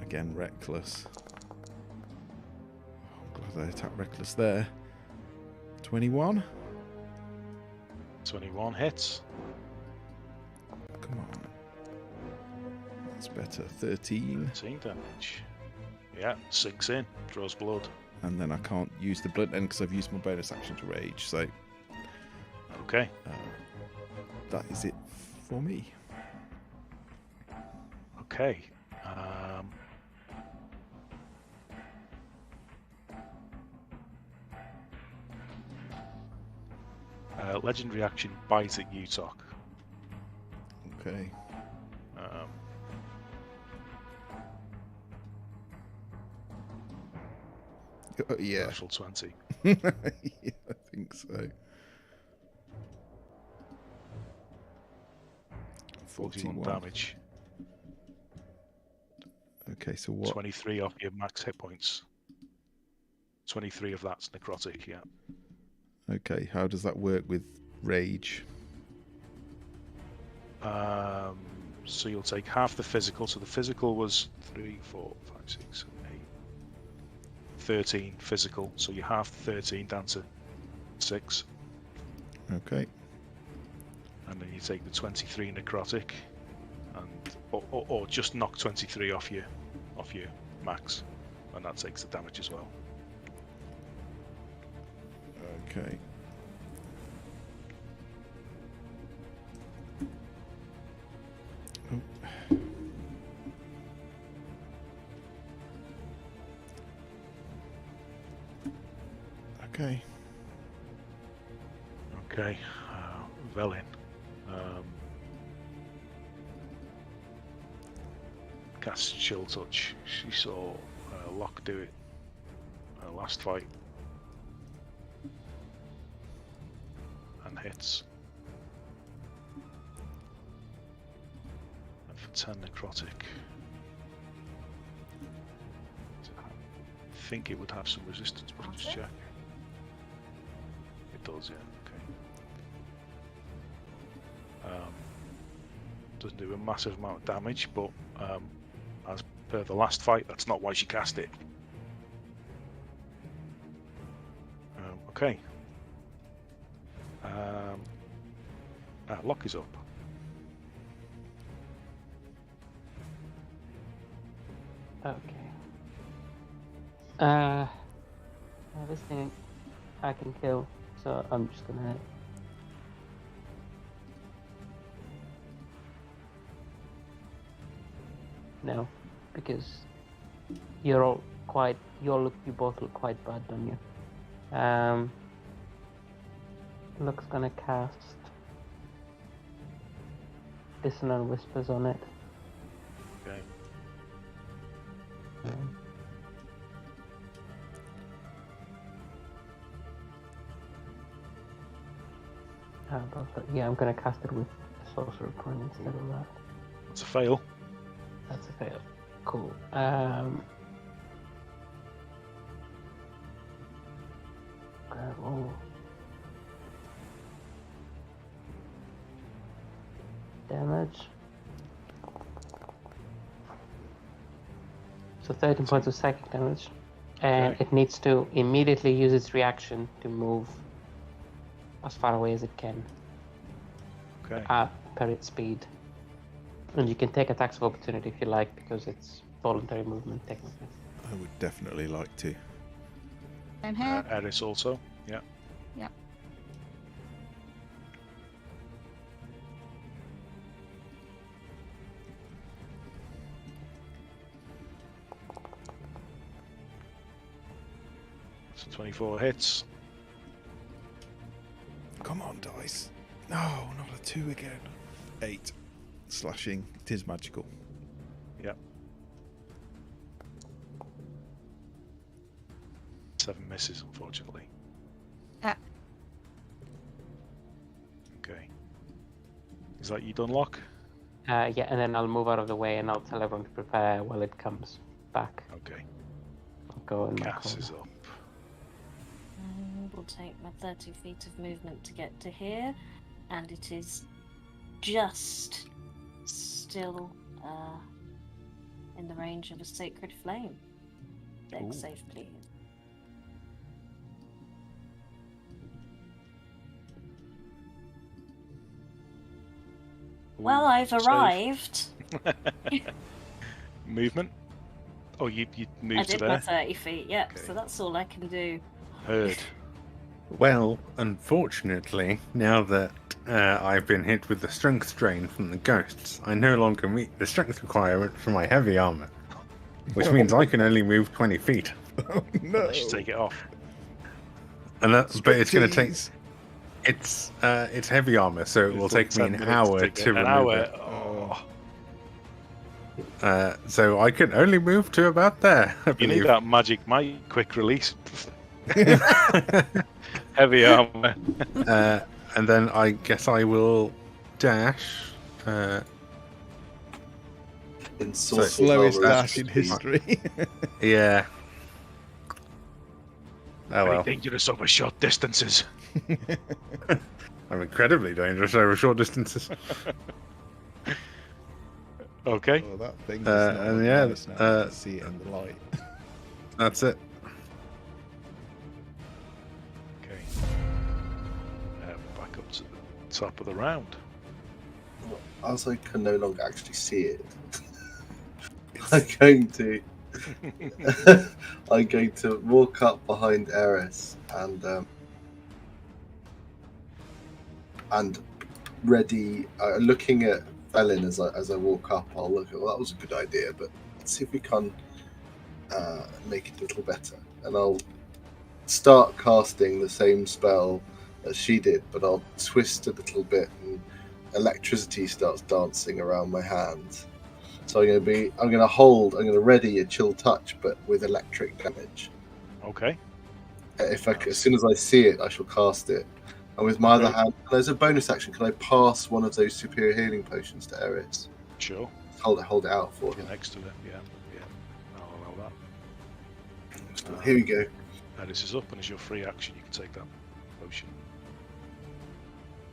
Again, reckless. I'm glad I attacked reckless there. 21. 21 hits. Come on. That's better. 13. 13 damage. Yeah, sinks in. Draws blood. And then I can't use the blood end because I've used my bonus action to rage. So. Okay. That is it for me. Okay. Legendary action, bite at you, Tok. Okay. Yeah. Natural 20. Yeah, I think so. 41 damage. Okay, so what? 23 off your max hit points. 23 of that's necrotic, yeah. Okay, how does that work with rage? So you'll take half the physical. So the physical was 3, 4, 5, 6, 7, 8, 13 physical. So you half the 13 down to 6. Okay. And then you take the 23 necrotic, and or just knock 23 off your max, and that takes the damage as well. Okay. Oh. Okay. Okay, Velin. Cast Chill Touch. She saw Locke do it last fight, and hits. And for 10 necrotic. I think it would have some resistance, but I'll just check. It does, yeah. Okay. Doesn't do a massive amount of damage, but as per the last fight, that's not why she cast it. Okay. Lock is up. Okay. This thing I can kill, so I'm just gonna. No, because you're all quite. You both look quite bad, don't you? Looks gonna cast Dissonant Whispers on it. Okay. How about that? Yeah, I'm gonna cast it with Sorcerer Point instead of that. That's a fail. That's a fail. Cool. Roll. Damage. So 13 points of psychic damage. And Okay. it needs to immediately use its reaction to move as far away as it can Okay. per its speed. And you can take attacks of opportunity if you like, because it's voluntary movement technically. I would definitely like to. Same here. Eris also. Yeah. Yep. So 24 hits. Come on, dice. No, not a 2 again. 8. Slashing. It is magical. Yep. 7 misses, unfortunately. Yeah. Okay. Is that you done, Locke? Yeah, and then I'll move out of the way and I'll tell everyone to prepare while it comes back. Okay. I'll go in my Cass corner. is up. I will take my 30 feet of movement to get to here, and it is just still in the range of a sacred flame. Dex save, please. Well, I've Save. arrived. Movement? Oh, you I moved to did my there? 30 feet, yep, Okay. so that's all I can do. Heard. Well, unfortunately, now that I've been hit with the strength drain from the ghosts, I no longer meet the strength requirement for my heavy armor, which means I can only move 20 feet. Oh, no. Unless you take it off. And but it's going to take. Striptease. It's heavy armor, so it will take me an hour to remove it. Oh. So I can only move to about there. I You believe. need that magic might quick release. Heavy armor. And then I guess I will dash. In So sorcerer's Slowest armor, dash in history. Yeah. Oh Very well. dangerous over short distances. I'm incredibly dangerous over short distances. Okay. Oh, that thing is And not yeah, nice now. I can see it in the light. That's it. Okay. Back up to the top of the round. As I can no longer actually see it, I'm going to I'm going to walk up behind Eris and ready. Looking at Felin as I walk up, I'll look at. Well, that was a good idea, but let's see if we can make it a little better. And I'll start casting the same spell that she did, but I'll twist a little bit, and electricity starts dancing around my hands. So I'm going to ready a chill touch, but with electric damage. Okay. As soon as I see it, I shall cast it. And with my other hand, there's a bonus action. Can I pass one of those superior healing potions to Eris? Sure. Hold it out for You're her. next to it, yeah. I'll allow that. Here we go. This is up, and as your free action, you can take that potion.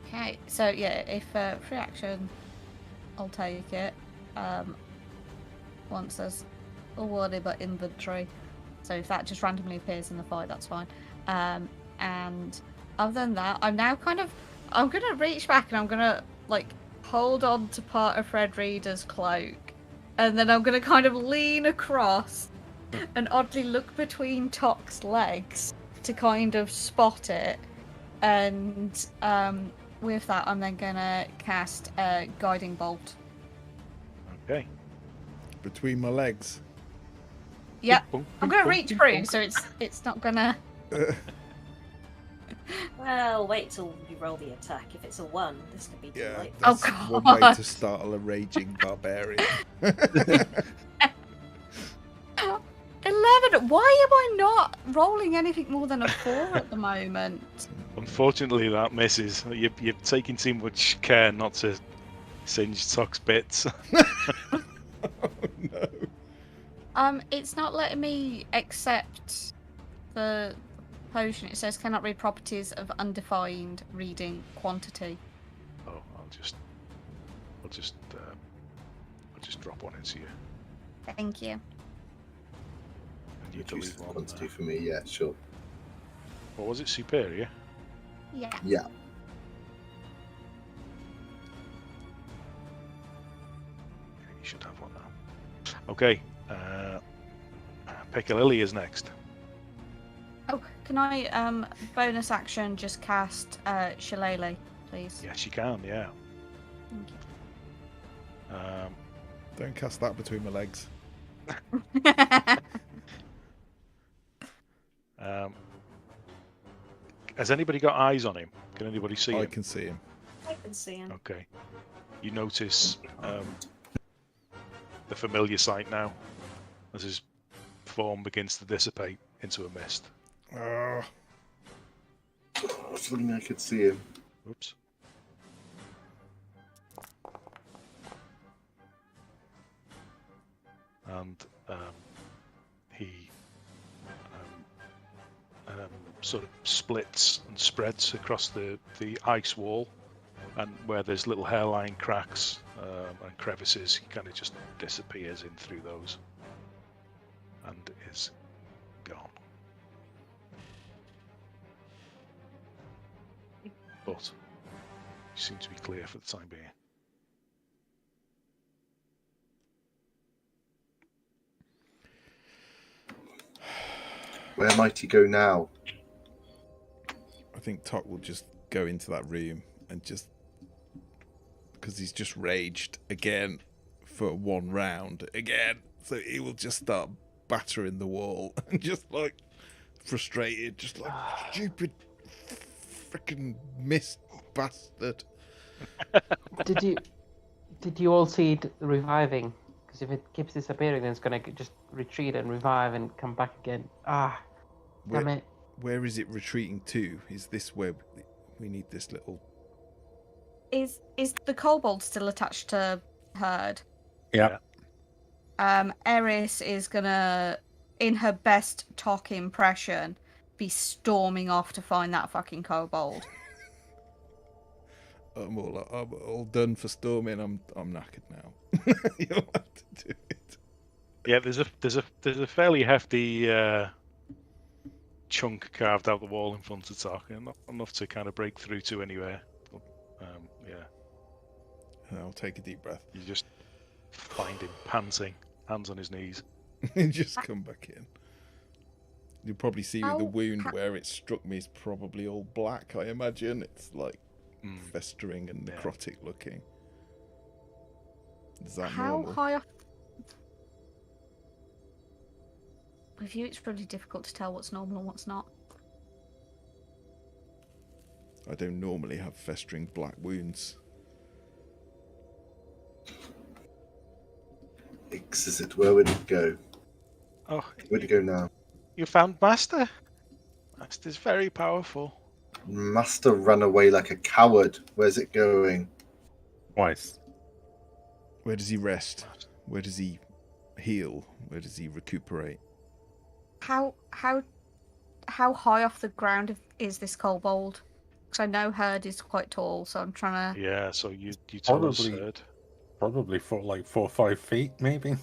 Okay, so yeah, if free action, I'll take it. Once there's awarded by inventory. So if that just randomly appears in the fight, that's fine. And other than that, I'm gonna reach back and I'm gonna like hold on to part of Fred Reader's cloak, and then I'm gonna kind of lean across and oddly look between Tok's legs to kind of spot it. And with that, I'm then gonna cast a guiding bolt. Okay. Between my legs. Yeah, I'm gonna reach through, so it's not gonna. Well, wait till you roll the attack. If it's a 1, this could be delightful. That's God. one way to startle a raging barbarian. 11. Why am I not rolling anything more than a 4 at the moment? Unfortunately, that misses. You're taking too much care not to singe Tok's bits. Oh, no. It's not letting me accept the potion. It says cannot read properties of undefined reading quantity. Oh, I'll just drop one into you. Thank you. And you Reduce delete the one. quantity for me, yeah, sure. What was it? Superior? Yeah. Yeah. You should have one now. Okay. Piccalilli is next. Oh, can I bonus action just cast Shillelagh, please? Yes, you can. Yeah. Thank you. Don't cast that between my legs. Has anybody got eyes on him? Can anybody see him? I can see him. I can see him. Okay. You notice the familiar sight now as his form begins to dissipate into a mist. I was thinking I could see him. Oops. And he sort of splits and spreads across the ice wall, and where there's little hairline cracks and crevices, he kind of just disappears in through those and is gone. But he seems to be clear for the time being. Where might he go now? I think Tok will just go into that room and just, because he's just raged again for one round again, so he will just start battering the wall and just like frustrated, just like stupid freaking mist bastard. Did you all see it reviving? Because if it keeps disappearing, then it's gonna just retreat and revive and come back again. Damn it. Where is it retreating to? Is this where we need this little... Is the kobold still attached to Herd? Yeah. Eris is gonna, in her best Tok impression, be storming off to find that fucking kobold. I'm all done for storming. I'm knackered now. You'll have to do it. Yeah, there's a fairly hefty chunk carved out the wall in front of Tok, not enough to kind of break through to anywhere. But, yeah. I'll take a deep breath. You just find him panting, hands on his knees. And just come back in. You'll probably see the wound where it struck me is probably all black, I imagine. It's like festering and necrotic looking. Is that normal? High up? With you, it's really difficult to tell what's normal and what's not. I don't normally have festering black wounds. Exit. Where would it go? Oh, Where'd it go now? you found Master? Master's very powerful. Master ran away like a coward. Where's it going? Twice. Where does he rest? Where does he heal? Where does he recuperate? How high off the ground is this kobold? Because I know Herd is quite tall, so I'm trying to. Yeah, so you tell us, Herd. Probably for like 4 or 5 feet, maybe.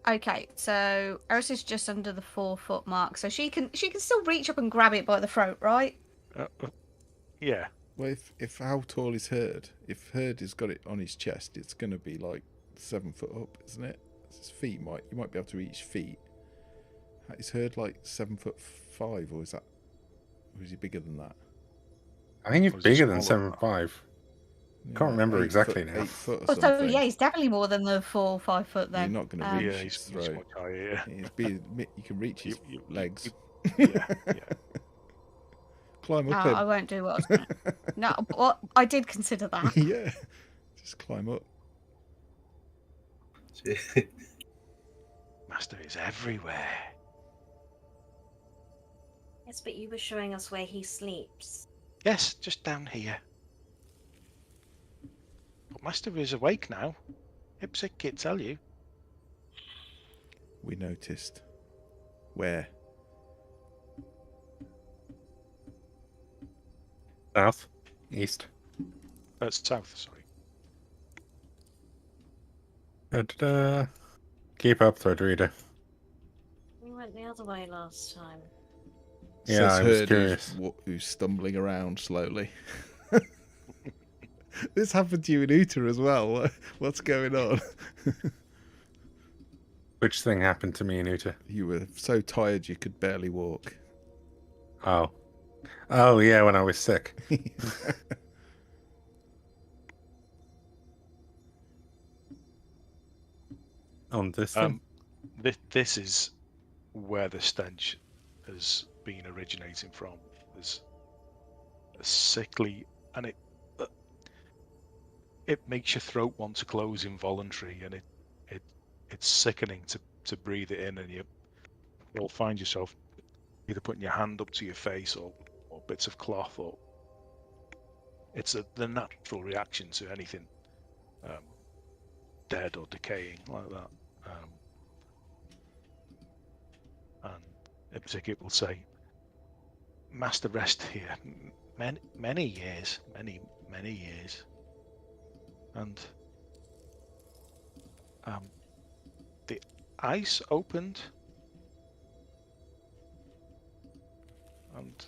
Okay, so Eris is just under the 4 foot mark, so she can still reach up and grab it by the throat, right? Yeah. Well, if how tall is Herd? If Herd has got it on his chest, it's going to be like 7 foot up, isn't it? His feet you might be able to reach feet. Is Herd like 7'5", or is he bigger than that? I think he's bigger than smaller 7'5". Yeah, Can't remember exactly now. 8 foot or Oh, so something. yeah, he's definitely more than the 4 or 5 foot You're then. not going to reach Yeah, his he's throat. much higher. You can reach his legs. Yeah. Climb up I him. won't do what I was going to. No, well, I did consider that. Yeah, just climb up. Master is everywhere. Yes, but you were showing us where he sleeps. Yes, just down here. But Master is awake now. Ipsic kid tell you. We noticed. Where? South, east. South, sorry. Keep up, Thread Reader. We went the other way last time. Yeah, Says I was Herd curious. who's stumbling around slowly. This happened to you in Uta as well. What's going on? Which thing happened to me in Uta? You were so tired you could barely walk. Oh, yeah, when I was sick. On this thing? This is where the stench has been originating from. There's a sickly, and it makes your throat want to close involuntary, and it's sickening to breathe it in, and you'll find yourself either putting your hand up to your face or bits of cloth, or it's the natural reaction to anything dead or decaying like that. And Ipsic will say, Master rest here many years, many years, and the ice opened, and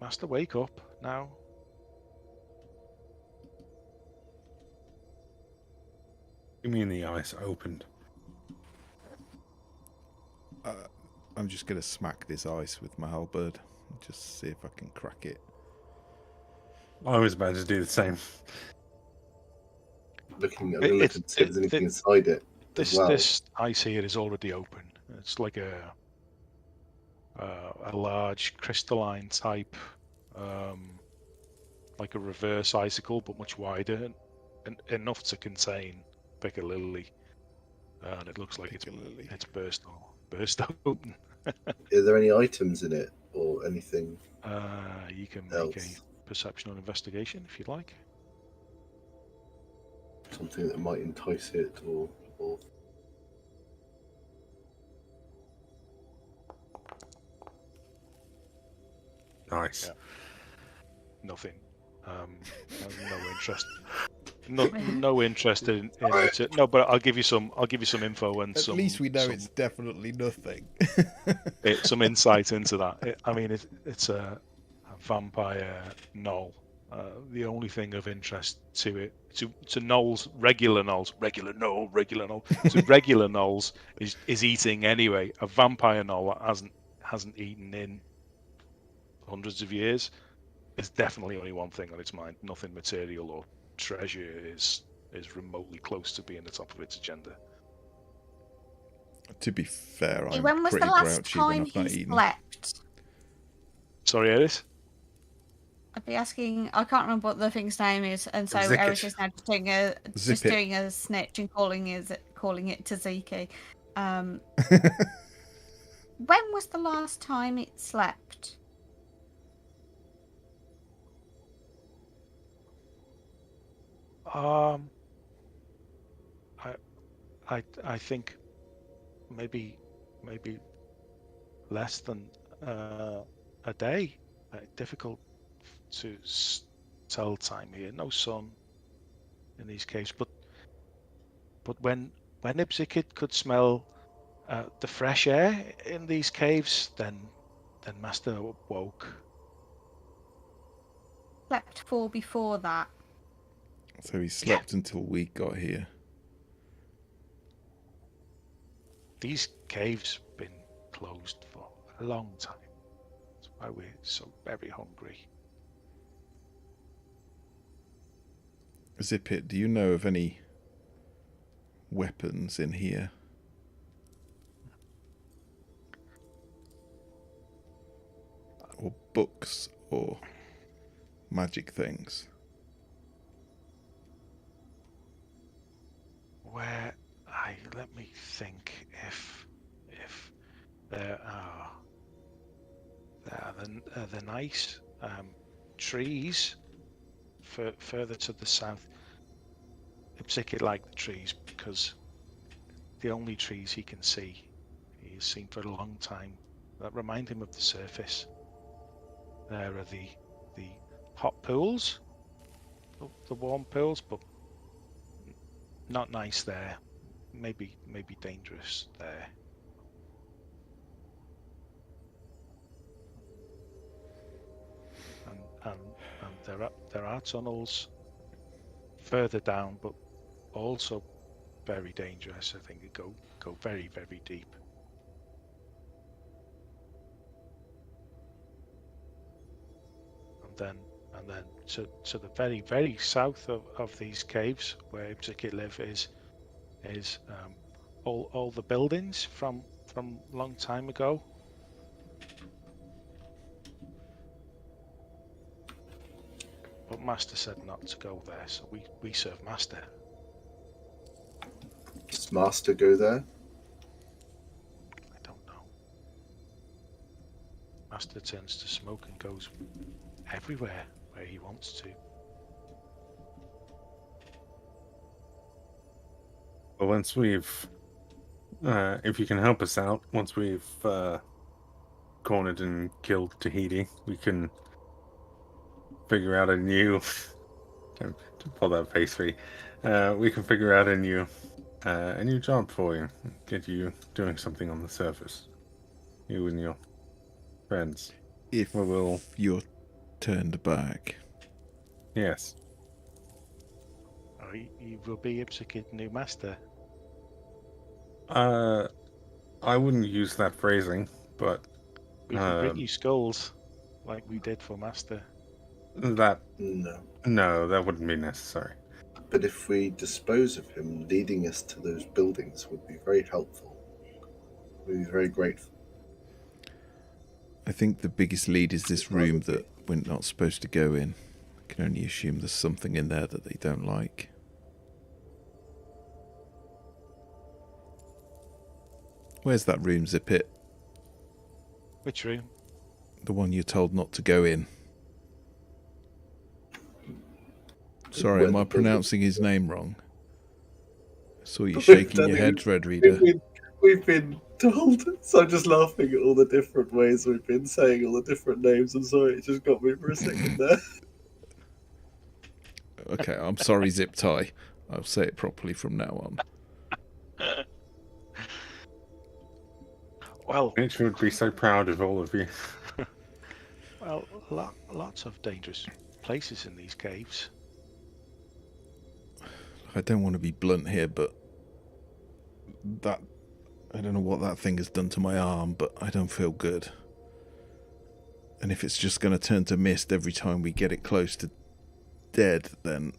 Master, wake up now. You mean the ice opened? I'm just going to smack this ice with my halberd and just see if I can crack it. I was about to do the same. Looking at it, see if there's anything inside it. This ice here is already open. It's like a large crystalline type, like a reverse icicle, but much wider, and enough to contain Piccalilli. And it looks like it's burst open. Are there any items in it or anything? You can else? make a perception or investigation if you'd like. Something that might entice it, or Nice. Yeah. Nothing. No interest. No interest in it. No, but I'll give you some info and At least we know it's definitely nothing. some insight into that. It's a vampire gnoll. The only thing of interest to it, to gnolls, regular gnolls, to regular gnolls is eating anyway. A vampire gnoll hasn't eaten in hundreds of years. There's definitely only one thing on its mind. Nothing material or treasure is remotely close to being the top of its agenda. To be fair, I'm when was pretty the last grouchy when time I've not he eaten. slept? Sorry, Eris? I'd be asking. I can't remember what the thing's name is, and so Zicket. Eris is now just Zip it. doing a snitch and calling it tzatziki. When was the last time it slept? I think maybe less than a day. Difficult to tell time here. No sun in these caves, but when Ipsykid could smell the fresh air in these caves, then Master woke. Slept for before that. So he slept until we got here. These caves have been closed for a long time. That's why we're so very hungry. Zip it, do you know of any weapons in here? Or books or magic things? Let me think if there are the nice trees further to the south. Ipsykid liked the trees because the only trees he can see, he has seen for a long time, that remind him of the surface. There are the hot pools, the warm pools, but not nice there. Maybe dangerous there. And there are tunnels further down, but also very dangerous. I think it go very, very deep. And then to the very, very south of these caves where Ipsykid live is all the buildings from long time ago. But Master said not to go there, so we serve Master. Does Master go there? I don't know. Master turns to smoke and goes everywhere where he wants to. Well, once we've, if you can help us out, once we've cornered and killed Tahiti, we can figure out a new. Don't pull that face for me. We can figure out a new job for you. Get you doing something on the surface. You and your friends. If you're turned back. Yes. He will be Ipsykid's new master. I wouldn't use that phrasing, but we can bring you skulls like we did for Master. That no, that wouldn't be necessary. But if we dispose of him, leading us to those buildings would be very helpful. We'd be very grateful. I think the biggest lead is this room that we're not supposed to go in. I can only assume there's something in there that they don't like. Where's that room, Zip It? Which room? The one you're told not to go in. Sorry, am I pronouncing his name wrong? I saw you shaking your head, Red Reader. We've been told, so I'm just laughing at all the different ways we've been saying all the different names. I'm sorry, it just got me for a second there. Okay, I'm sorry, Zip Tie. I'll say it properly from now on. Well, Mitch would be so proud of all of you. Well, lots of dangerous places in these caves. I don't want to be blunt here, but that... I don't know what that thing has done to my arm, but I don't feel good. And if it's just going to turn to mist every time we get it close to dead, then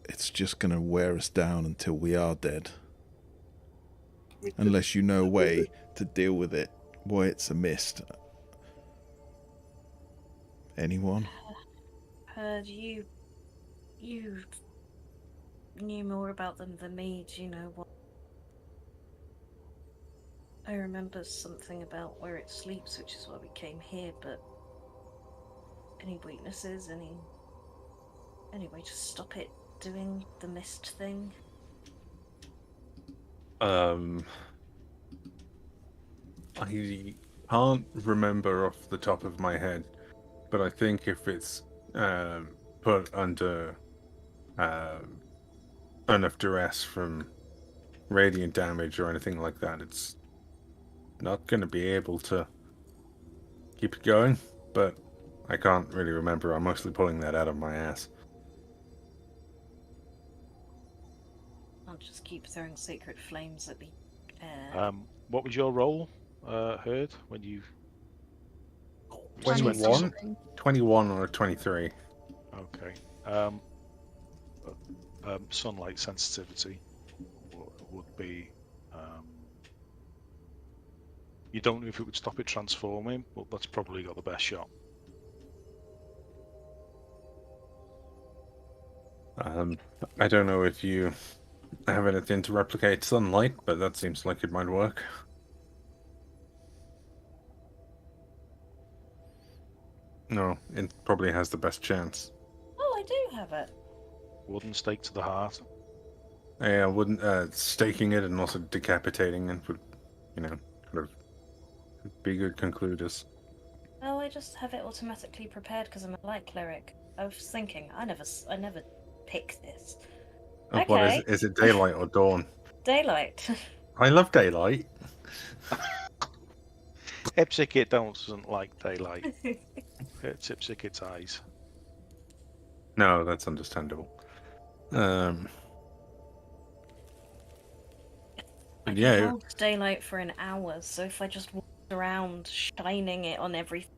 it's just going to wear us down until we are dead. Unless you know a way to deal with it, why it's a mist. Anyone? Heard you knew more about them than me. Do you know what? I remember something about where it sleeps, which is why we came here, but any weaknesses, any way to stop it doing the mist thing? I can't remember off the top of my head, but I think if it's put under enough duress from radiant damage or anything like that, it's not going to be able to keep it going. But I can't really remember. I'm mostly pulling that out of my ass. I'll just keep throwing sacred flames at the air. What was your roll, Herd, when you... 21 or 23. Okay. Sunlight sensitivity would be... you don't know if it would stop it transforming, but that's probably got the best shot. I don't know if you have anything to replicate sunlight, but that seems like it might work. No, it probably has the best chance. Oh, I do have it. Wooden stake to the heart. Yeah, staking it and also decapitating it would, kind of be good concluders. Oh, I just have it automatically prepared because I'm a light cleric. I was thinking, I never pick this. Oh, Okay. what is it? Daylight or dawn? Daylight. I love daylight. Ipsykit doesn't like daylight. It's Ipsykit's eyes. No, that's understandable. I can Yeah. hold daylight for an hour, so if I just walk around shining it on everything,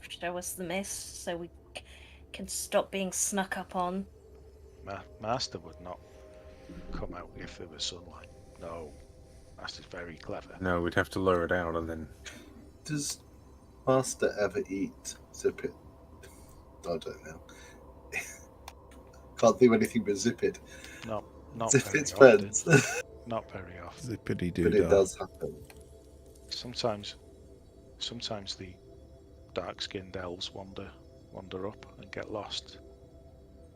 show us the mist so we can stop being snuck up on. Master would not come out if there was sunlight. No. Master's very clever. No, we'd have to lower it out and then... Does Master ever eat Zip It? I don't know. Can't do anything but Zip It. Not Zip very It's often. friends. Not very often. Zippity doo. But it does happen. Sometimes the dark-skinned elves wander up and get lost.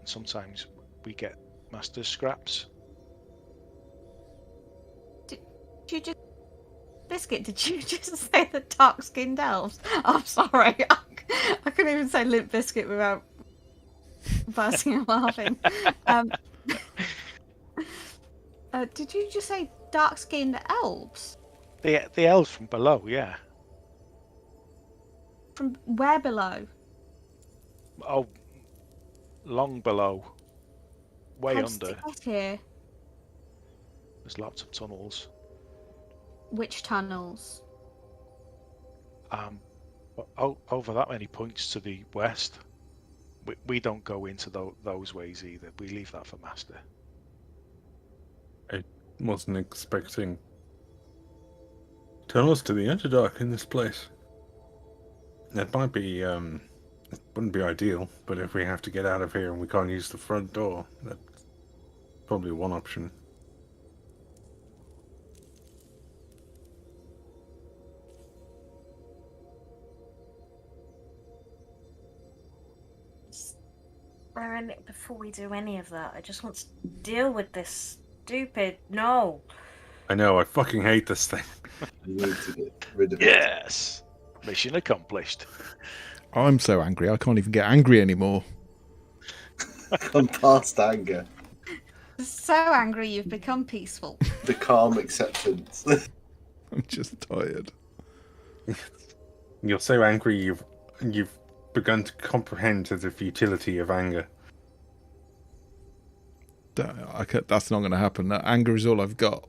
And sometimes we get Master scraps. Did you just say the dark-skinned elves? I'm sorry. I couldn't even say Limp Biscuit without bursting and laughing. Did you just say dark-skinned elves? The elves from below, yeah. From where below? Oh, long below. Way How did under. it get here? There's lots of tunnels. Which tunnels? Over that many points to the west. We don't go into those ways either. We leave that for Master. I wasn't expecting tunnels to the Underdark in this place. That might be, it wouldn't be ideal, but if we have to get out of here and we can't use the front door, that's probably one option. Before we do any of that, I just want to deal with this stupid gnoll. I know, I fucking hate this thing. You need to get rid of it. Yes! Mission accomplished. I'm so angry, I can't even get angry anymore. I'm past anger. So angry you've become peaceful. The calm acceptance. I'm just tired. You're so angry you've begun to comprehend the futility of anger. That's not going to happen. That anger is all I've got.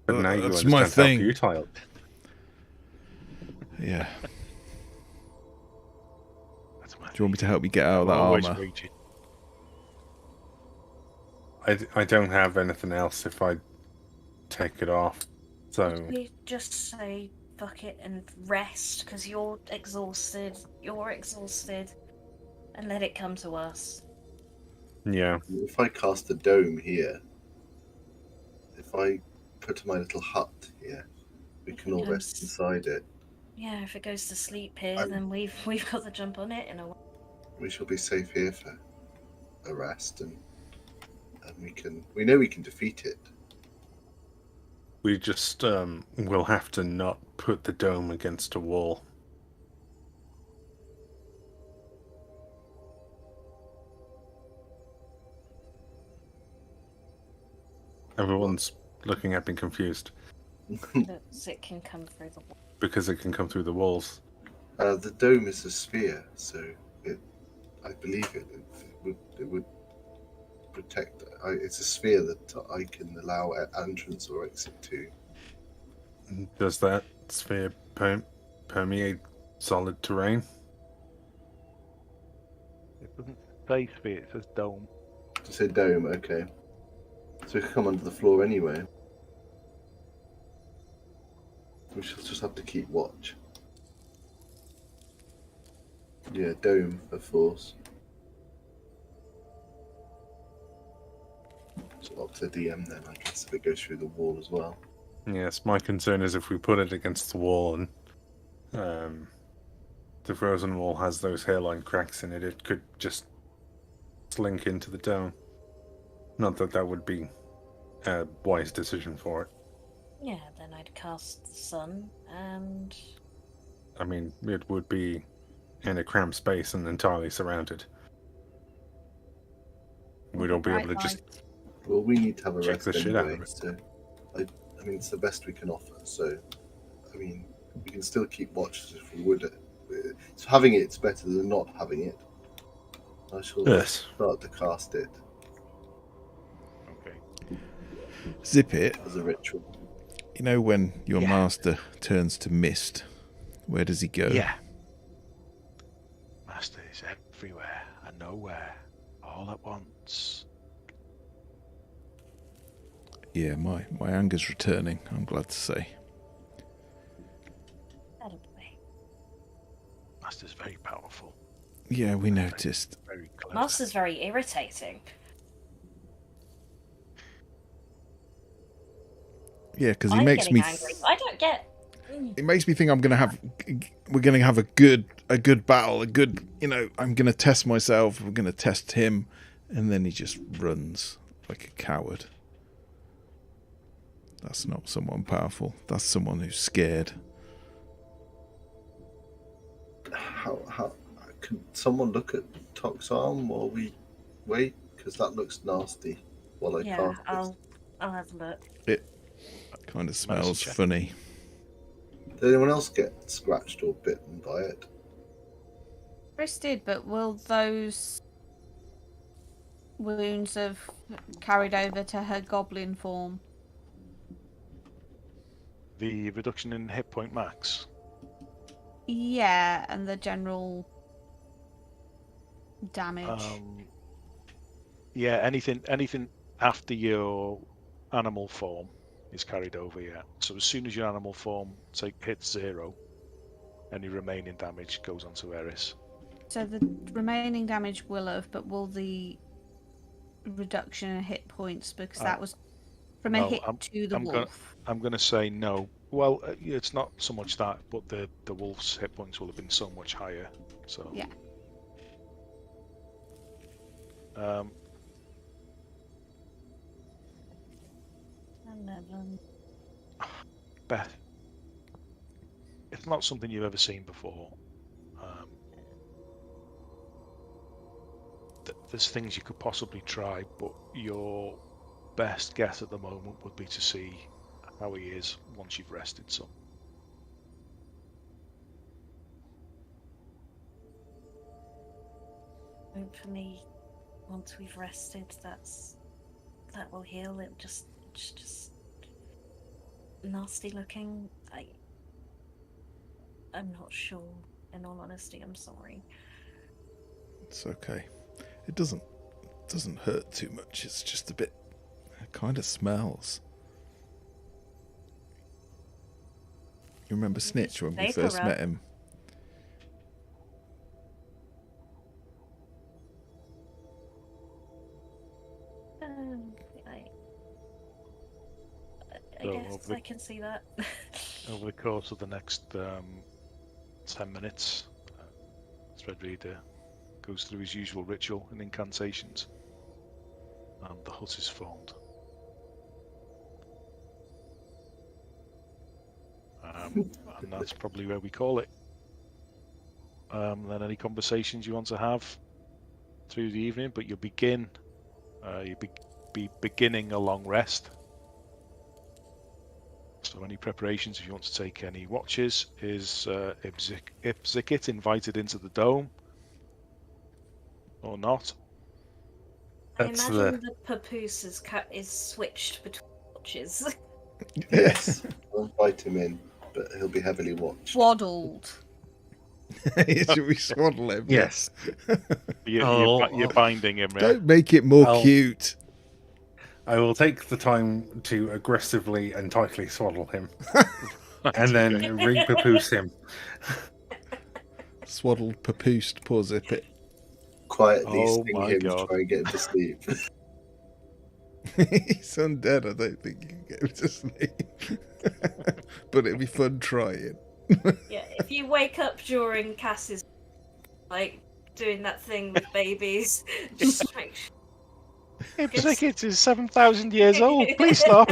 But now you that's understand my how thing. futile. Yeah. Do you want me to help you get out of that Always armor? waiting. I don't have anything else if I take it off. So We just say fuck it and rest because you're exhausted, and let it come to us. yeah. If I cast a dome here, if I put my little hut here, we can all rest inside it. Yeah, if it goes to sleep here, then we've got to jump on it in a way. We shall be safe here for a rest, and we know we can defeat it. We just will have to not put the dome against a wall. Everyone's looking at me confused. Because it can come through the wall. Because it can come through the walls. The dome is a sphere, so I believe it would protect. It's a sphere that I can allow entrance or exit to. Does that sphere permeate solid terrain? It doesn't say sphere, it says dome. To say dome, okay. So we can come under the floor anyway. We shall just have to keep watch. Yeah, dome of force. So up to DM then, I guess, if it goes through the wall as well. Yes, my concern is if we put it against the wall and the frozen wall has those hairline cracks in it, it could just slink into the dome. Not that that would be a wise decision for it. Yeah, then I'd cast the sun and... I mean, it would be in a cramped space and entirely surrounded. We'd all be able to just... Well, we need to have a check rest the shit out anyway, of it. so... I mean, it's the best we can offer, so... I mean, we can still keep watch as if we would. So having it's better than not having it. I shall start to cast it. Okay. Zip it. As a ritual. You know when your master turns to mist, where does he go? Yeah. Master is everywhere and nowhere, all at once. Yeah, my anger's returning, I'm glad to say. Master's very powerful. Yeah, we noticed. Very clever. Master's very irritating. Yeah, because he makes me. Angry. I don't get. It makes me think we're gonna have a good battle, I'm gonna test myself. We're gonna test him, and then he just runs like a coward. That's not someone powerful. That's someone who's scared. How can someone look at Tok's arm while we wait? Because that looks nasty. While I cast I'll have a look. It kind of smells funny. Did anyone else get scratched or bitten by it? Chris did, but will those wounds have carried over to her goblin form? The reduction in hit point max? Yeah, and the general damage. Yeah, anything after your animal form is carried over, yeah. So as soon as your animal form hits 0, any remaining damage goes on to Eris. So the remaining damage will have, but will the reduction in hit points, because that was from a hit to the wolf? I'm going to say no. Well, it's not so much that, but the wolf's hit points will have been so much higher. So yeah. Beth, it's not something you've ever seen before. There's things you could possibly try, but your best guess at the moment would be to see how he is once you've rested some. Hopefully, once we've rested, that will heal. It's just nasty looking. I'm not sure. In all honesty, I'm sorry. It's okay. It doesn't hurt too much. It's just a bit. It kind of smells. You remember Snitch when we first met him? I guess I can see that. Over the course of the next 10 minutes, Threadreader goes through his usual ritual and incantations, and the hut is formed. And that's probably where we call it. Then any conversations you want to have through the evening, but you'll begin. You'll be beginning a long rest. So any preparations, if you want to take any watches, is Ipzikit invited into the dome or not? I imagine the papoose is switched between watches. Yes, I'll invite him in, but he'll be heavily watched. Swaddled. Should we swaddle him? Yes. You're binding him. Yeah? Don't make it more cute. I will take the time to aggressively and tightly swaddle him, and then re-papoose him. Swaddled, papoosed, poor Zippet. Quietly sting him to try and get him to sleep. He's undead, I don't think you can get him to sleep. But it'd be fun trying. Yeah, if you wake up during Cass's, like, doing that thing with babies, just make sure. Ipzikit is 7,000 years old. Please stop.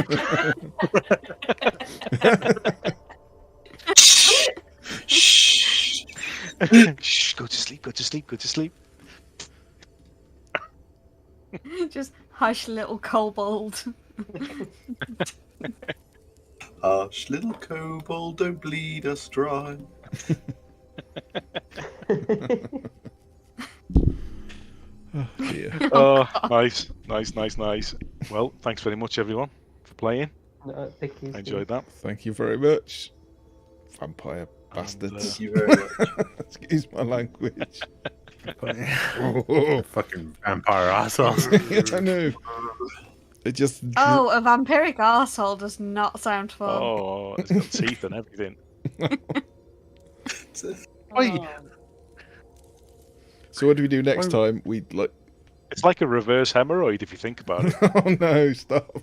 Shh. Shh. Go to sleep. Go to sleep. Go to sleep. Just hush, little kobold. Hush, little kobold, don't bleed us dry. Oh dear. Oh, nice. Well, thanks very much, everyone, for playing. Thank you. I enjoyed that. Thank you very much, vampire bastards. Thank you very much. Excuse my language. Fucking vampire assholes. I know. It just. Oh, a vampiric arsehole does not sound fun. Oh, it's got teeth and everything. So what do we do next time? It's like a reverse hemorrhoid if you think about it. Oh no! Stop!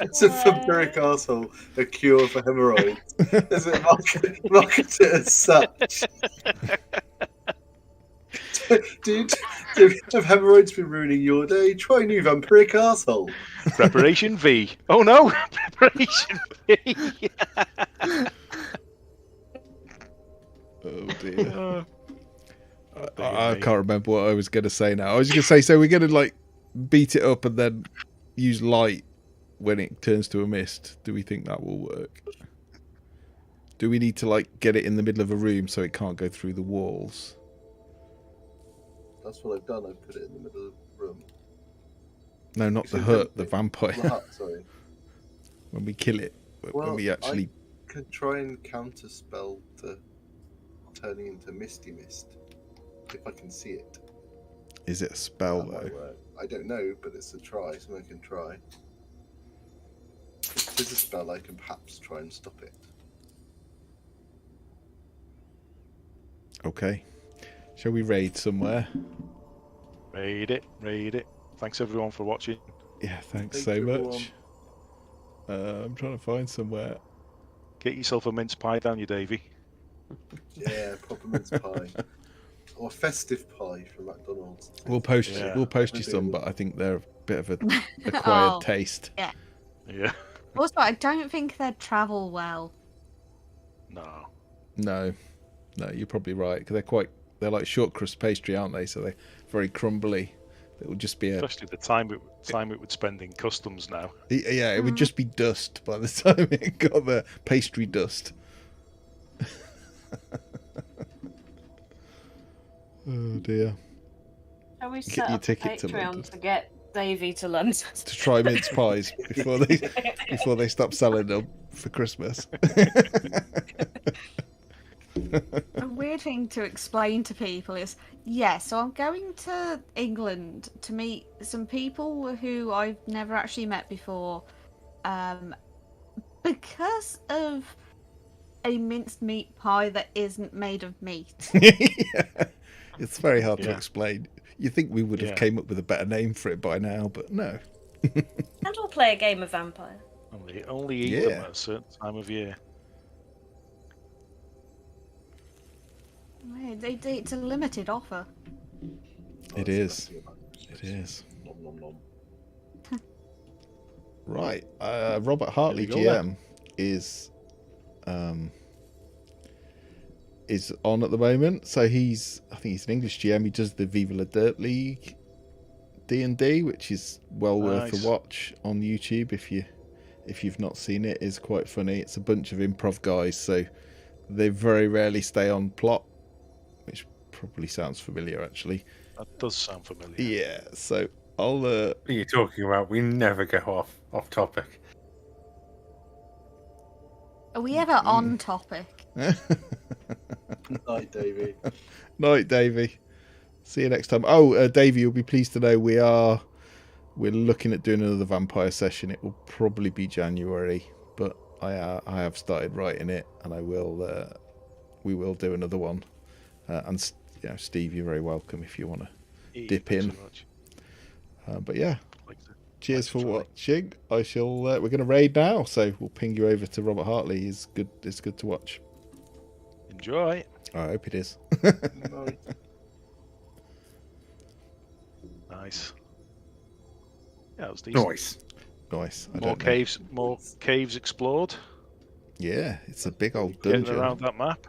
It's a vampiric arsehole, a cure for hemorrhoids. Is it marketed as such? Dude, have hemorrhoids been ruining your day? Try new vampiric arsehole. Preparation V. Oh no! Preparation V. Oh dear. I can't remember what I was going to say now. I was going to say, so we're going to like beat it up and then use light when it turns to a mist. Do we think that will work? Do we need to like get it in the middle of a room so it can't go through the walls? That's what I've done. I've put it in the middle of the room. No, not the hut, the vampire. The hut, sorry. When we kill it. When we actually... I can try and counterspell the turning into misty mist. If I can see it. Is it a spell, that though? I don't know, but it's a try, something I can try. If there's a spell, I can perhaps try and stop it. Okay. Shall we raid somewhere? Raid it. Thanks everyone for watching. Yeah, thanks so much. I'm trying to find somewhere. Get yourself a mince pie down you, Davy. Yeah, proper mince pie. Or a festive pie from McDonald's. We'll post you some, but I think they're a bit of an acquired taste. Yeah. Yeah. Also, I don't think they'd travel well. No, you're probably right. Because they're like short crust pastry, aren't they? So they're very crumbly. It would just be especially the time it would spend in customs now. Yeah, it would just be dust by the time it got the pastry dust. Oh dear. Shall we Get set your up a ticket to Patreon London. to get Davy to London? To try mince pies before they stop selling them for Christmas. A weird thing to explain to people is, so I'm going to England to meet some people who I've never actually met before, because of a minced meat pie that isn't made of meat. Yeah. It's very hard to explain. You think we would have came up with a better name for it by now, but no. And we'll play a game of vampire. Only eat them at a certain time of year. It's a limited offer. It is. It is. Nom, nom, nom. Right. Robert Hartley, There you go, GM, is on at the moment. So I think he's an English GM. He does the Viva La Dirt League D&D, which is well worth a watch on YouTube if you've not seen it. It's quite funny. It's a bunch of improv guys, so they very rarely stay on plot, which probably sounds familiar actually. That does sound familiar. Yeah, so I'll What are you talking about? We never go off topic. Are we ever on topic? Night, Davey. Night, Davey. See you next time. Oh, Davey, you'll be pleased to know we're looking at doing another vampire session. It will probably be January, but I have started writing it, and we will do another one. And Steve, you're very welcome if you want to dip in. But yeah, cheers for watching. We're going to raid now, so we'll ping you over to Robert Hartley. It's good to watch. Enjoy. I hope it is. Nice. Yeah, it was decent. Nice. More caves explored. Yeah, it's a big old dungeon. Getting around that map.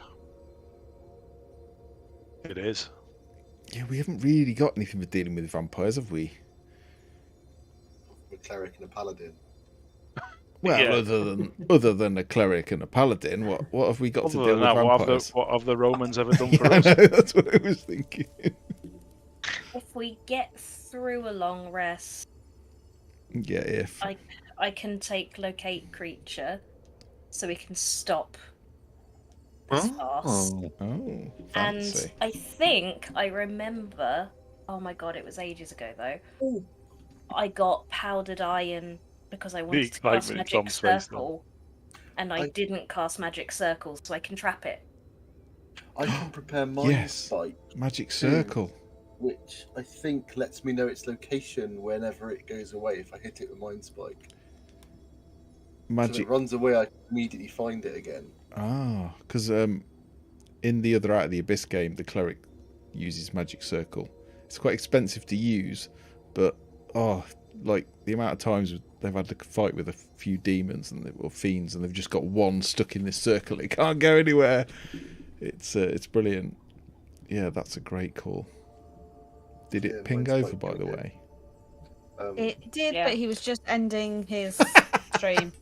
It is. Yeah, we haven't really got anything for dealing with vampires, have we? A cleric and a paladin. Well, Yeah. other than a cleric and a paladin, what have we got to Other deal than that, with vampires? what have the Romans ever done Yeah, for I us? know, that's what I was thinking. If we get through a long rest, Yeah, if. I can take locate creature, so we can stop this fast. Oh, And fancy. I think I remember. Oh my god, it was ages ago though. I got powdered iron because I wanted to cast excitement in magic Tom's face, circle, and I didn't cast magic circle, so I can trap it. I can prepare mind Yes. spike, Magic circle. which I think lets me know its location whenever it goes away if I hit it with mind spike. So if Magic. it runs away, I can immediately find it again. Ah, because in the other Out of the Abyss game, the cleric uses magic circle. It's quite expensive to use, but like the amount of times they've had to fight with a few demons or fiends, and they've just got one stuck in this circle. It can't go anywhere. It's brilliant. Yeah, that's a great call. Did it ping mine's over, quite by the good. way? It did, Yeah. but he was just ending his stream.